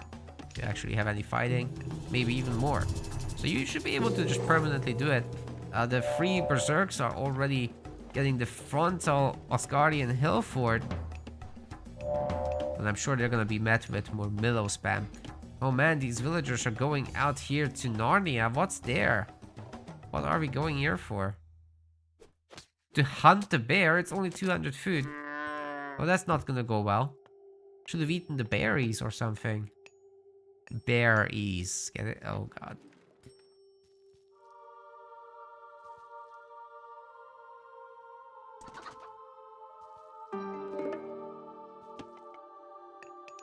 you actually have any fighting. Maybe even more. So you should be able to just permanently do it. The free Berserks are already getting the frontal Asgardian Hillfort. And I'm sure they're going to be met with more Milo spam. Oh man, these villagers are going out here to Narnia. What's there? What are we going here for? To hunt the bear? It's only 200 food. Well, that's not gonna go well. Should have eaten the berries or something. Berries. Get it? Oh god.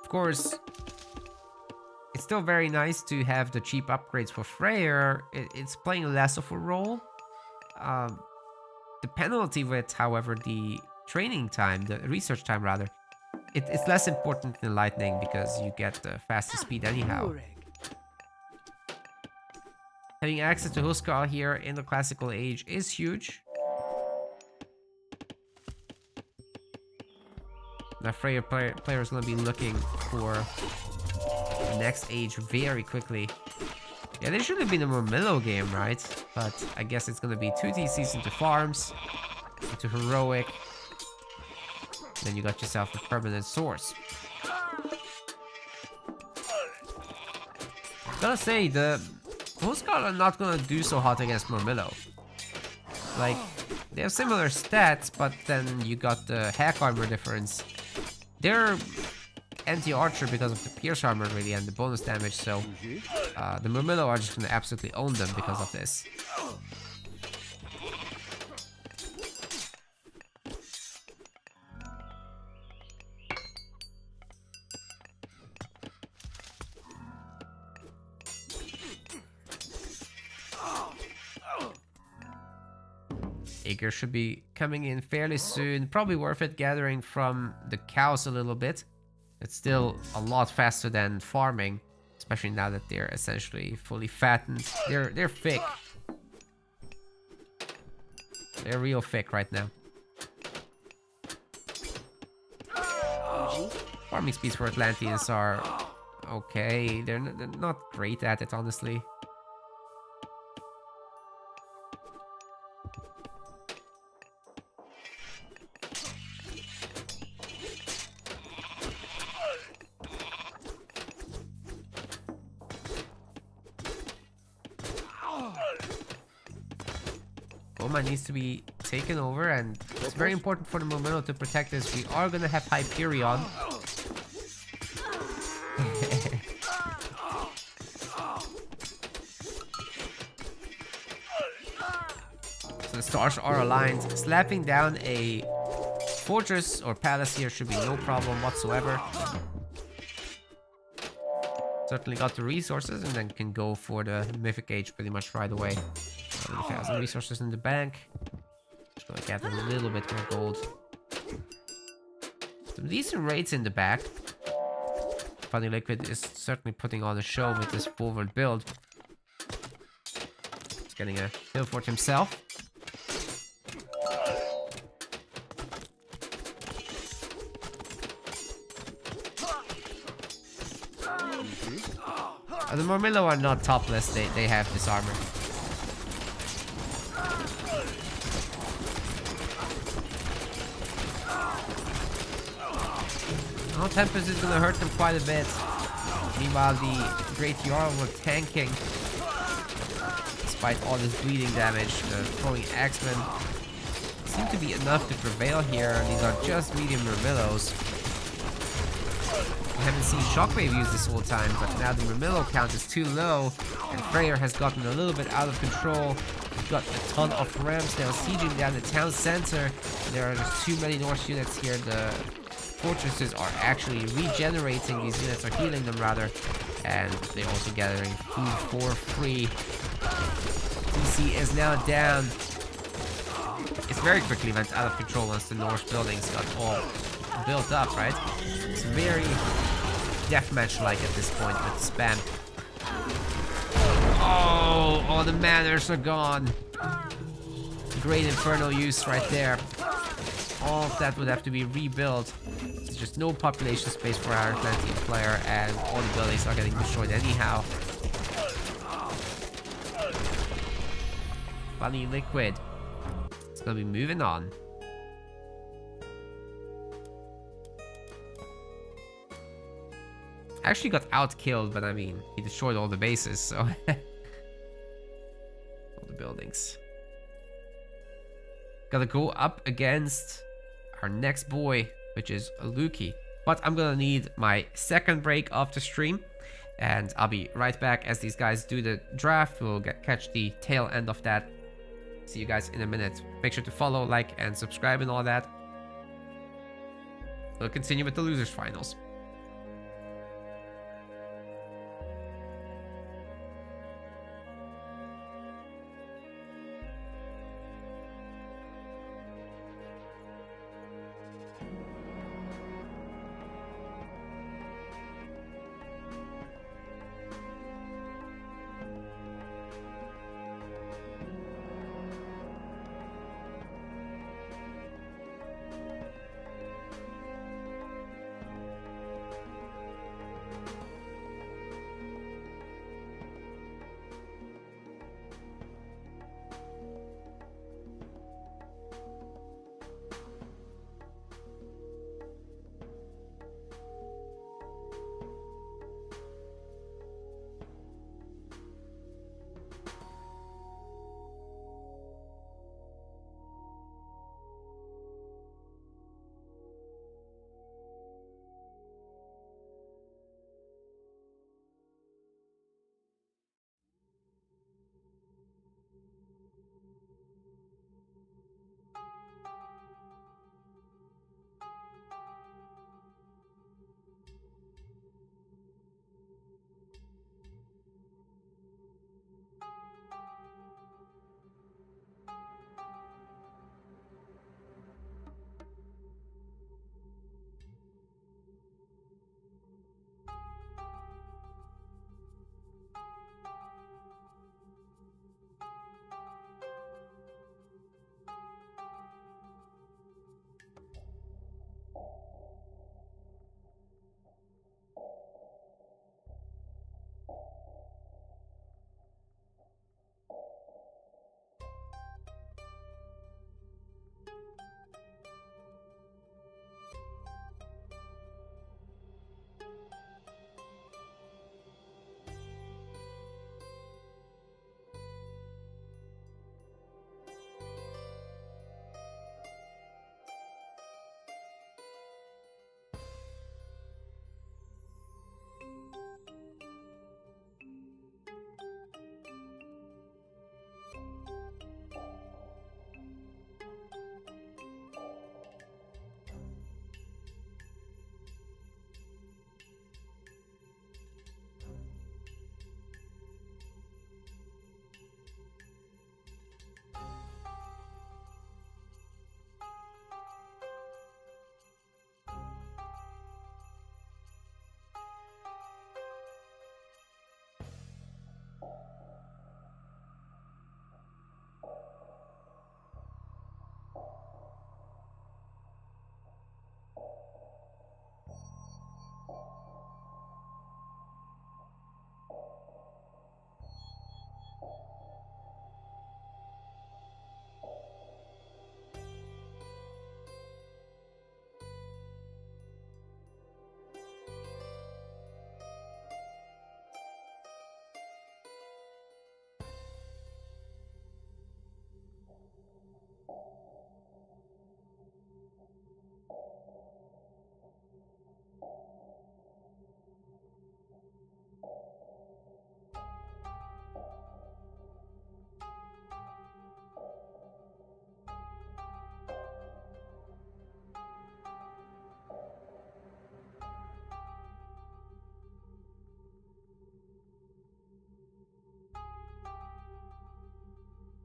Of course, it's still very nice to have the cheap upgrades for Freyr. It's playing less of a role The penalty with, however, the training time, the research time rather, it's less important than lightning because you get the fastest speed anyhow. Having access to Huskar here in the classical age is huge. Now Freya player is going to be looking for the next age very quickly. Yeah, there should have been a Murmillo game, right? But I guess it's going to be 2 TCs into farms, into heroic. Then you got yourself a permanent source. Gotta say, the Huskar are not gonna do so hot against Murmillo. Like, they have similar stats, but then you got the hack armor difference. They're anti-archer because of the pierce armor really and the bonus damage, so the Murmillo are just gonna absolutely own them because of this. Aegir should be coming in fairly soon. Probably worth it gathering from the cows a little bit. It's still a lot faster than farming, especially now that they're essentially fully fattened. They're thick. They're real thick right now. Farming speeds for Atlanteans are okay. They're not great at it, honestly. Boma needs to be taken over, and it's very important for the Murmillo to protect this. We are gonna have Hyperion. So the stars are aligned. Slapping down a fortress or palace here should be no problem whatsoever. Certainly got the resources and then can go for the Mythic Age pretty much right away. 1,000 resources in the bank. Just gonna gather a little bit more gold. Some decent rates in the back. Funny Liquid is certainly putting on a show with this forward build. He's getting a hill fort himself. The Murmillo are not topless, they have this armor. Oh, Tempest is gonna hurt them quite a bit. Meanwhile, the Great Jarl were tanking. Despite all this bleeding damage, the throwing axemen seem to be enough to prevail here. These are just medium Murmillos. We haven't seen Shockwave use this whole time, but now the Murmillo count is too low, and Freyr has gotten a little bit out of control. We've got a ton of rams now sieging down the town center. There are just too many Norse units here. The fortresses are actually regenerating. These units are healing them rather, and they're also gathering food for free. DC is now down. It's very quickly went out of control once the Norse buildings got all built up, right? It's very deathmatch-like at this point with the spam. Oh, all the manners are gone. Great infernal use right there. All of that would have to be rebuilt. There's just no population space for our Atlantean player, and all the buildings are getting destroyed anyhow. Funny Liquid. It's gonna be moving on. Actually got out-killed, but I mean, he destroyed all the bases, so... all the buildings. Gotta go up against our next boy, which is Luki. But I'm gonna need my second break of the stream, and I'll be right back as these guys do the draft. We'll catch the tail end of that. See you guys in a minute. Make sure to follow, like, and subscribe and all that. We'll continue with the losers finals.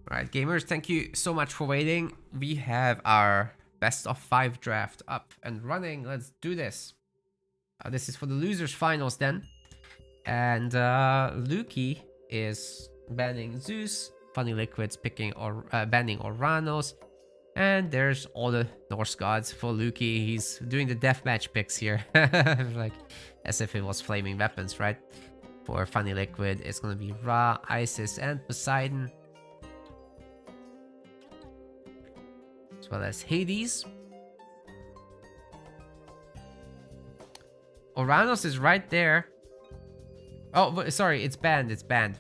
Alright, gamers, thank you so much for waiting. We have our best of 5 draft up and running. Let's do this. This is for the losers finals then. And Luki is banning Zeus. Funny Liquid's picking or banning Oranos. And there's all the Norse gods for Luki. He's doing the deathmatch picks here. Like, as if it was flaming weapons, right? For Funny Liquid, it's gonna be Ra, Isis, and Poseidon. As well as Hades. Oranos is right there. Oh, sorry, it's banned, it's banned.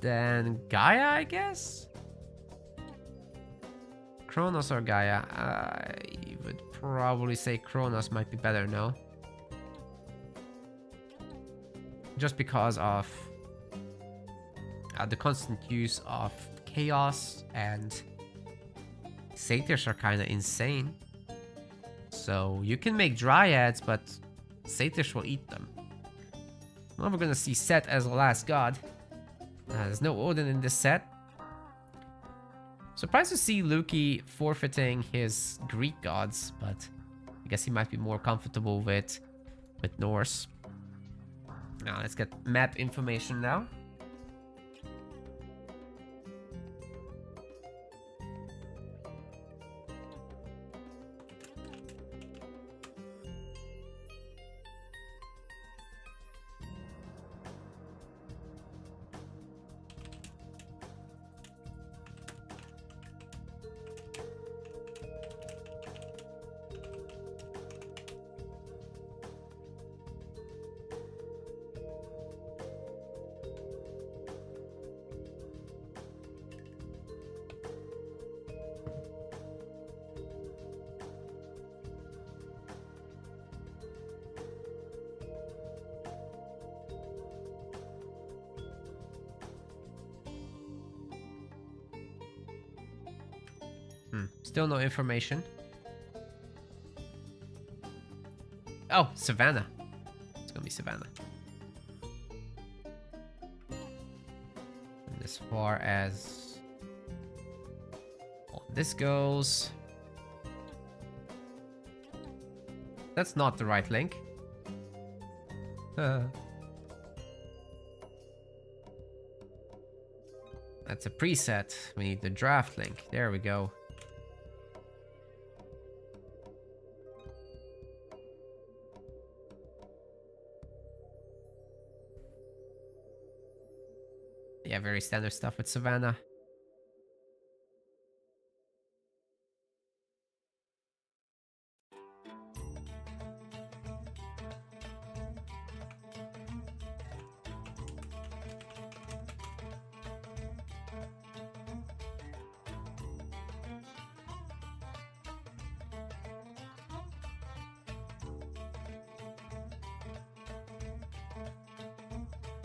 Then Gaia, I guess? Kronos or Gaia? I would probably say Kronos might be better, no? Just because of the constant use of chaos, and satyrs are kind of insane. So you can make dryads, but satyrs will eat them. Well, we're gonna see Set as the last god. There's no Odin in this set. Surprised to see Luki forfeiting his Greek gods, but I guess he might be more comfortable with Norse. Now let's get map information now. Still no information. Oh, Savannah. It's gonna be Savannah. And as far as this goes, that's not the right link. That's a preset. We need the draft link. There we go. Yeah, very standard stuff with Savannah.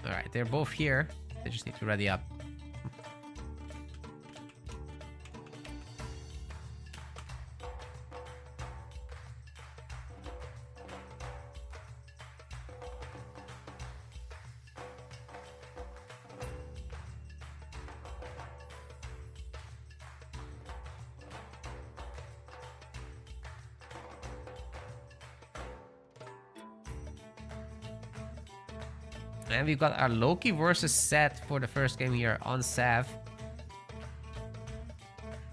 All right, they're both here. They just need to ready up. And we've got our Loki versus Set for the first game here on Sav.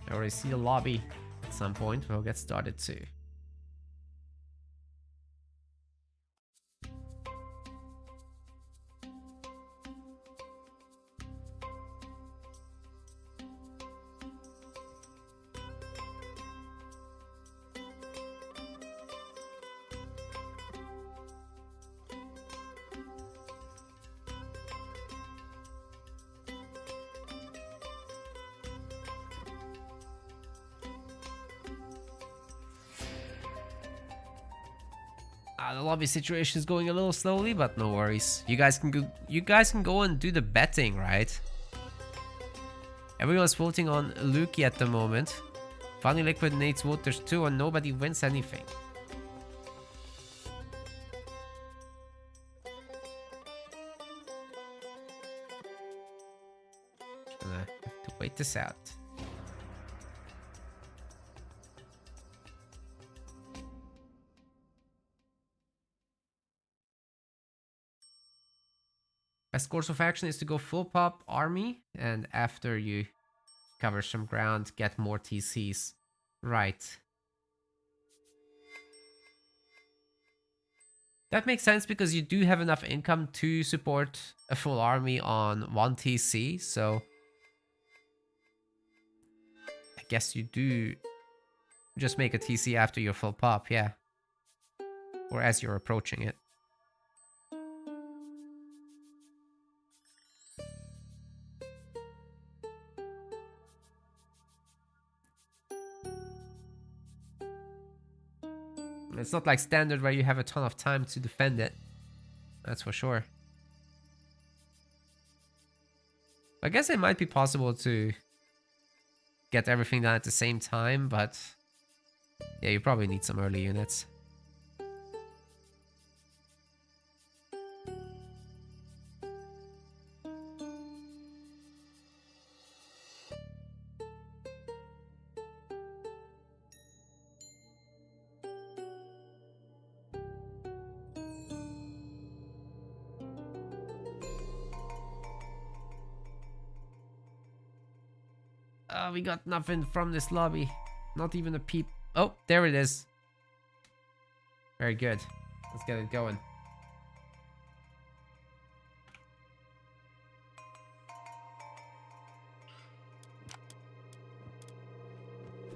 I already see the lobby at some point. We'll get started too. The lobby situation is going a little slowly, but no worries. You guys can go and do the betting, right? Everyone's voting on Luki at the moment. Funny Liquid needs voters too, and nobody wins anything. check this out. Best course of action is to go full pop army, and after you cover some ground, get more TCs. Right. That makes sense because you do have enough income to support a full army on 1 TC, so I guess you do just make a TC after your full pop, yeah. Or as you're approaching it. It's not like standard where you have a ton of time to defend it. That's for sure. I guess it might be possible to get everything done at the same time, but yeah, you probably need some early units. We got nothing from this lobby. Not even a peep. Oh, there it is. Very good. Let's get it going.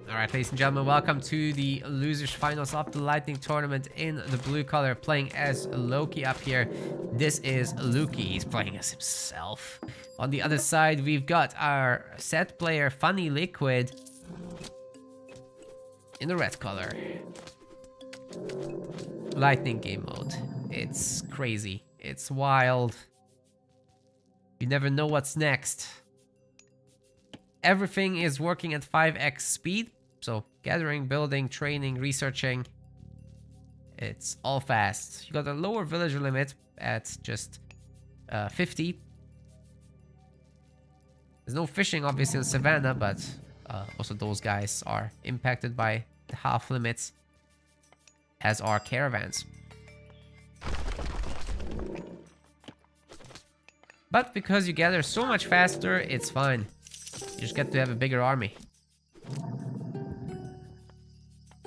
Alright, ladies and gentlemen, welcome to the losers finals of the Lightning Tournament in the blue color, playing as Loki up here. This is Luki, he's playing as himself. On the other side, we've got our set player, Funny Liquid, in the red color. Lightning game mode. It's crazy. It's wild. You never know what's next. Everything is working at 5x speed. So gathering, building, training, researching. It's all fast. You got a lower villager limit at just 50. There's no fishing obviously in Savannah, but also those guys are impacted by the half limits, as are caravans. But because you gather so much faster, it's fine. You just get to have a bigger army.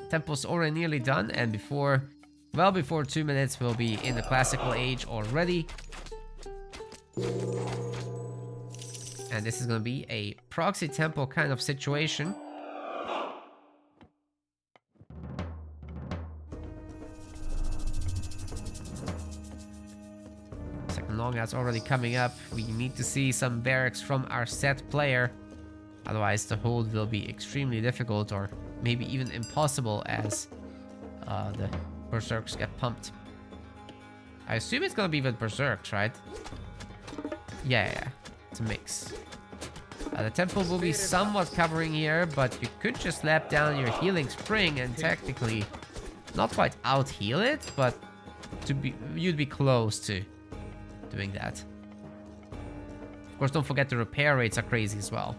Temple's already nearly done, and before 2 minutes we'll be in the classical age already. And this is going to be a proxy temple kind of situation. Second long out's already coming up. We need to see some barracks from our set player. Otherwise the hold will be extremely difficult, or maybe even impossible, as the berserks get pumped. I assume it's going to be with berserks, right? Yeah. It's a mix. The temple will be somewhat covering here, but you could just lap down your healing spring and technically not quite out heal it, but you'd be close to doing that. Of course, don't forget the repair rates are crazy as well.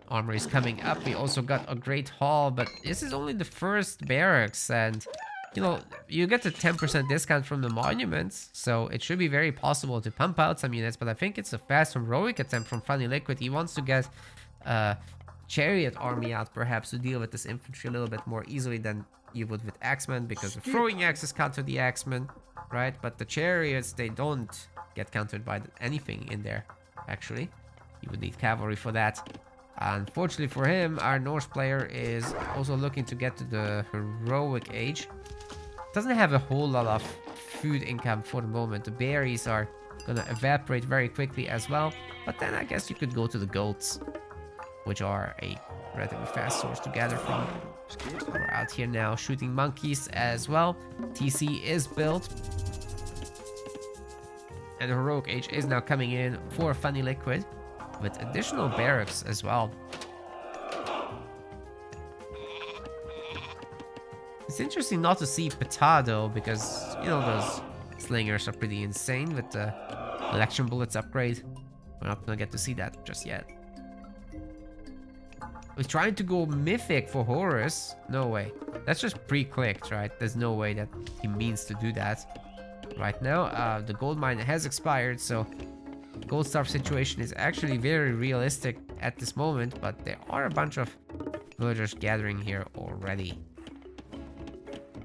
Armory is coming up. We also got a great haul, but this is only the first barracks, and you know, you get a 10% discount from the monuments, so it should be very possible to pump out some units. But I think it's a fast heroic attempt from Funny Liquid. He wants to get chariot army out, perhaps, to deal with this infantry a little bit more easily than you would with axemen, because the throwing axes counter the axemen, right? But the chariots, they don't get countered by anything in there, actually. You would need cavalry for that. Unfortunately for him, our Norse player is also looking to get to the heroic age. Doesn't have a whole lot of food income for the moment. The berries are gonna evaporate very quickly as well. But then I guess you could go to the goats, which are a relatively fast source to gather from. We're out here now shooting monkeys as well. TC is built. And Heroic Age is now coming in for Funny Liquid with additional barracks as well. It's interesting not to see Ptah though, because, you know, those slingers are pretty insane with the election bullets upgrade. We're not gonna get to see that just yet. We're trying to go Mythic for Horus. No way. That's just pre-clicked, right? There's no way that he means to do that. Right now, the gold mine has expired, so the gold star situation is actually very realistic at this moment, but there are a bunch of villagers gathering here already.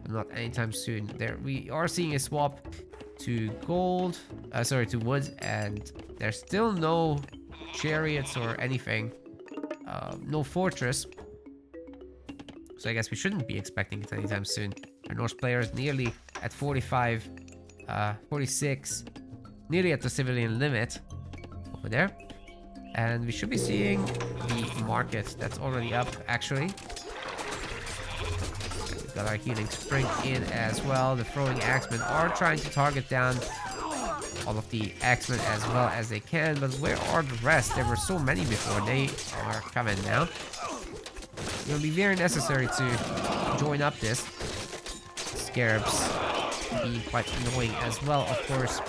Not anytime soon. There we are seeing a swap to gold, to wood, and there's still no chariots or anything. No fortress. So I guess we shouldn't be expecting it anytime soon. Our Norse player is nearly at 45, 46, nearly at the civilian limit over there. And we should be seeing the market that's already up, actually. We've got our healing spring in as well. The throwing axemen are trying to target down all of the axemen as well as they can, but where are the rest? There were so many before. They are coming now. It'll be very necessary to join up this. Scarabs being quite annoying as well, of course.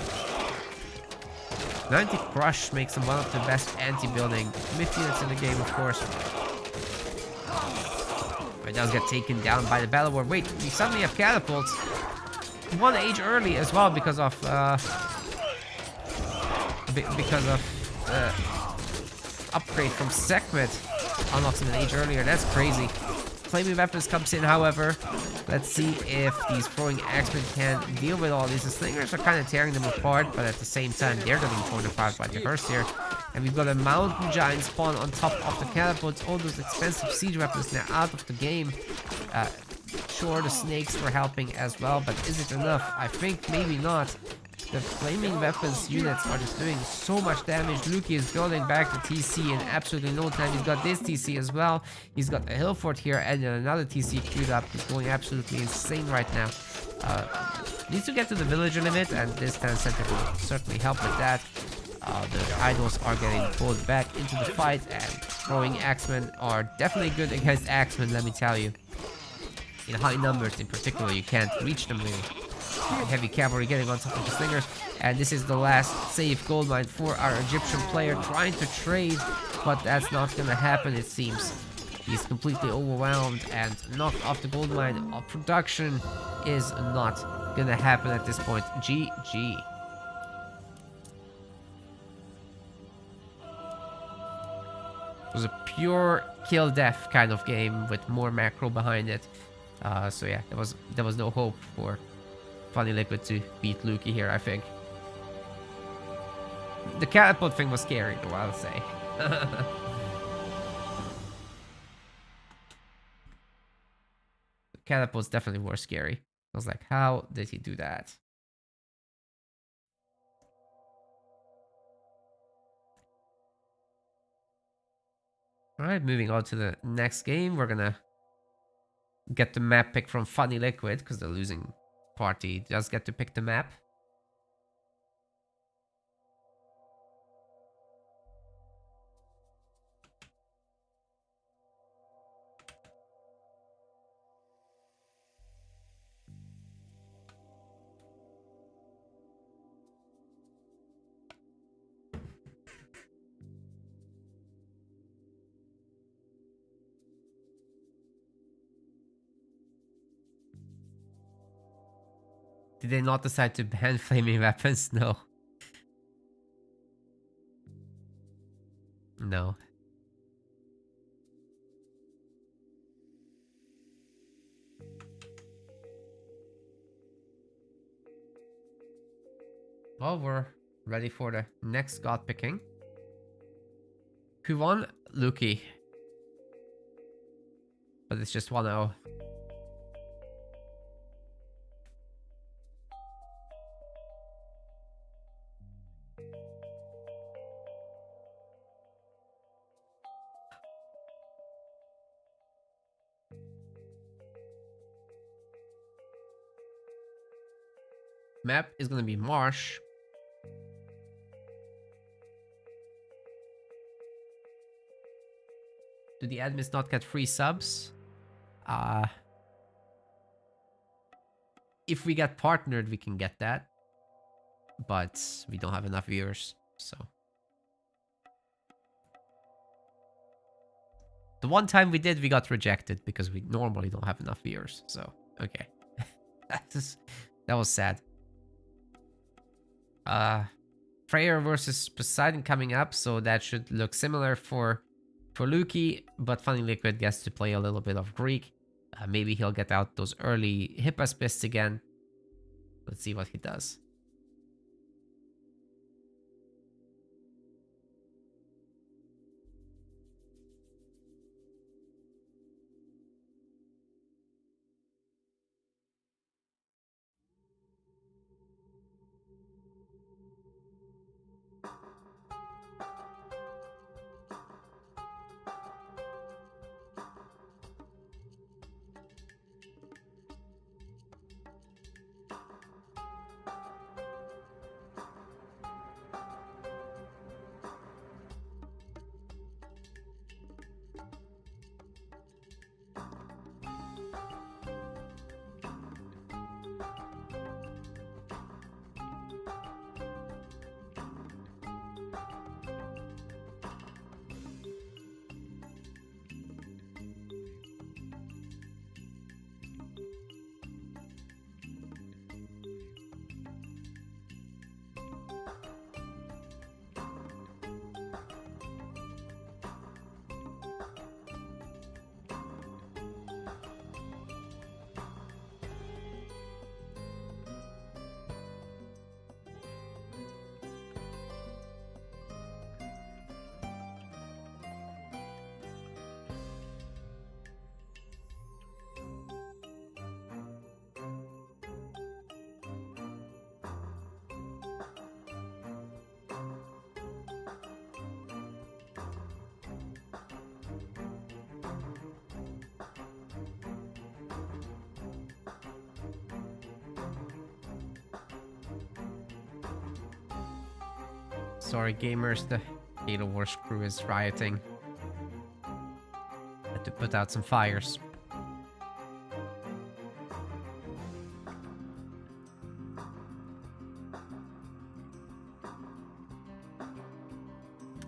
90 Crush makes him one of the best anti-building myth units in the game, of course. It does get taken down by the Battle War. Wait, we suddenly have catapults. One age early as well because of upgrade from Sekhmet. Unlocks him an age earlier. That's crazy. Flaming Weapons comes in, however. Let's see if these throwing axemen can deal with all these. The slingers are kind of tearing them apart, but at the same time, they're getting torn apart by the hearse here. And we've got a mountain giant spawn on top of the catapults. All those expensive siege weapons now out of the game. Sure, the snakes were helping as well, but is it enough? I think maybe not. The flaming weapons units are just doing so much damage. Luki is building back the TC in absolutely no time. He's got this TC as well. He's got a hill fort here and another TC queued up. He's going absolutely insane right now. Needs to get to the villager limit, and this 10 center will certainly help with that. The idols are getting pulled back into the fight, and throwing axemen are definitely good against axemen, let me tell you. In high numbers in particular, you can't reach them really. Heavy cavalry getting on top of the slingers, and this is the last safe gold mine for our Egyptian player, trying to trade, but that's not gonna happen, it seems. He's completely overwhelmed and knocked off the gold mine. Production is not gonna happen at this point. GG. It was a pure kill death kind of game with more macro behind it. So yeah, there was no hope for Funny Liquid to beat Luki here, I think. The catapult thing was scary though, I'll say. The catapults definitely were scary. I was like, how did he do that? Alright, moving on to the next game. We're gonna get the map pick from Funny Liquid, because the losing party does get to pick the map. Did they not decide to ban flaming weapons? No. No. Well, we're ready for the next god picking. Who won? Luki. But it's just 1-0. Map is gonna be Marsh. Do the admins not get free subs? If we get partnered, we can get that. But we don't have enough viewers, so. The one time we did, we got rejected because we normally don't have enough viewers. So, okay. That was sad. Freyr versus Poseidon coming up, so that should look similar for Luki, but Funny Liquid gets to play a little bit of Greek. Maybe he'll get out those early Hippospists again. Let's see what he does. Sorry, gamers, the Halo Wars crew is rioting. Had to put out some fires.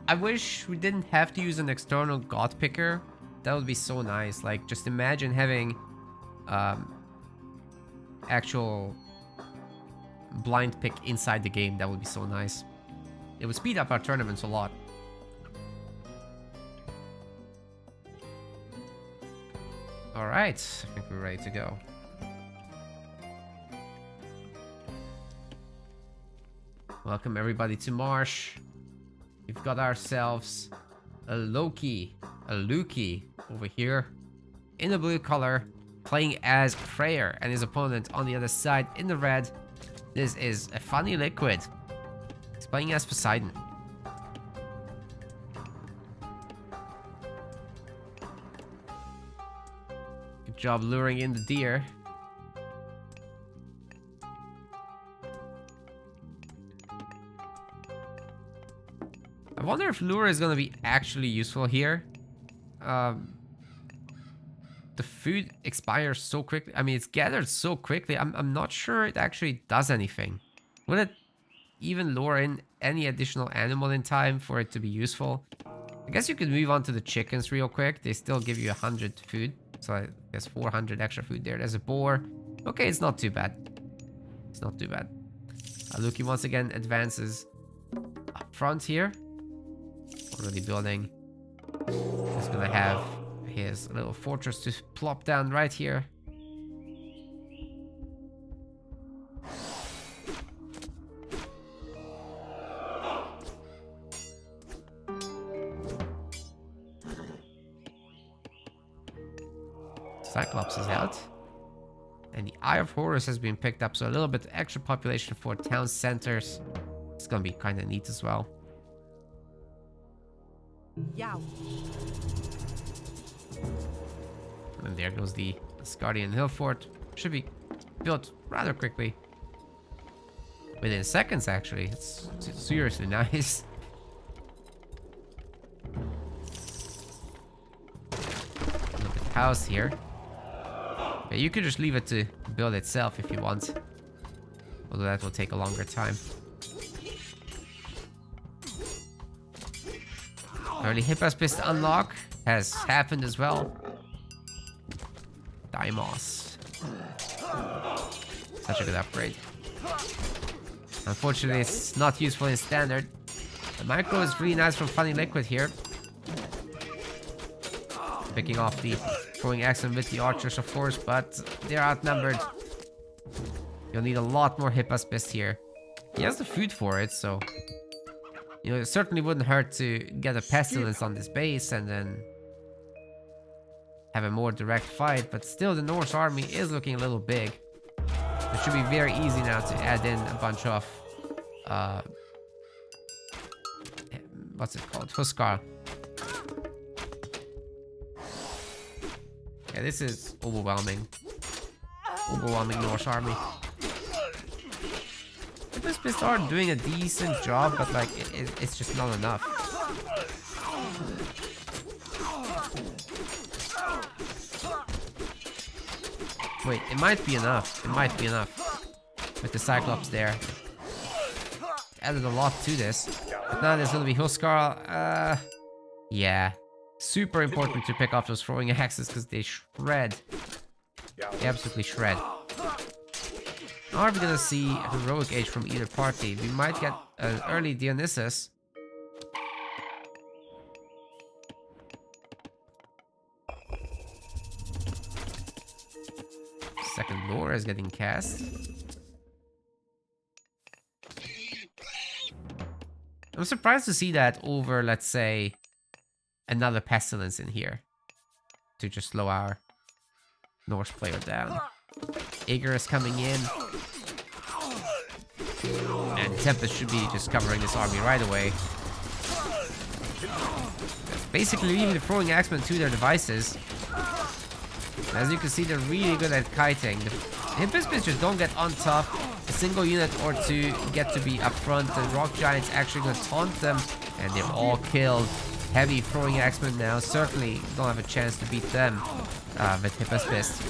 I wish we didn't have to use an external god picker. That would be so nice. Like, just imagine having actual blind pick inside the game. That would be so nice. It would speed up our tournaments a lot. All right, I think we're ready to go. Welcome everybody to Marsh. We've got ourselves a Luki over here in the blue color, playing as Freyr, and his opponent on the other side in the red. This is a Funny Liquid. He's playing as Poseidon. Good job luring in the deer. I wonder if lure is gonna be actually useful here. The food expires so quickly. I mean, it's gathered so quickly. I'm not sure it actually does anything. Would it even lure in any additional animal in time for it to be useful? I guess you could move on to the chickens real quick. They still give you 100 food. So I guess 400 extra food there. There's a boar. Okay, it's not too bad. It's not too bad. Luki once again advances up front here. Already building. He's gonna have his little fortress to plop down right here. Cyclops is out. And the Eye of Horus has been picked up, so a little bit extra population for town centers. It's gonna be kind of neat as well. Yeah. And there goes the Asgardian Hill Fort. Should be built rather quickly. Within seconds, actually. It's seriously nice. house here. Yeah, you could just leave it to build itself if you want. Although that will take a longer time. Early Hypaspist unlock has happened as well. Dimos. Such a good upgrade. Unfortunately, it's not useful in standard. The micro is really nice from Funny Liquid here. Picking off the throwing action with the archers, of course, but they're outnumbered. You'll need a lot more Hypaspist here. He has the food for it, so... You know, it certainly wouldn't hurt to get a Pestilence on this base and then... have a more direct fight, but still the Norse army is looking a little big. It should be very easy now to add in a bunch of... what's it called? Huskar. Yeah, this is overwhelming. Overwhelming Norse army. The Hypaspist are doing a decent job, but like, it's just not enough. Wait, it might be enough. It might be enough. With the Cyclops there. Added a lot to this. But now there's gonna be Huskar. Yeah. Super important to pick off those throwing axes because they shred. They absolutely shred. Are we gonna see Heroic Age from either party? We might get an early Dionysus. Second lore is getting cast. I'm surprised to see that over, let's say, another Pestilence in here. To just slow our Norse player down. Aegir is coming in. And Tempest should be just covering this army right away. That's basically leaving the throwing axemen to their devices. And as you can see, they're really good at kiting. The Hypaspist just don't get on top. A single unit or two get to be up front. The Rock Giant's actually going to taunt them. And they're all killed. Heavy throwing axemen now certainly don't have a chance to beat them with Hypaspist.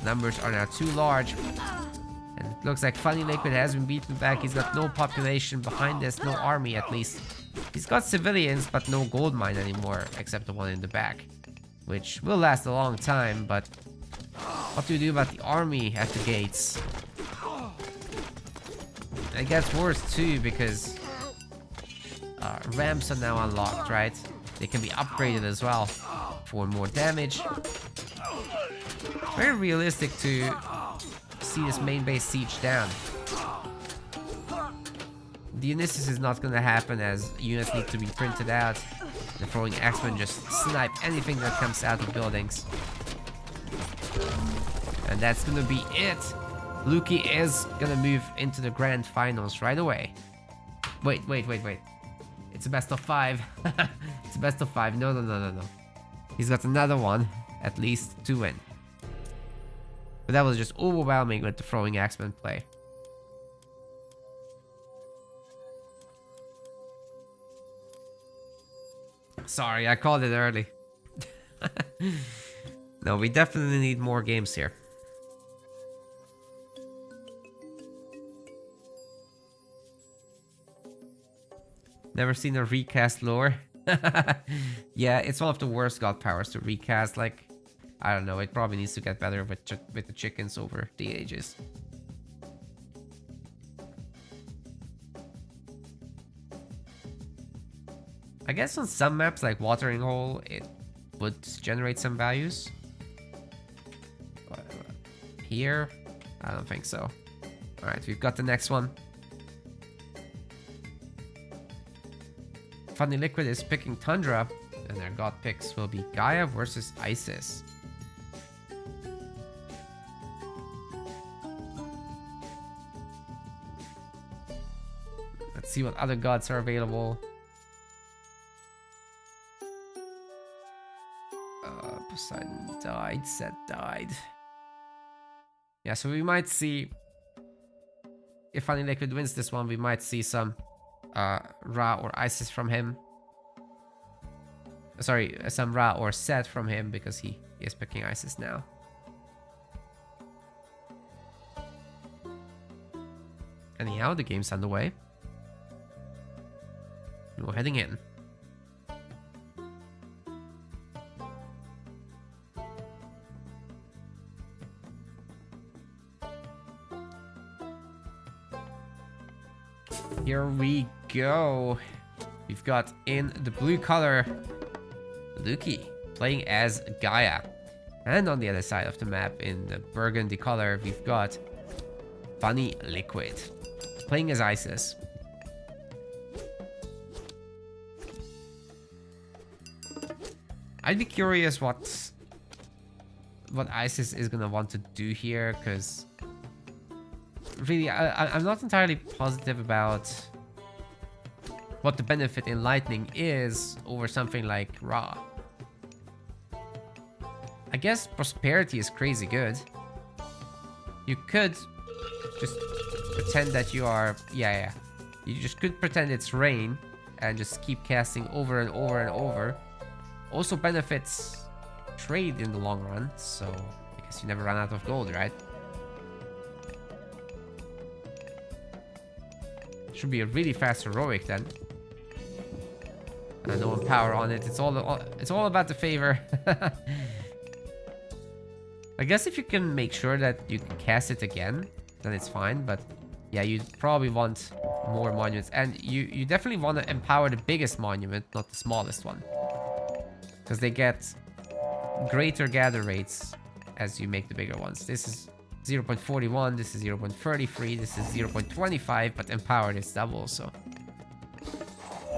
Numbers are now too large. And it looks like Funny Liquid has been beaten back. He's got no population behind this, no army at least. He's got civilians, but no gold mine anymore, except the one in the back. Which will last a long time, but what do you do about the army at the gates? It gets worse too, because ramps are now unlocked, right? They can be upgraded as well for more damage. Very realistic to see this main base siege down. Dionysus is not going to happen as units need to be printed out. The throwing axemen just snipe anything that comes out of buildings. And that's going to be it. Luki is going to move into the grand finals right away. Wait. It's a best of 5. It's a best of 5. No. He's got another one, at least, to win. But that was just overwhelming with the throwing axemen play. Sorry, I called it early. No, we definitely need more games here. Never seen a recast lore. Yeah, it's one of the worst god powers to recast. Like, I don't know, it probably needs to get better with the chickens over the ages. I guess on some maps like Watering Hole, it would generate some values. But here, I don't think so. Alright, we've got the next one. Funny Liquid is picking Tundra, and their god picks will be Gaia versus Isis. Let's see what other gods are available. Poseidon died, Set died. Yeah, so we might see, if Funny Liquid wins this one, we might see some Ra or Isis from him. Sorry, some Ra or Set from him because he is picking Isis now. Anyhow, the game's underway. We're heading in. Here we go. We've got in the blue color Luki playing as Gaia. And on the other side of the map in the burgundy color we've got Funny Liquid playing as Isis. I'd be curious what Isis is gonna want to do here, because really I'm not entirely positive about what the benefit in lightning is over something like Ra. I guess prosperity is crazy good. You could just pretend that you are... Yeah. You just could pretend it's rain and just keep casting over and over and over. Also benefits trade in the long run, so I guess you never run out of gold, right? Should be a really fast heroic then. No power on it. It's all about the favor. I guess if you can make sure that you can cast it again, then it's fine. But yeah, you probably want more monuments, and you definitely want to empower the biggest monument, not the smallest one, because they get greater gather rates as you make the bigger ones. This is 0.41, this is 0.33, this is 0.25, but empowered is double, so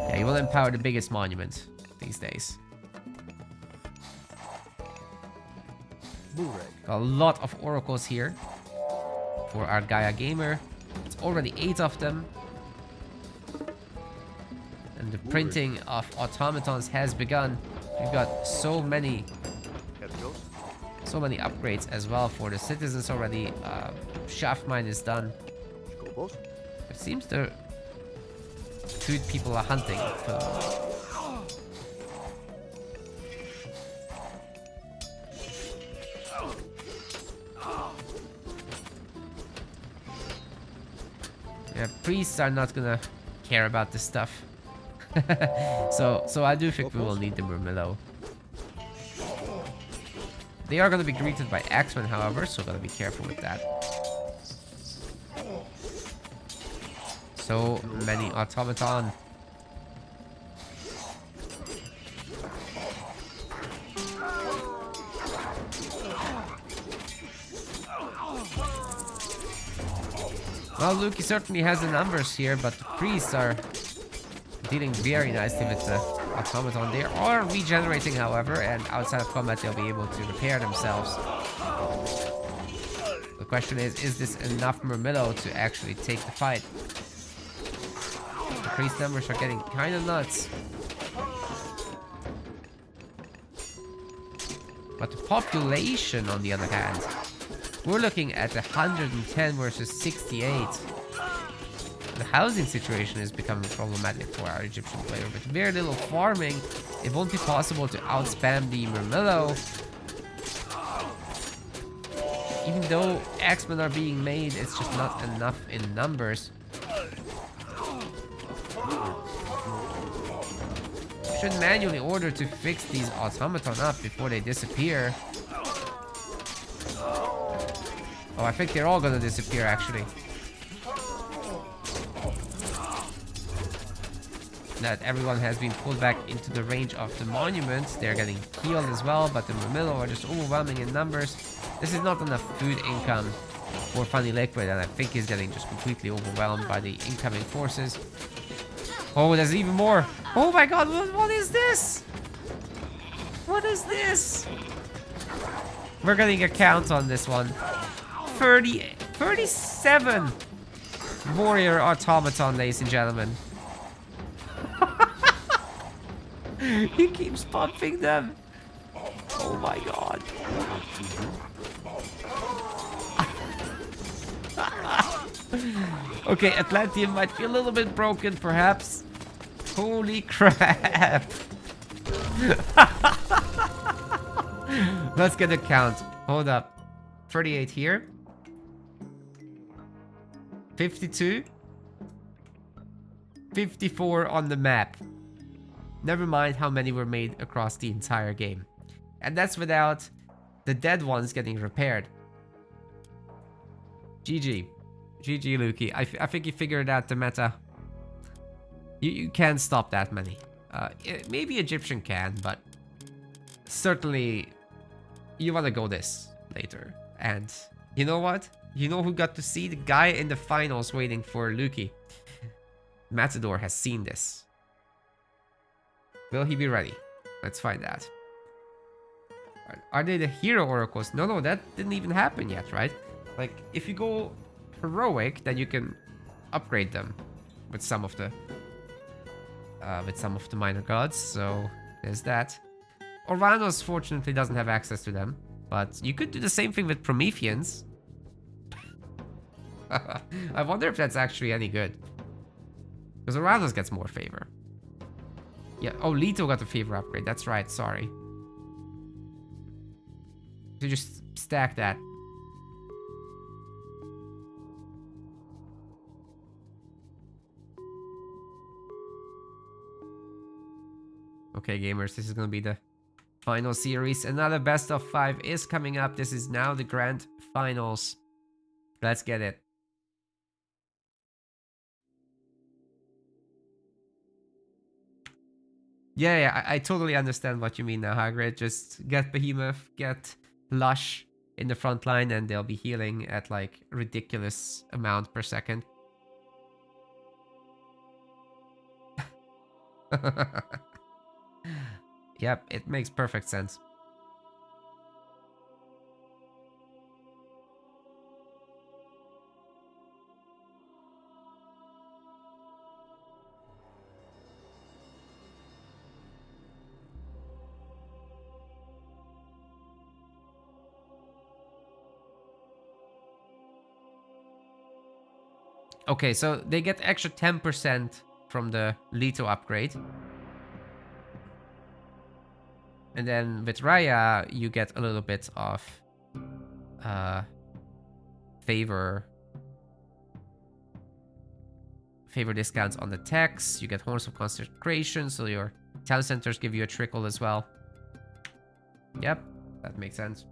yeah, you will empower the biggest monument these days. Got a lot of oracles here for our Gaia gamer. It's already 8 of them. And the printing of automatons has begun. We've got so many upgrades as well for the citizens already. Shaft mine is done. It seems the food people are hunting. Yeah, priests are not gonna care about this stuff. so I do think we will need the Murmillo. They are gonna be greeted by Axemen, however, so gotta be careful with that. So many automaton. Well, Luki certainly has the numbers here, but the priests are dealing very nicely with the automaton. They are regenerating, however, and outside of combat they'll be able to repair themselves. The question is this enough Murmillo to actually take the fight? The priest numbers are getting kind of nuts. But the population, on the other hand, we're looking at 110 versus 68. The housing situation is becoming problematic for our Egyptian player. With very little farming, it won't be possible to outspam the Murmillo. Even though Axemen are being made, it's just not enough in numbers. We should manually order to fix these automaton up before they disappear. Oh, I think they're all gonna disappear, actually. That everyone has been pulled back into the range of the monuments. They're getting healed as well, but the Murmillo are just overwhelming in numbers. This is not enough food income for Funny Liquid, and I think he's getting just completely overwhelmed by the incoming forces. Oh, there's even more. Oh my god, what is this? What is this? We're getting a count on this one. 37 warrior automaton, ladies and gentlemen. He keeps pumping them. Oh my god. Okay, Atlantean might be a little bit broken, perhaps. Holy crap. Let's get a count. Hold up. 38 here. 52. 54 on the map. Never mind how many were made across the entire game. And that's without the dead ones getting repaired. GG. GG, Lukey. I think you figured out the meta. You can't stop that many. Maybe Egyptian can, but certainly you want to go this later. And you know what? You know who got to see? The guy in the finals waiting for Lukey. Matador has seen this. Will he be ready? Let's find out. Are they the hero oracles? No, that didn't even happen yet, right? Like, if you go heroic, then you can upgrade them with some of the minor gods. So there's that. Orvanos fortunately doesn't have access to them, but you could do the same thing with Prometheans. I wonder if that's actually any good. Because Orvanos gets more favor. Yeah, oh, Leto got the favor upgrade. That's right, sorry. So just stack that. Okay, gamers, this is gonna be the final series. Another best of 5 is coming up. This is now the grand finals. Let's get it. Yeah, I totally understand what you mean now, Hagrid. Just get Behemoth, get Lush in the front line, and they'll be healing at like ridiculous amount per second. Yep, it makes perfect sense. Okay, so they get extra 10% from the Leto upgrade. And then with Raya, you get a little bit of favor discounts on the techs. You get Horns of Consecration, so your town centers give you a trickle as well. Yep, that makes sense.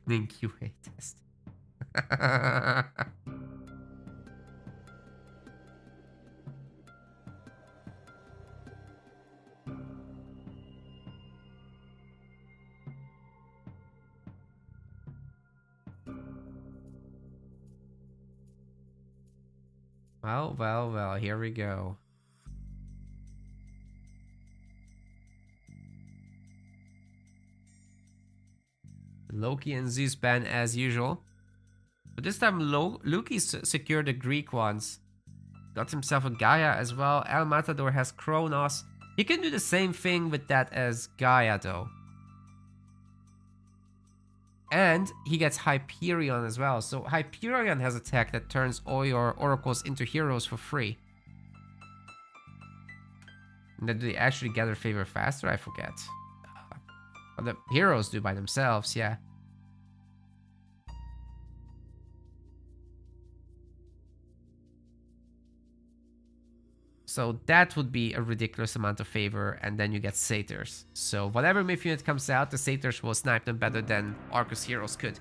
Lightning QA test. Well, here we go. Loki and Zeus ban as usual. But this time Loki secured the Greek ones. Got himself a Gaia as well. El Matador has Kronos. He can do the same thing with that as Gaia though. And he gets Hyperion as well. So Hyperion has a tech that turns all your oracles into heroes for free. And then do they actually gather favor faster? I forget. But the heroes do by themselves, yeah. So that would be a ridiculous amount of favor, and then you get satyrs. So whatever myth unit comes out, the satyrs will snipe them better than Arcus heroes could.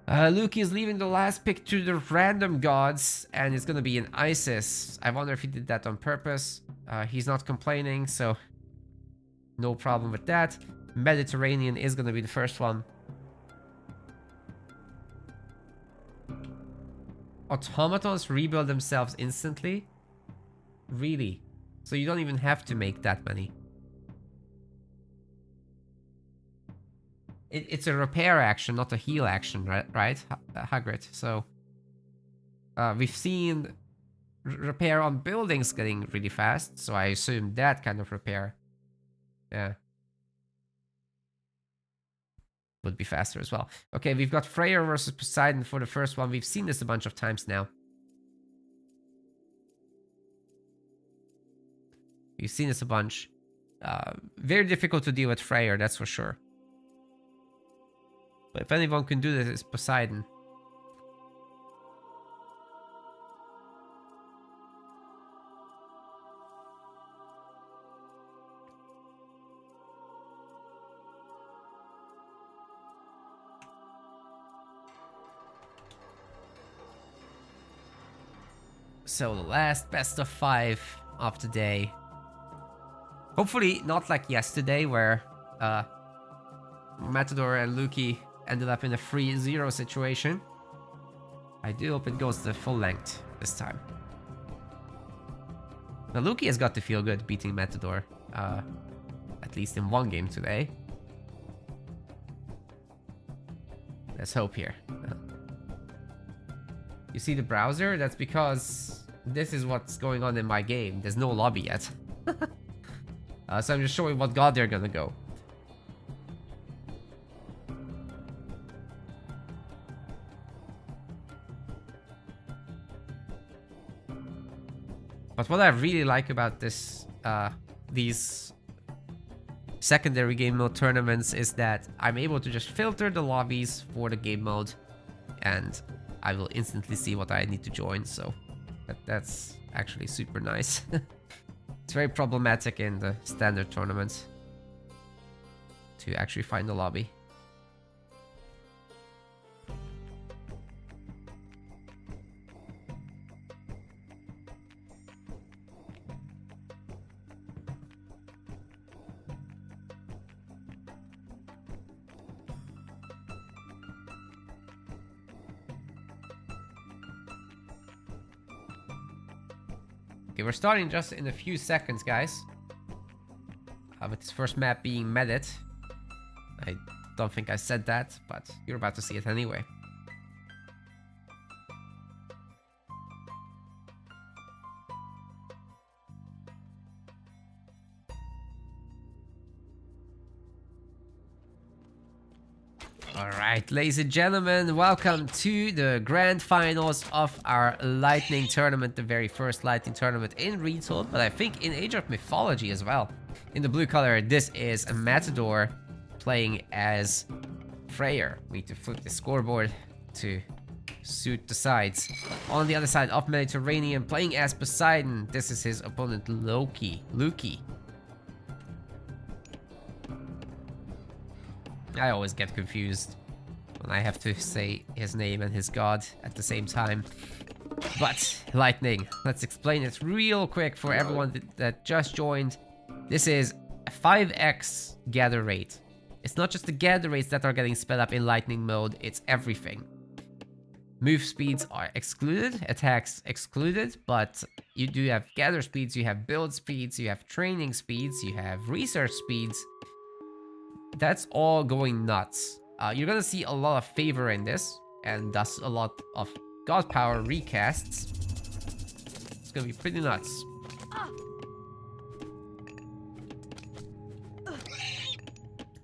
Luke is leaving the last pick to the random gods, and it's gonna be an Isis. I wonder if he did that on purpose. He's not complaining, so no problem with that. Mediterranean is gonna be the first one. Automatons rebuild themselves instantly? Really? So you don't even have to make that many. It's a repair action, not a heal action, right? Hagrid. So we've seen repair on buildings getting really fast, so I assume that kind of repair. Yeah. would be faster as well. Okay, we've got Freyr versus Poseidon for the first one. We've seen this a bunch of times now. We've seen this a bunch. Very difficult to deal with Freyr, that's for sure. But if anyone can do this, it's Poseidon. So the last best of 5 of the day. Hopefully not like yesterday where Matador and Luki ended up in a 3-0 situation. I do hope it goes the full length this time. Now Luki has got to feel good beating Matador, at least in one game today. Let's hope here. You see the browser? That's because this is what's going on in my game. There's no lobby yet. So I'm just showing what god they're gonna go. But what I really like about this, these secondary game mode tournaments is that I'm able to just filter the lobbies for the game mode and I will instantly see what I need to join, so that's actually super nice. It's very problematic in the standard tournaments to actually find the lobby. Okay, we're starting just in a few seconds, guys. With this first map being Medit. I don't think I said that, but you're about to see it anyway. Alright, ladies and gentlemen, welcome to the grand finals of our Lightning tournament, the very first Lightning tournament in Retold, but I think in Age of Mythology as well. In the blue color, this is a Matador playing as Freyr. We need to flip the scoreboard to suit the sides. On the other side of Mediterranean, playing as Poseidon, this is his opponent Luki. I always get confused when I have to say his name and his god at the same time. But Lightning, let's explain it real quick for everyone that just joined. This is a 5x gather rate. It's not just the gather rates that are getting sped up in Lightning mode, it's everything. Move speeds are excluded, attacks excluded, but you do have gather speeds, you have build speeds, you have training speeds, you have research speeds. That's all going nuts. You're gonna see a lot of favor in this, and thus a lot of god power recasts. It's gonna be pretty nuts.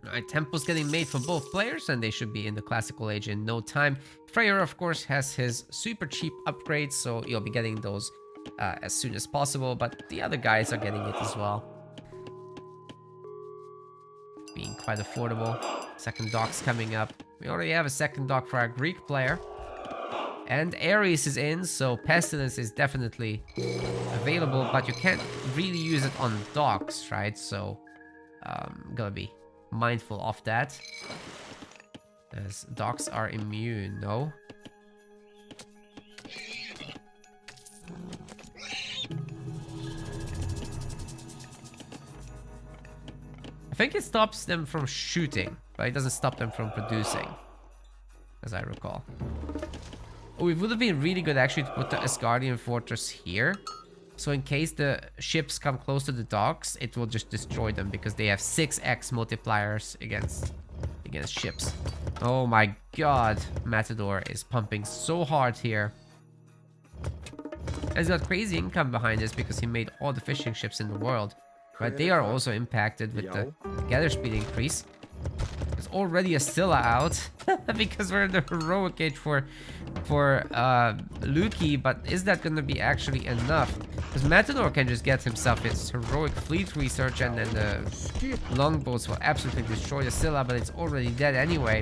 Alright, tempos getting made for both players, and they should be in the classical age in no time. Freyr, of course, has his super cheap upgrades, so you'll be getting those as soon as possible, but the other guys are getting it as well. Being quite affordable. Second dock's coming up. We already have a second dock for our Greek player. And Ares is in, so Pestilence is definitely available, but you can't really use it on docks, right? So, gotta be mindful of that. As docks are immune, no? I think it stops them from shooting, but it doesn't stop them from producing, as I recall. Oh, it would have been really good actually to put the Asgardian Fortress here. So in case the ships come close to the docks, it will just destroy them because they have 6x multipliers against ships. Oh my god, Matador is pumping so hard here. And he's got crazy income behind this because he made all the fishing ships in the world. But they are also impacted with the gather speed increase. Because already a Scylla out because we're in the heroic age for Luki, but is that gonna be actually enough? Because Matador can just get himself his heroic fleet research, and then the longbows will absolutely destroy the Scylla, but it's already dead anyway.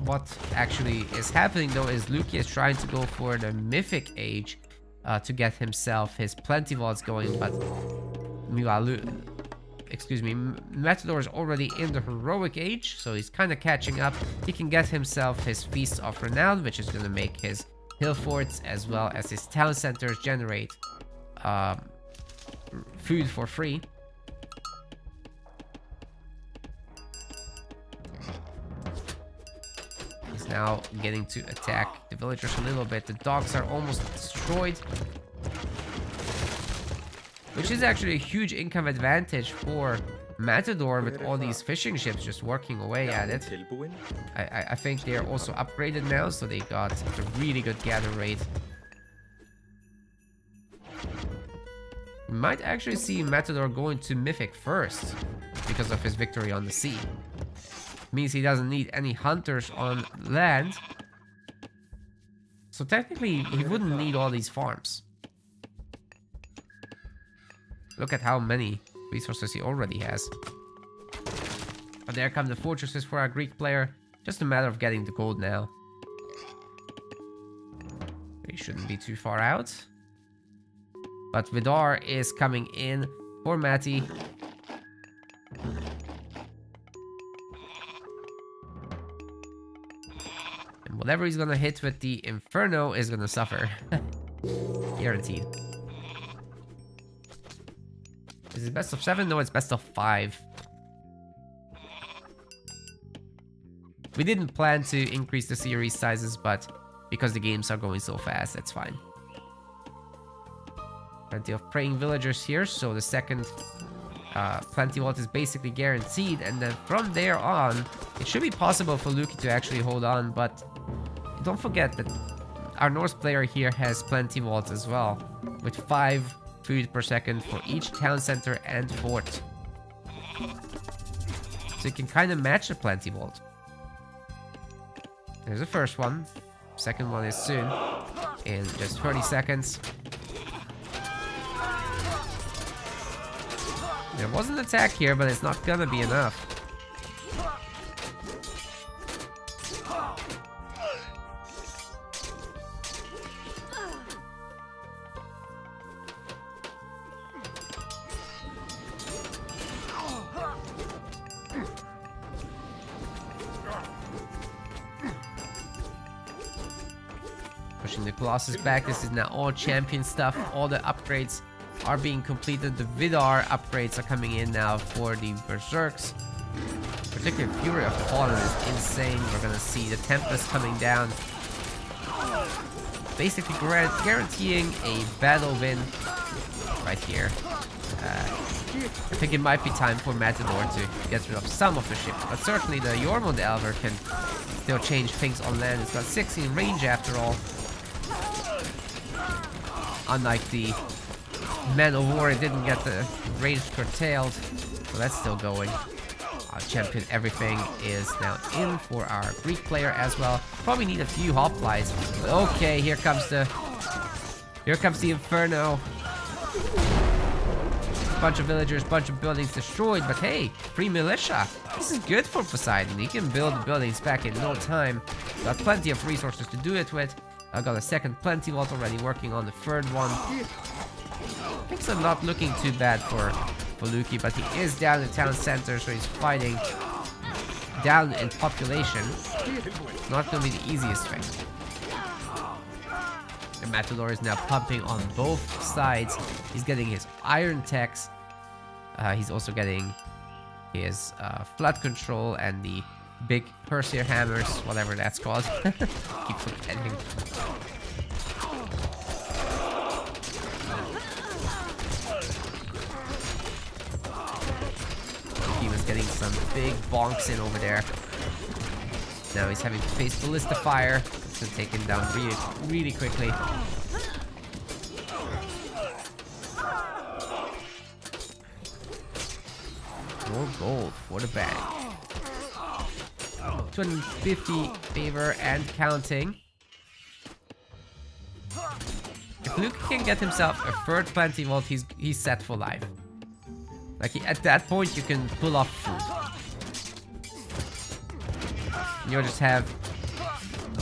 What actually is happening though is Luki is trying to go for the mythic age to get himself his plenty vaults going, but meanwhile, Matador is already in the heroic age, so he's kind of catching up. He can get himself his Feast of Renown, which is going to make his hill forts as well as his town centers generate food for free. He's now getting to attack the villagers a little bit. The dogs are almost destroyed, which is actually a huge income advantage for Matador with all these fishing ships just working away at it. I think they're also upgraded now, so they got a really good gather rate. We might actually see Matador going to Mythic first because of his victory on the sea. Means he doesn't need any hunters on land. So technically, he wouldn't need all these farms. Look at how many resources he already has. But there come the fortresses for our Greek player. Just a matter of getting the gold now. He shouldn't be too far out. But Vidar is coming in for Matty. And whatever he's gonna hit with the Inferno is gonna suffer. Guaranteed. Is it best of 7? No, it's best of 5. We didn't plan to increase the series sizes, but because the games are going so fast, that's fine. Plenty of praying villagers here, so the second plenty vault is basically guaranteed, and then from there on, it should be possible for Luki to actually hold on, but don't forget that our Norse player here has plenty vaults as well, with 5 food per second for each town center and fort. So you can kind of match the plenty vault. There's the first one. Second one is soon, in just 30 seconds. There was an attack here, but it's not gonna be enough. Pushing the Colossus back. This is now all champion stuff. All the upgrades are being completed. The Vidar upgrades are coming in now for the Berserks. Particularly Fury of Fallen is insane. We're gonna see the Tempest coming down. Basically guaranteeing a battle win right here. I think it might be time for Matador to get rid of some of the ships, but certainly the Jormund Elver can still change things on land. It's got 16 range after all. Unlike the Man of War, it didn't get the range curtailed, so that's still going. Champion Everything is now in for our Greek player as well. Probably need a few hoplites. Okay, here comes the Inferno. Bunch of villagers, bunch of buildings destroyed, but hey, free militia. This is good for Poseidon. He can build the buildings back in no time. Got plenty of resources to do it with. I got a second plenty vault already working on the third one. Things are not looking too bad for Luki, but he is down in town center, so he's fighting down in population. Not gonna be the easiest thing. The Matador is now pumping on both sides. He's getting his iron techs. He's also getting his flood control and the big Perseer hammers, whatever that's called. Keep forgetting. He was getting some big bonks in over there. Now he's having to face Ballista Fire to take him down really quickly. More gold for the bag. 250 favor and counting. If Luke can get himself a third Plenty Vault, he's set for life. Like, at that point, you can pull off food. You'll just have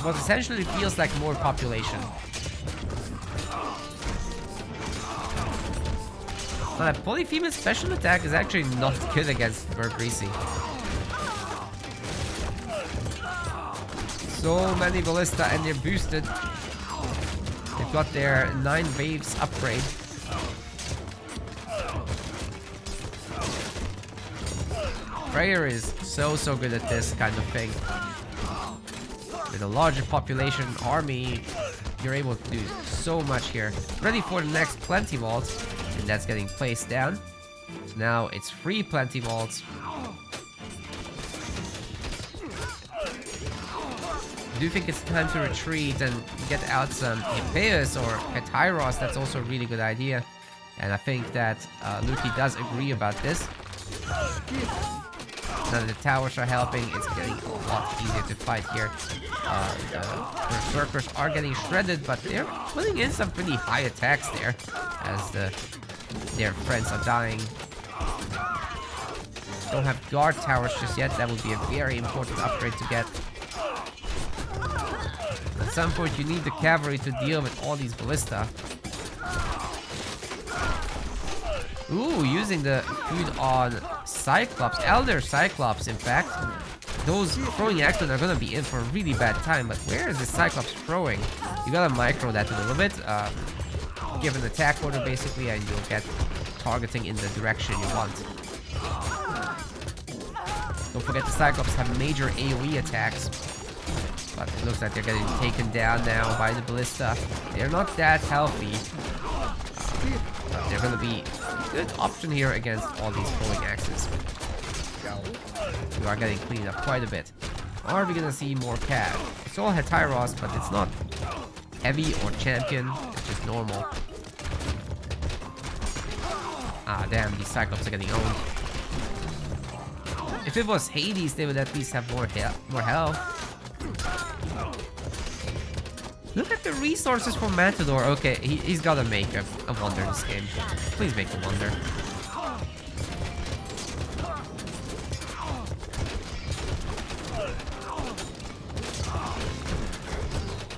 what essentially feels like more population. Polyphemus special attack is actually not good against Greasy. So many ballista and they're boosted. They've got their 9 waves upgrade. Freyr is so good at this kind of thing. With a larger population army, you're able to do so much here. Ready for the next Plenty Vault, and that's getting placed down. So now it's 3 Plenty Vaults. I do think it's time to retreat and get out some Hippeus or Hetyros. That's also a really good idea. And I think that Luki does agree about this. Now that the towers are helping, it's getting a lot easier to fight here. The Berserkers are getting shredded, but they're putting in some pretty high attacks there as their friends are dying. Don't have guard towers just yet. That would be a very important upgrade to get. At some point, you need the cavalry to deal with all these ballista. Ooh, using the food on Cyclops, Elder Cyclops, in fact. Those throwing axemen are gonna be in for a really bad time, but where is the Cyclops throwing? You gotta micro that a little bit. Give an attack order basically, and you'll get targeting in the direction you want. Don't forget the Cyclops have major AoE attacks. But it looks like they're getting taken down now by the ballista. They're not that healthy. But they're gonna be a good option here against all these throwing axes. We are getting cleaned up quite a bit. Are we gonna see more Cav? It's all Hetyros, but it's not heavy or champion. It's just normal. Ah, damn, these Cyclops are getting owned. If it was Hades, they would at least have more health. Look at the resources for Matador. Okay, he's gotta make a wonder in this game. Please make a wonder.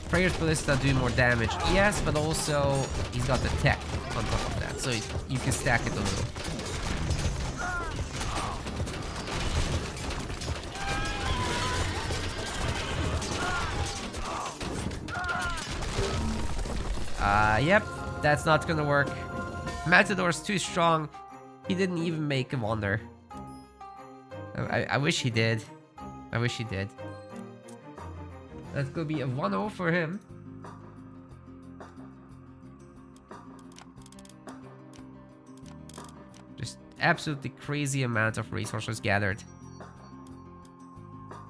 Freyr's Ballista do more damage, yes, but also he's got the tech on top of that, so you can stack it a little. Yep, that's not gonna work. Matador's too strong. He didn't even make a wonder. I wish he did. I wish he did. That's gonna be a 1-0 for him. Just absolutely crazy amount of resources gathered.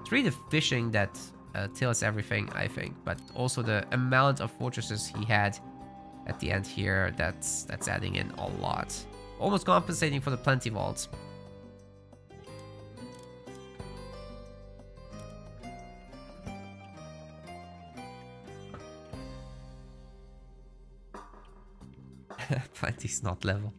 It's really the fishing that tilts everything, I think, but also the amount of fortresses he had at the end here, that's adding in a lot. Almost compensating for the Plenty Vaults. Plenty's not level.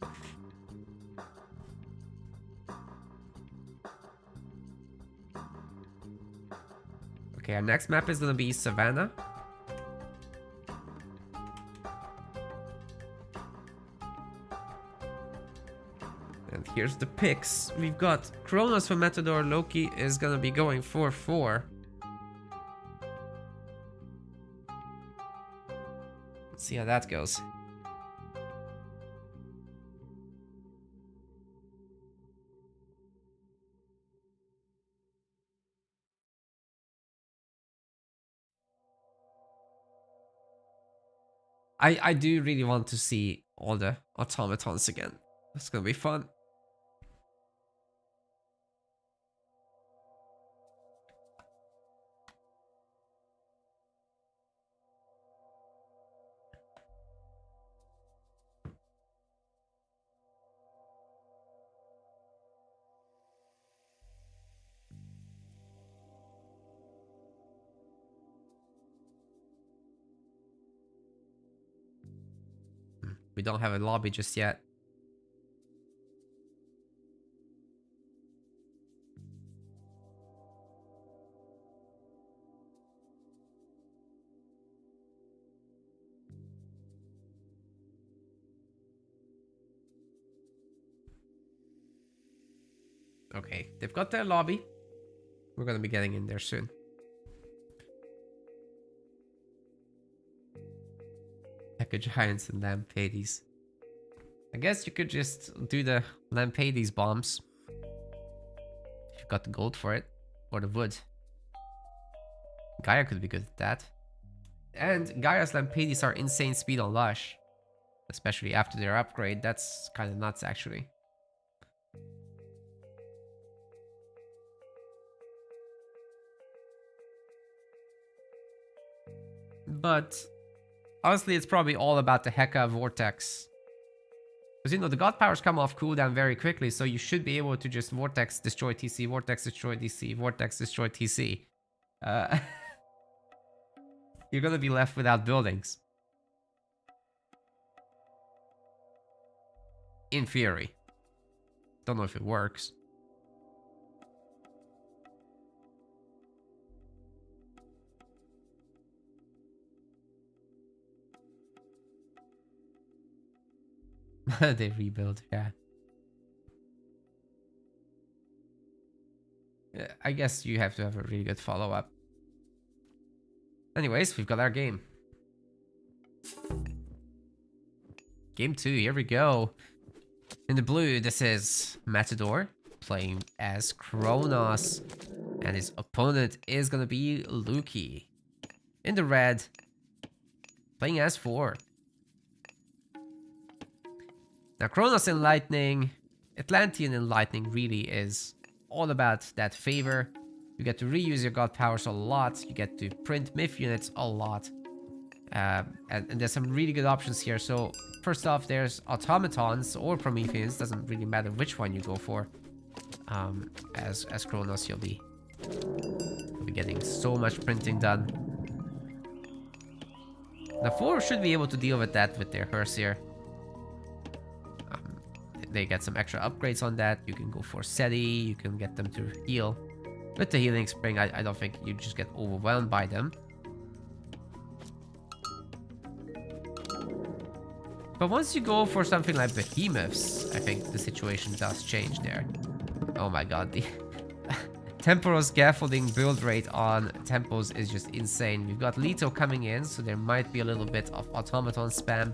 Okay, our next map is gonna be Savannah. And here's the picks. We've got Kronos for Matador. Loki is gonna be going 4-4. Let's see how that goes. I do really want to see all the automatons again. It's gonna be fun. We don't have a lobby just yet. Okay, they've got their lobby. We're gonna be getting in there soon. Heck, giants and Lampades. I guess you could just do the Lampades bombs. If you've got the gold for it. Or the wood. Gaia could be good at that. And Gaia's Lampades are insane speed on Lush. Especially after their upgrade. That's kind of nuts, actually. But honestly, it's probably all about the Heka Vortex. Because, you know, the God Powers come off cooldown very quickly, so you should be able to just Vortex destroy TC, Vortex destroy DC, Vortex destroy TC. You're gonna be left without buildings. In theory. Don't know if it works. They rebuild, yeah. I guess you have to have a really good follow-up. Anyways, we've got our game. Game 2, here we go. In the blue, this is Matador playing as Kronos. And his opponent is gonna be Luki. In the red, playing as 4. Now, Kronos Enlightening, Atlantean Enlightening really is all about that favor. You get to reuse your god powers a lot. You get to print myth units a lot. And there's some really good options here. So, first off, there's automatons or Prometheans. Doesn't really matter which one you go for. As Kronos, you'll be getting so much printing done. Now, 4 should be able to deal with that with their hearse here. They get some extra upgrades on that. You can go for SETI, you can get them to heal. With the healing spring, I don't think you just get overwhelmed by them. But once you go for something like behemoths, I think the situation does change there. Oh my god, the temporal scaffolding build rate on temples is just insane. We've got Leto coming in, so there might be a little bit of automaton spam.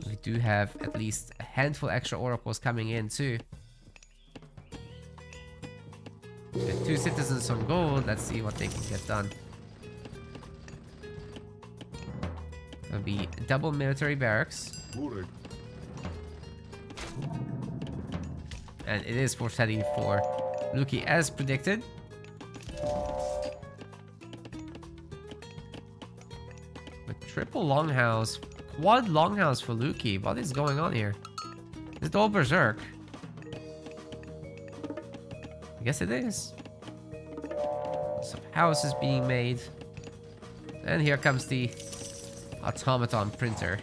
We do have at least a handful extra oracles coming in too. With 2 citizens on gold, let's see what they can get done. It'll be double military barracks. And it is for setting for Luki as predicted. With triple longhouse, quad longhouse for Luki. What is going on here? Is it all berserk? I guess it is. Some houses being made. And here comes the automaton printer.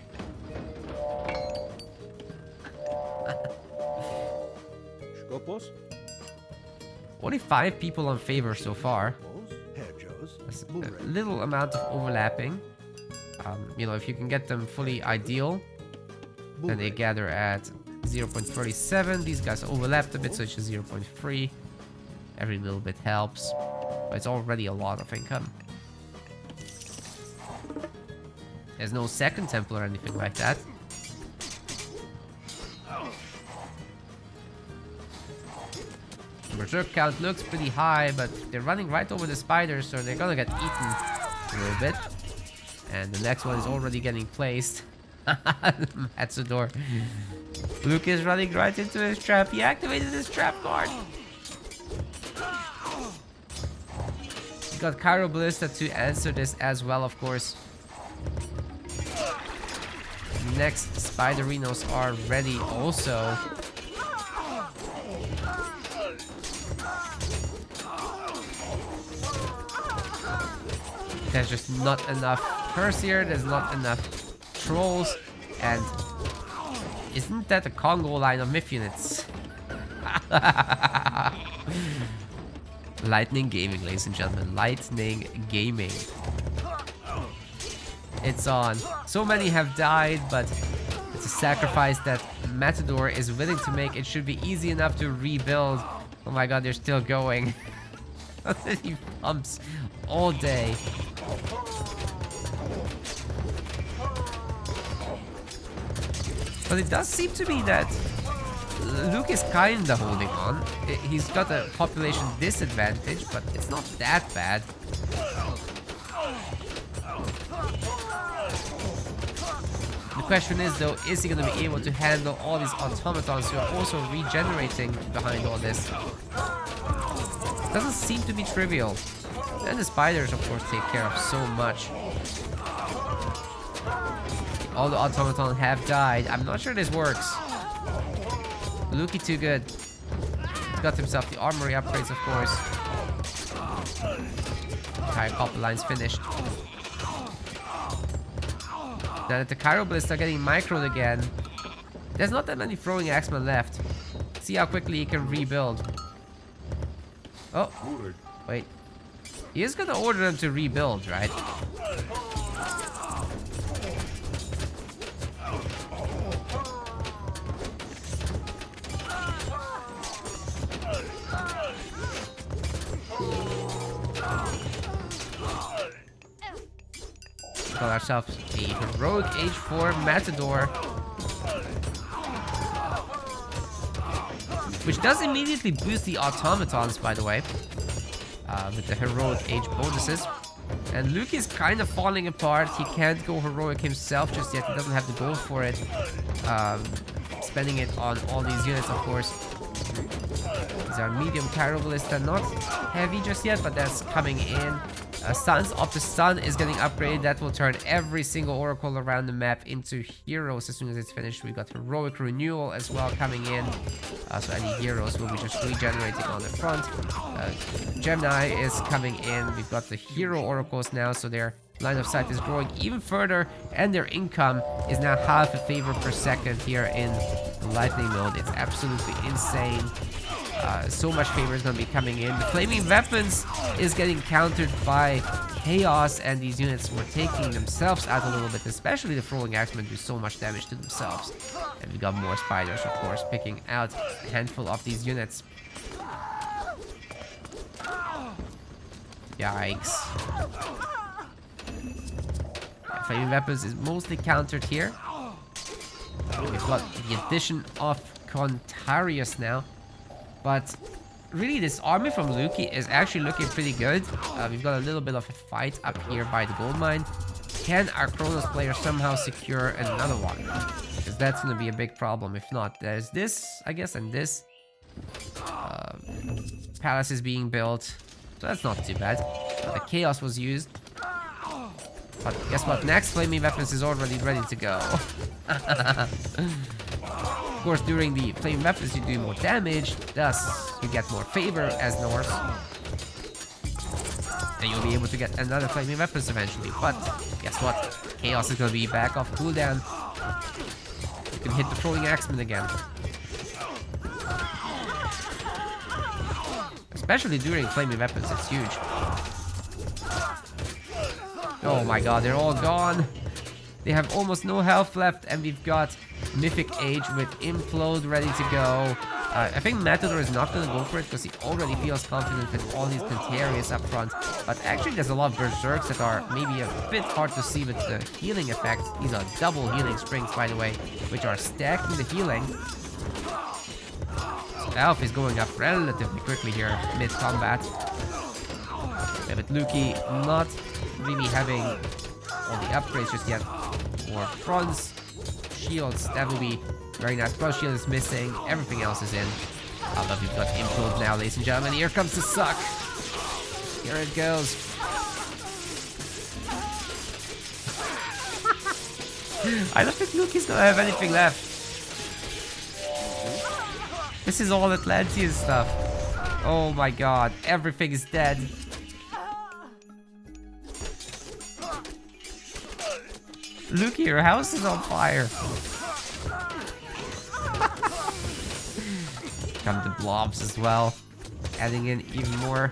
45 people on favor so far. That's a little amount of overlapping. You know, if you can get them fully ideal, then they gather at 0.37. These guys overlapped a bit, so it's just 0.3. Every little bit helps, but it's already a lot of income. There's no second temple or anything like that. The berserk count looks pretty high, but they're running right over the spiders, so they're gonna get eaten a little bit. And the next one is already getting placed. Matador. Luke is running right into his trap. He activated his trap card. He got Cairo Ballista to answer this as well, of course. Next Spiderinos are ready also. There's just not enough curse here, there's not enough trolls, and Isn't that a Congo line of myth units? Lightning Gaming, ladies and gentlemen. Lightning Gaming. It's on. So many have died, but it's a sacrifice that Matador is willing to make. It should be easy enough to rebuild. Oh my god, they're still going. He pumps all day. But it does seem to be that Luke is kinda holding on. He's got a population disadvantage, but it's not that bad. The question is though, is he gonna be able to handle all these automatons who are also regenerating behind all this? Doesn't seem to be trivial. And the spiders of course take care of so much. All the automatons have died. I'm not sure this works. Lukey too good. He's got himself the armory upgrades, of course. Entire copper line's finished. Now that the Chirobalists are getting microed again, there's not that many throwing axemen left. See how quickly he can rebuild. Oh, wait. He is gonna order them to rebuild, right? Call ourselves a heroic Age 4 Matador, which does immediately boost the automatons, by the way, with the heroic age bonuses. And Luke is kind of falling apart. He can't go heroic himself just yet. He doesn't have the gold for it. Spending it on all these units, of course. These are medium Chirobalists. They're not heavy just yet, but that's coming in. Sons of the Sun is getting upgraded. That will turn every single oracle around the map into heroes as soon as it's finished. We got heroic renewal as well coming in. So any heroes will be just regenerating on the front. Gemini is coming in. We've got the hero oracles now, so their line of sight is growing even further, and their income is now half a favor per second here in the lightning mode. It's absolutely insane. So much favor is going to be coming in. The flaming weapons is getting countered by chaos, and these units were taking themselves out a little bit, especially the throwing axemen do so much damage to themselves. And we got more spiders, of course, picking out a handful of these units. Yikes. Flaming weapons is mostly countered here. We've got the addition of Contarius now. But really, this army from Lukey is actually looking pretty good. We've got a little bit of a fight up here by the gold mine. Can our Kronos player somehow secure another one? Because that's going to be a big problem. If not, there's this, I guess, and this. Palace is being built. So that's not too bad. The chaos was used. But guess what? Next flaming weapons is already ready to go. Of course, during the flame weapons you do more damage, thus you get more favor as Norse. And you'll be able to get another flaming weapons eventually. But guess what? Chaos is gonna be back off cooldown. You can hit the throwing axeman again. Especially during flaming weapons, it's huge. Oh my god, they're all gone. They have almost no health left, and we've got Mythic Age with Implode ready to go. I think Matador is not going to go for it because he already feels confident with all these Contarius up front. But actually there's a lot of Berserks that are maybe a bit hard to see with the healing effect. These are double healing springs, by the way, which are stacking the healing. So Elf is going up relatively quickly here mid-combat. Yeah, but Lukey not really having all the upgrades just yet. More bronze shields, that will be very nice. Bronze shield is missing, everything else is in. But we've got Implode now, ladies and gentlemen. Here comes the suck. Here it goes. I don't think Lukey's gonna have anything left. This is all Atlantean stuff. Oh my god, everything is dead. Lukey, your house is on fire. Come the blobs as well, adding in even more.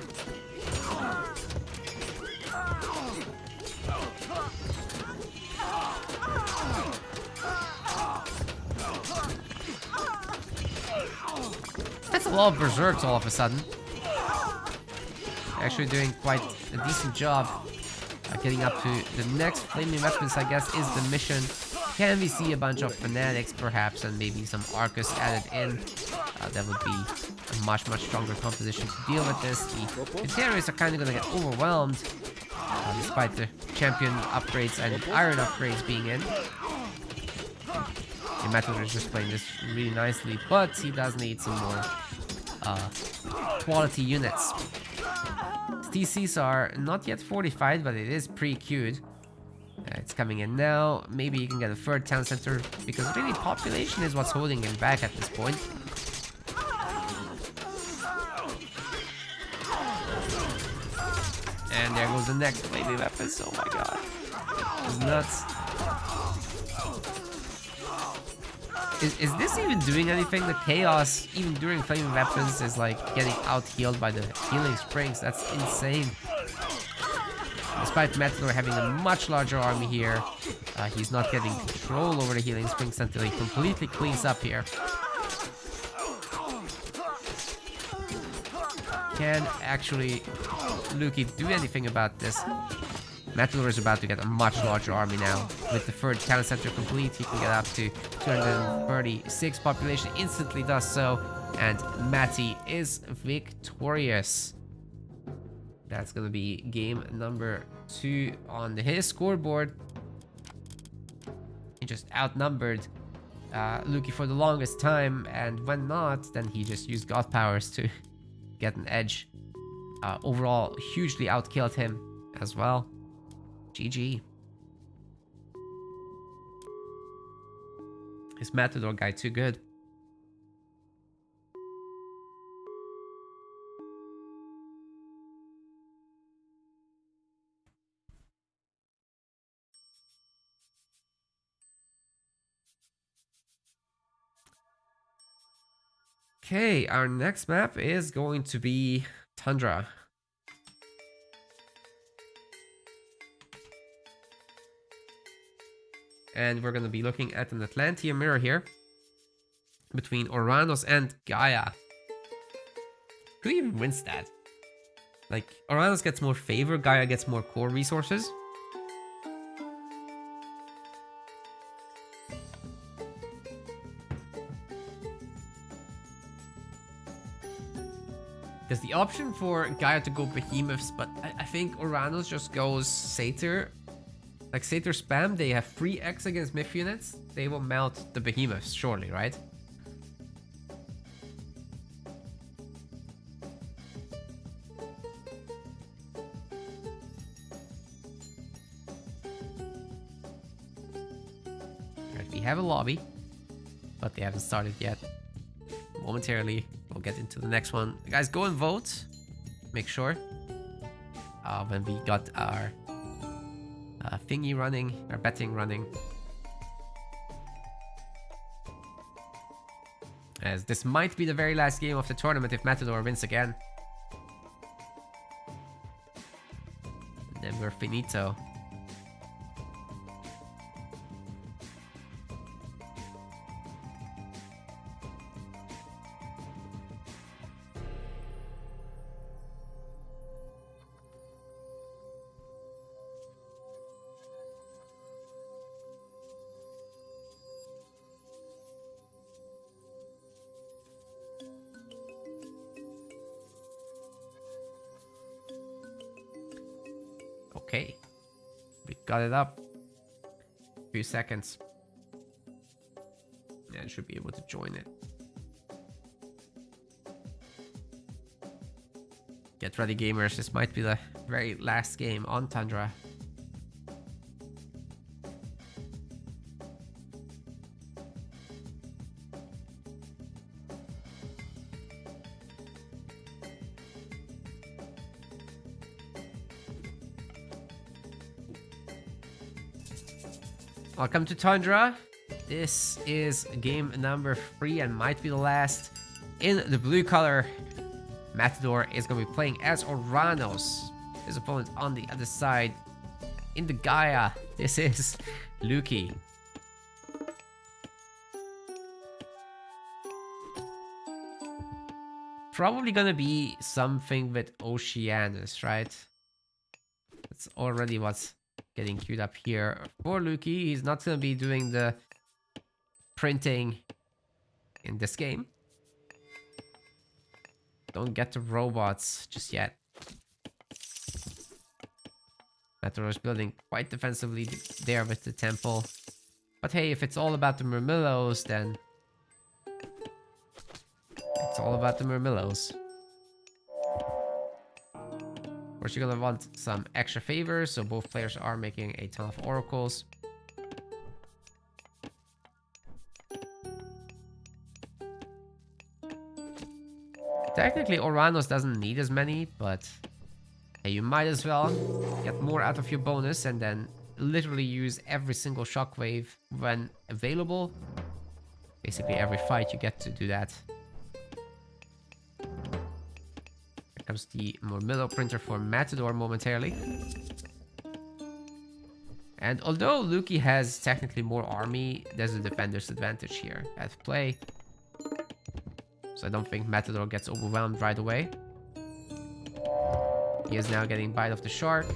That's a lot of berserks all of a sudden. Actually doing quite a decent job. Getting up to the next flaming weapons, I guess, is the mission. Can we see a bunch of fanatics perhaps, and maybe some Arcus added in? That would be a much stronger composition to deal with this. The Terrorists are kind of gonna get overwhelmed, despite the champion upgrades and iron upgrades being in. The Matador is just playing this really nicely, but he does need some more quality units. TCs are not yet fortified, but it is pre-queued. It's coming in now. Maybe you can get a third town center, because really population is what's holding him back at this point. And there goes the next flaming weapons. Oh my god. It's nuts. Is this even doing anything? The chaos, even during flaming weapons, is like getting out healed by the healing springs. That's insane. Despite Matador having a much larger army here, he's not getting control over the healing springs until he completely cleans up here. Can actually Luki do anything about this? Matador is about to get a much larger army now. With the third town center complete, he can get up to 236 population, instantly does so, and Matty is victorious. That's gonna be game number 2 on his scoreboard. He just outnumbered Luki for the longest time, and when not, then he just used god powers to get an edge. Overall, hugely outkilled him as well. GG. Is Matador guy too good? Okay, our next map is going to be Tundra. And we're going to be looking at an Atlantean mirror here between Oranos and Gaia. Who even wins that? Like, Oranos gets more favor, Gaia gets more core resources. There's the option for Gaia to go behemoths, but I think Oranos just goes Satyr. Like Satyr spam, they have 3x against myth units. They will melt the behemoths, surely, right? Alright, we have a lobby, but they haven't started yet. Momentarily, we'll get into the next one. Guys, go and vote. Make sure. When we got our thingy running, our betting running. As this might be the very last game of the tournament if Matador wins again. And then we're finito. Okay, we got it up. A few seconds. And should be able to join it. Get ready, gamers. This might be the very last game on Tundra. Welcome to Tundra. This is game number 3 and might be the last. in the blue color, Matador is going to be playing as Oranos. His opponent on the other side, in the Gaia, this is Luki. Probably gonna be something with Oceanus, right? That's already what's getting queued up here for Luki. He's not gonna be doing the printing in this game. Don't get the robots just yet. Matador is building quite defensively there with the temple. But hey, if it's all about the Murmillos, then it's all about the Murmillos. Of course, you're gonna want some extra favors, so both players are making a ton of oracles. Technically, Oranos doesn't need as many, but hey, you might as well get more out of your bonus and then literally use every single shockwave when available. Basically, every fight you get to do that. Here comes the Murmillo printer for Matador momentarily. And although Luki has technically more army, there's a defender's advantage here at play. So I don't think Matador gets overwhelmed right away. He is now getting Bite of the Shark.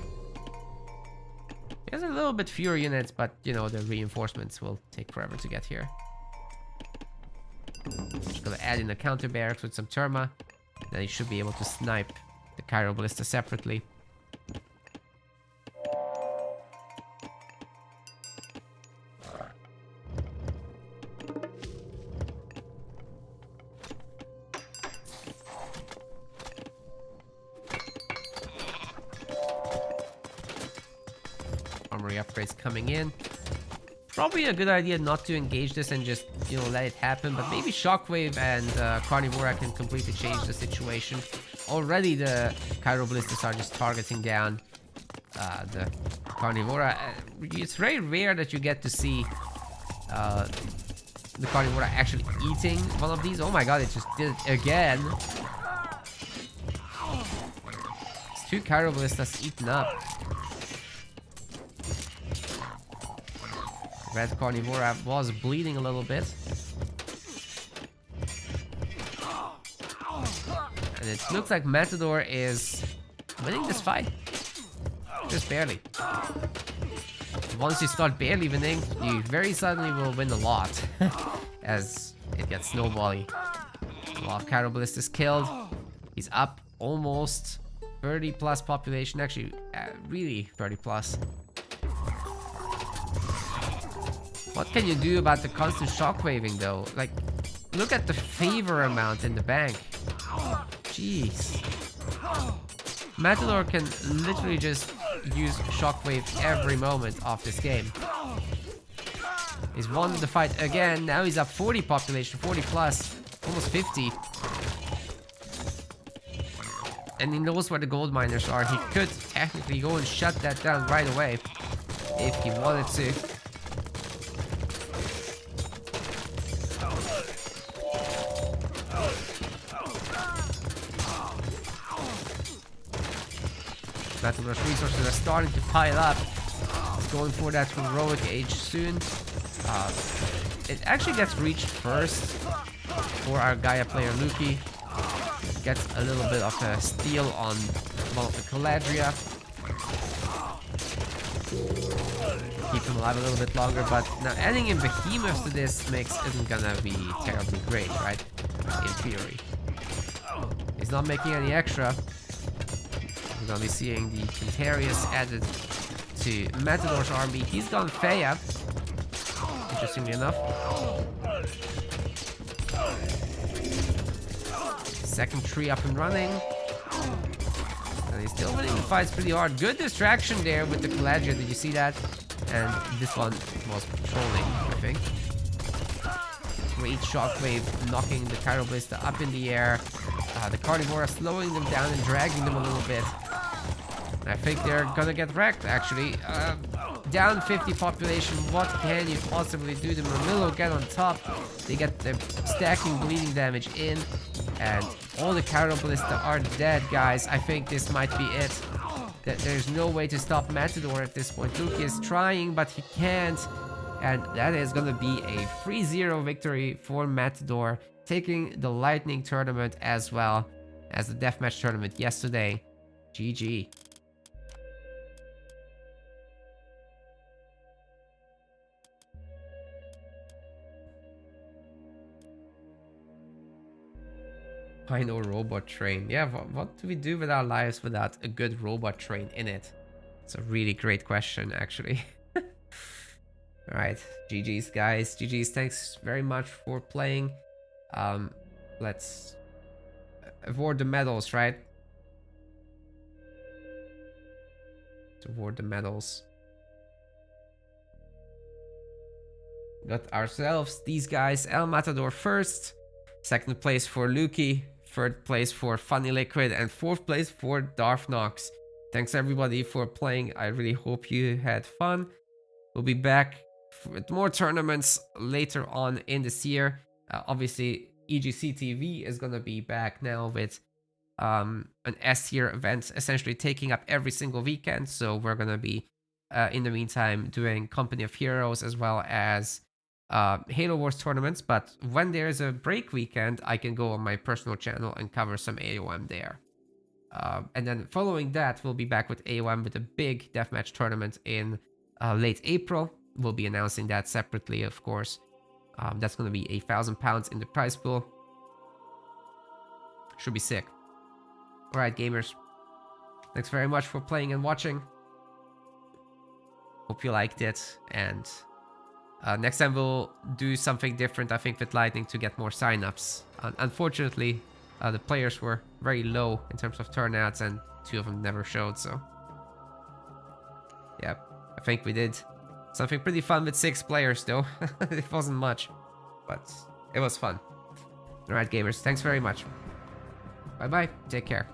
He has a little bit fewer units, but you know, the reinforcements will take forever to get here. Just gonna add in a counter barracks with some Terma. Then he should be able to snipe the Cairo Ballista separately. Armory upgrades coming in. Probably a good idea not to engage this and just, you know, let it happen. But maybe Shockwave and Carnivora can completely change the situation. Already the Cairo Ballistas are just targeting down the Carnivora. It's very rare that you get to see the Carnivora actually eating one of these. Oh my god, it just did it again. It's 2 Cairo Ballistas eaten up. Red Carnivora was bleeding a little bit. And it looks like Matador is winning this fight. Just barely. Once you start barely winning, you very suddenly will win a lot. As it gets snowbally. A lot of Cairo Ballistas killed. He's up almost 30 plus population. Actually, really 30 plus. What can you do about the constant shockwaving though? Like, look at the favor amount in the bank. Jeez. Matador can literally just use shockwave every moment of this game. He's won the fight again. Now he's up 40 population, 40 plus, almost 50. And he knows where the gold miners are. He could technically go and shut that down right away if he wanted to. Matador's resources are starting to pile up. He's going for that heroic age soon. It actually gets reached first for our Gaia player Luki. Gets a little bit of a steal on one of the Caladria. Keep him alive a little bit longer, but now adding in behemoths to this mix isn't gonna be terribly great, right? In theory. He's not making any extra. We're gonna be seeing the Quintarius added to Matador's army. He's gone Feya, interestingly enough. Second tree up and running. And he's still winning the fights pretty hard. Good distraction there with the Caladria, did you see that? And this one was patrolling, I think. Great shockwave knocking the Cairo Ballista up in the air. The Carnivora slowing them down and dragging them a little bit. And I think they're gonna get wrecked, actually. Down 50 population, what can you possibly do? The Murmillo get on top. They get the stacking bleeding damage in. And all the Carol Ballista are dead, guys. I think this might be it. There's no way to stop Matador at this point. Luke is trying, but he can't. And that is going to be a 3-0 victory for Matador, taking the Lightning tournament as well as the Deathmatch tournament yesterday. GG. Final robot train. Yeah, what do we do with our lives without a good robot train in it? It's a really great question, actually. Alright, GG's guys. GG's, thanks very much for playing. Let's award the medals, right? Let's award the medals. Got ourselves these guys. El Matador first. Second place for Lukey. Third place for Funny Liquid. And fourth place for Darth Nox. Thanks everybody for playing. I really hope you had fun. We'll be back with more tournaments later on in this year. Obviously, EGC TV is going to be back now with an S-tier event essentially taking up every single weekend. So we're going to be, in the meantime, doing Company of Heroes as well as Halo Wars tournaments. But when there's a break weekend, I can go on my personal channel and cover some AOM there. And then following that, we'll be back with AOM with a big deathmatch tournament in late April. We'll be announcing that separately, of course. That's going to be £1,000 in the prize pool. Should be sick. Alright, gamers. Thanks very much for playing and watching. Hope you liked it. And next time we'll do something different, I think, with Lightning to get more signups. Unfortunately, the players were very low in terms of turnouts, and 2 of them never showed, so... yeah, I think we did something pretty fun with 6 players, though. It wasn't much, but it was fun. Alright, gamers, thanks very much. Bye-bye, take care.